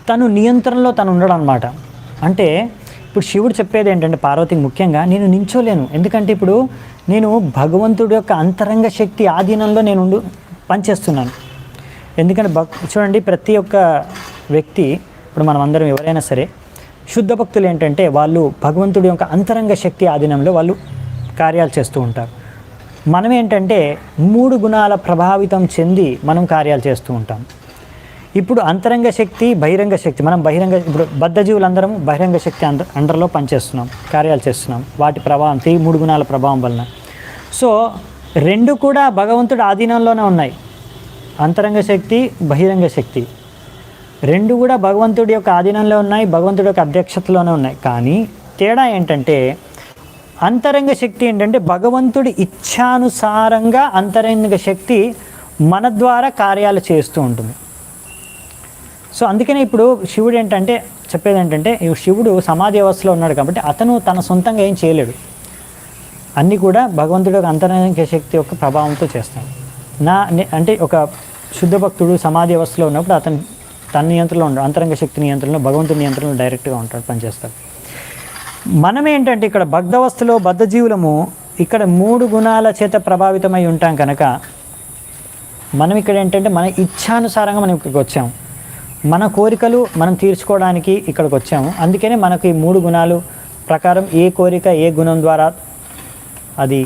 తను నియంత్రణలో తను ఉండడం అనమాట. అంటే ఇప్పుడు శివుడు చెప్పేది ఏంటంటే పార్వతికి ముఖ్యంగా, నేను నించోలేను, ఎందుకంటే ఇప్పుడు నేను భగవంతుడి యొక్క అంతరంగ శక్తి ఆధీనంలో నేను పనిచేస్తున్నాను. ఎందుకంటే చూడండి, ప్రతి ఒక్క వ్యక్తి, ఇప్పుడు మనం అందరం ఎవరైనా సరే శుద్ధ భక్తులు ఏంటంటే వాళ్ళు భగవంతుడి యొక్క అంతరంగ శక్తి ఆధీనంలో వాళ్ళు కార్యాలు చేస్తూ ఉంటారు. మనం ఏంటంటే 3 గుణాల ప్రభావితం చెంది మనం కార్యాలు చేస్తూ ఉంటాం. ఇప్పుడు అంతరంగ శక్తి, బహిరంగ శక్తి, మనం ఇప్పుడు బద్ధజీవులందరం బహిరంగ శక్తి అండర్లో పనిచేస్తున్నాం, కార్యాలు చేస్తున్నాం, వాటి ప్రభావం 3 గుణాల ప్రభావం వలన. సో 2 కూడా భగవంతుడి ఆధీనంలోనే ఉన్నాయి, అంతరంగ శక్తి, బహిరంగ శక్తి 2 కూడా భగవంతుడి యొక్క ఆధీనంలో ఉన్నాయి, భగవంతుడి యొక్క అధ్యక్షతలోనే ఉన్నాయి. కానీ తేడా ఏంటంటే, అంతరంగ శక్తి ఏంటంటే భగవంతుడి ఇచ్ఛానుసారంగా అంతరంగ శక్తి మన ద్వారా కార్యాలు చేస్తూ ఉంటుంది. సో అందుకనే ఇప్పుడు శివుడు చెప్పేది ఏంటంటే శివుడు సమాధి అవస్థలో ఉన్నాడు కాబట్టి అతను తన సొంతంగా ఏం చేయలేడు, అన్నీ కూడా భగవంతుడి యొక్క అంతరంగ శక్తి యొక్క ప్రభావంతో చేస్తాడు. అంటే ఒక శుద్ధ భక్తుడు సమాధి అవస్థలో ఉన్నప్పుడు అతను తన నియంత్రణలో ఉంటాడు, అంతరంగ శక్తి నియంత్రణలో, భగవంతుడి నియంత్రణలో డైరెక్ట్గా ఉంటాడు, పనిచేస్తాడు. మనం ఏంటంటే ఇక్కడ బద్ధవస్థలో బద్ధజీవులము ఇక్కడ 3 గుణాల చేత ప్రభావితమై ఉంటాం కనుక మనం ఇక్కడ ఏంటంటే మన ఇచ్ఛానుసారంగా మనం ఇక్కడికి వచ్చాము, మన కోరికలు మనం తీర్చుకోవడానికి ఇక్కడికి వచ్చాము. అందుకనే మనకి 3 గుణాలు ప్రకారం ఏ కోరిక ఏ గుణం ద్వారా అది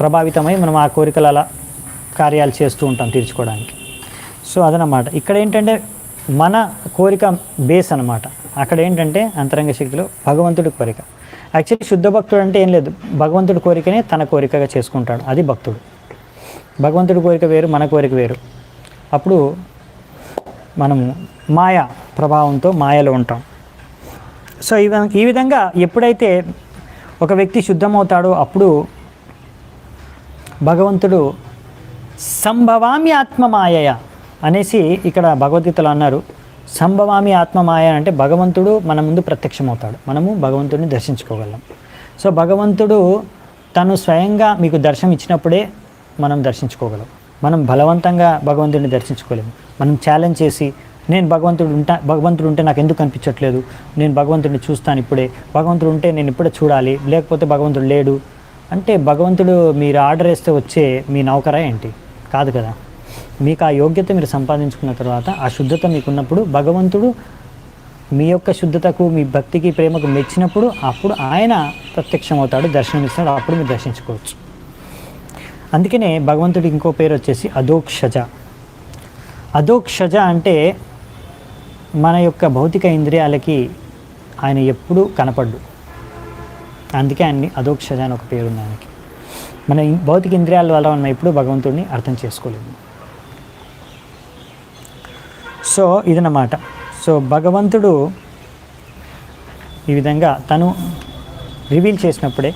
ప్రభావితమై మనం ఆ కోరికలు అలా కార్యాలు చేస్తూ ఉంటాం తీర్చుకోవడానికి. సో అదనమాట ఇక్కడ ఏంటంటే మన కోరిక బేస్ అనమాట. అక్కడ ఏంటంటే అంతరంగ శక్తిలో భగవంతుడి కోరిక. యాక్చువల్లీ శుద్ధ భక్తుడు అంటే ఏం లేదు, భగవంతుడి కోరికనే తన కోరికగా చేసుకుంటాడు, అది భక్తుడు. భగవంతుడి కోరిక వేరు, మన కోరిక వేరు. అప్పుడు మనము మాయా ప్రభావంతో మాయలో ఉంటాం. సో ఈ విధంగా ఎప్పుడైతే ఒక వ్యక్తి శుద్ధమవుతాడో అప్పుడు భగవంతుడు సంభవామి ఆత్మమాయ అనేసి ఇక్కడ భగవద్గీతలో అన్నారు. సంభవామి ఆత్మమాయ అంటే భగవంతుడు మన ముందు ప్రత్యక్షమవుతాడు, మనము భగవంతుడిని దర్శించుకోగలం. సో భగవంతుడు తను స్వయంగా మీకు దర్శనం ఇచ్చినప్పుడే మనం దర్శించుకోగలం. మనం బలవంతంగా భగవంతుడిని దర్శించుకోలేము. మనం ఛాలెంజ్ చేసి నేను భగవంతుడు ఉంటే నాకు ఎందుకు కనిపించట్లేదు, నేను భగవంతుడిని చూస్తాను ఇప్పుడే, భగవంతుడు ఉంటే నేను ఇప్పుడే చూడాలి, లేకపోతే భగవంతుడు లేడు అంటే భగవంతుడు మీరు ఆర్డర్ వేస్తే వచ్చే మీ నౌకరా ఏంటి? కాదు కదా. మీకు ఆ యోగ్యత మీరు సంపాదించుకున్న తర్వాత ఆ శుద్ధత మీకున్నప్పుడు భగవంతుడు మీ యొక్క శుద్ధతకు మీ భక్తికి ప్రేమకు మెచ్చినప్పుడు అప్పుడు ఆయన ప్రత్యక్షమవుతాడు, దర్శనమిస్తాడు, అప్పుడు మీరు దర్శించుకోవచ్చు. అందుకనే భగవంతుడికి ఇంకో పేరు వచ్చేసి అధోక్షజ. అధోక్షజ అంటే మన యొక్క భౌతిక ఇంద్రియాలకి ఆయన ఎప్పుడూ కనపడ్డు, అందుకే ఆయన్ని అధోక్షజ అని ఒక పేరు ఉంది ఆయనకి. మన భౌతిక ఇంద్రియాల వల్ల మనం ఎప్పుడూ భగవంతుడిని అర్థం చేసుకోలేము. సో ఇదన్నమాట. సో భగవంతుడు ఈ విధంగా తను రివీల్ చేసినప్పుడే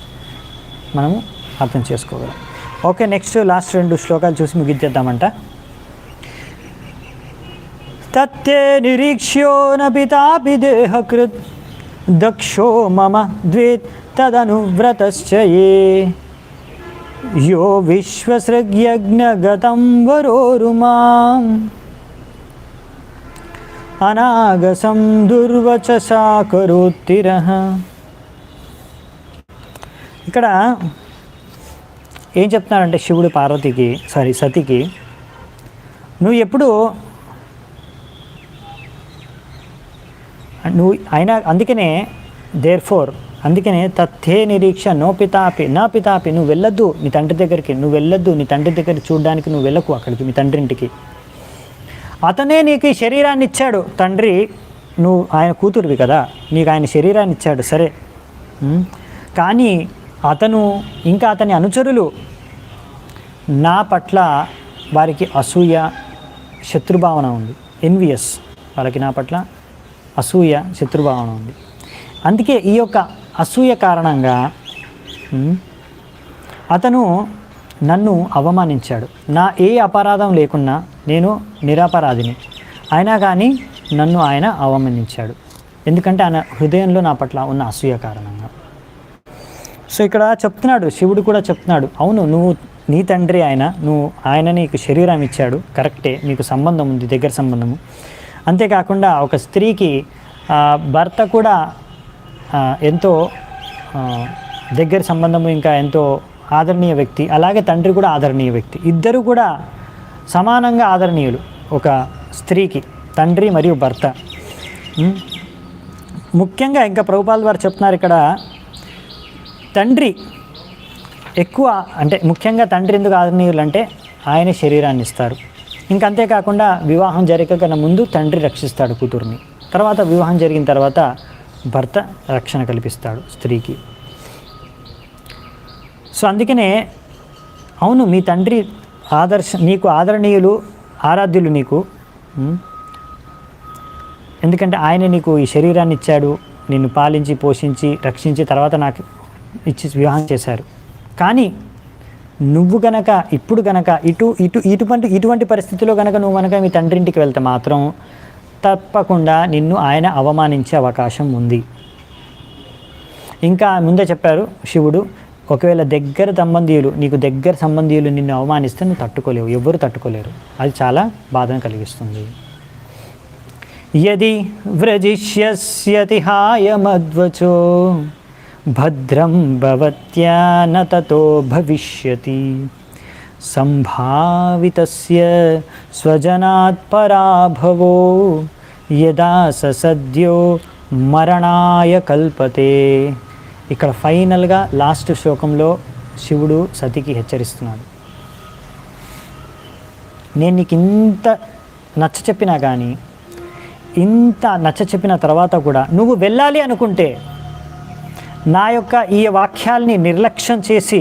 మనము అర్థం చేసుకోగలం. ఓకే, నెక్స్ట్ లాస్ట్ 2 శ్లోకాలు చూసి ముగిద్దామంట. తత్తే నిరీక్ష్యో నపితాపి దేహకృత్ దక్షో మమ ద్వేత్ తదనువ్రతశ్చయే యో విశ్వసృగ్యజ్ఞగతం వరోరుమాం అనాగసం దుర్వచసా కరోత్తిరః. ఇక్కడ ఏం చెప్తున్నారంటే శివుడు సతికి నువ్వు ఎప్పుడు అయినా అందుకనే అందుకనే తత్తే నిరీక్ష నో పితాపి నా పితాపి, నువ్వు వెళ్ళొద్దు నీ తండ్రి దగ్గరికి, నువ్వు వెళ్ళొద్దు నీ తండ్రి దగ్గర చూడడానికి, నువ్వు వెళ్ళకు అక్కడికి మీ తండ్రి ఇంటికి. అతనే నీకు ఈ శరీరాన్ని ఇచ్చాడు తండ్రి, నువ్వు ఆయన కూతురువి కదా, నీకు ఆయన శరీరాన్ని ఇచ్చాడు సరే, కానీ అతను ఇంకా అతని అనుచరులు నా పట్ల వారికి అసూయ శత్రుభావన ఉంది, ఎన్వియస్, వాళ్ళకి నా పట్ల అసూయ శత్రుభావన ఉంది. అందుకే ఈ యొక్క అసూయ కారణంగా అతను నన్ను అవమానించాడు. నా ఏ అపరాధం లేకున్నా నేను నిరపరాధిని, అయినా కానీ నన్ను ఆయన అవమానించాడు, ఎందుకంటే ఆయన హృదయంలో నా పట్ల ఉన్న అసూయ కారణంగా. సో ఇక్కడ చెప్తున్నాడు, శివుడు కూడా చెప్తున్నాడు, అవును నువ్వు నీ తండ్రి ఆయన నీకు శరీరం ఇచ్చాడు కరెక్టే, మీకు సంబంధం ఉంది, దగ్గర సంబంధము. అంతేకాకుండా ఒక స్త్రీకి భర్త కూడా ఎంతో దగ్గర సంబంధము, ఇంకా ఎంతో ఆదరణీయ వ్యక్తి, అలాగే తండ్రి కూడా ఆదరణీయ వ్యక్తి, ఇద్దరు కూడా సమానంగా ఆదరణీయులు ఒక స్త్రీకి, తండ్రి మరియు భర్త. ముఖ్యంగా ఇంకా ప్రభుపాల్ వారు చెప్తున్నారు ఇక్కడ తండ్రి ఎక్కువ, అంటే ముఖ్యంగా తండ్రి ఎందుకు ఆదరణీయులు అంటే ఆయన శరీరాన్ని ఇస్తారు. ఇంకా అంతేకాకుండా వివాహం జరగకన్నా ముందు తండ్రి రక్షిస్తాడు కూతుర్ని, తర్వాత వివాహం జరిగిన తర్వాత భర్త రక్షణ కల్పిస్తాడు స్త్రీకి. సో అందుకనే అవును మీ తండ్రి నీకు ఆదరణీయులు, ఆరాధ్యులు నీకు, ఎందుకంటే ఆయన నీకు ఈ శరీరాన్ని ఇచ్చాడు, నిన్ను పాలించి పోషించి రక్షించి తర్వాత నాకు ఇచ్చి వివాహం చేశారు. కానీ నువ్వు గనక ఇప్పుడు గనక ఇటువంటి పరిస్థితిలో గనక నువ్వు గనక మీ తండ్రి ఇంటికి వెళ్తే మాత్రం తప్పకుండా నిన్ను ఆయన అవమానించే అవకాశం ఉంది. ఇంకా ముందే చెప్పారు శివుడు, ఒకవేళ నీకు దగ్గర సంబంధీయులు నిన్ను అవమానిస్తే నువ్వు తట్టుకోలేవు, ఎవరు తట్టుకోలేరు, అది చాలా బాధను కలిగిస్తుంది. యది వ్రజిష్యస్యతిహాయ మద్వచో భద్రం భవత్యా న తతో భవిష్యతి సంభావితస్య స్వజనాత్ పరాభవో యదా సద్యో మరణాయ కల్పతే. ఇక్కడ ఫైనల్గా లాస్ట్ శ్లోకంలో శివుడు సతికి హెచ్చరిస్తున్నాడు, నేను నీకు ఇంత నచ్చ చెప్పినా కానీ, ఇంత నచ్చ చెప్పిన తర్వాత కూడా నువ్వు వెళ్ళాలి అనుకుంటే, నా యొక్క ఈ వాక్యాల్ని నిర్లక్ష్యం చేసి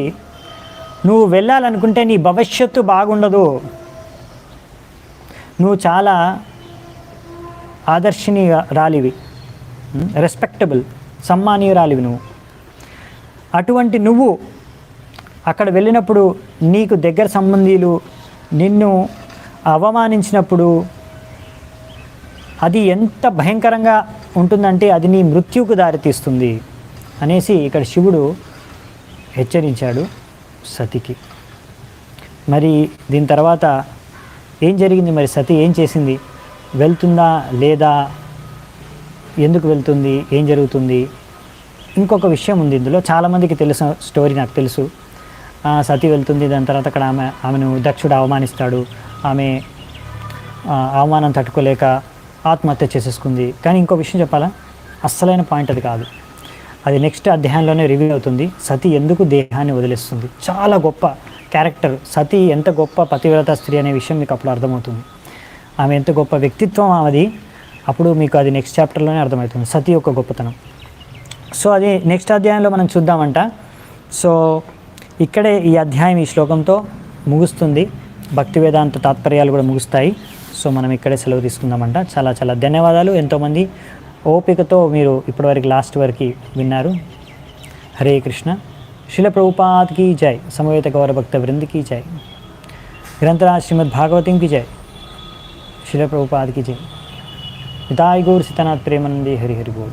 నువ్వు వెళ్ళాలనుకుంటే నీ భవిష్యత్తు బాగుండదు, నువ్వు చాలా ఆదర్శనీయురాలివి, రెస్పెక్టబుల్ సమ్మానీయురాలివి నువ్వు. అటువంటి నువ్వు అక్కడ వెళ్ళినప్పుడు నీకు దగ్గర సంబంధీయులు నిన్ను అవమానించినప్పుడు అది ఎంత భయంకరంగా ఉంటుందంటే అది నీ మృత్యుకు దారితీస్తుంది అనేసి ఇక్కడ శివుడు హెచ్చరించాడు సతికి. మరి దీని తర్వాత ఏం జరిగింది? మరి సతి ఏం చేసింది? వెళ్తుందా లేదా? ఎందుకు వెళ్తుంది? ఏం జరుగుతుంది? ఇంకొక విషయం ఉంది ఇందులో, చాలామందికి తెలుసు స్టోరీ, నాకు తెలుసు. సతి వెళ్తుంది, దాని తర్వాత అక్కడ ఆమెను దక్షుడు అవమానిస్తాడు. ఆమె అవమానం తట్టుకోలేక ఆత్మహత్య చేసేసుకుంది. కానీ ఇంకో విషయం చెప్పాలా, అస్సలైన పాయింట్ అది కాదు. అది నెక్స్ట్ అధ్యాయంలోనే రివీల్ అవుతుంది. సతి ఎందుకు దేహాన్ని వదిలేస్తుంది. చాలా గొప్ప క్యారెక్టర్ సతి, ఎంత గొప్ప పతివ్రత స్త్రీ అనే విషయం మీకు అప్పుడు అర్థమవుతుంది. ఆమె ఎంత గొప్ప వ్యక్తిత్వం ఆమెది, అప్పుడు మీకు అది నెక్స్ట్ చాప్టర్లోనే అర్థమవుతుంది సతి యొక్క గొప్పతనం. సో అది నెక్స్ట్ అధ్యాయంలో మనం చూద్దామంట. సో ఇక్కడే ఈ అధ్యాయం ఈ శ్లోకంతో ముగుస్తుంది. భక్తి వేదాంత తాత్పర్యాలు కూడా ముగుస్తాయి. సో మనం ఇక్కడే సెలవు తీసుకుందామంట. చాలా చాలా ధన్యవాదాలు. ఎంతోమంది ఓపికతో మీరు ఇప్పటివరకు లాస్ట్ వరకు విన్నారు. హరే కృష్ణ. శిల ప్రభుపాద్ की जय. समवेत गौर भक्त वृंद की जय. ग्रंथराज श्रीमद् भागवतम की जय. शिल प्रभुपाद की जय. निताय गौर सीतानाथ प्रेमानंदे हरि हरि बोल.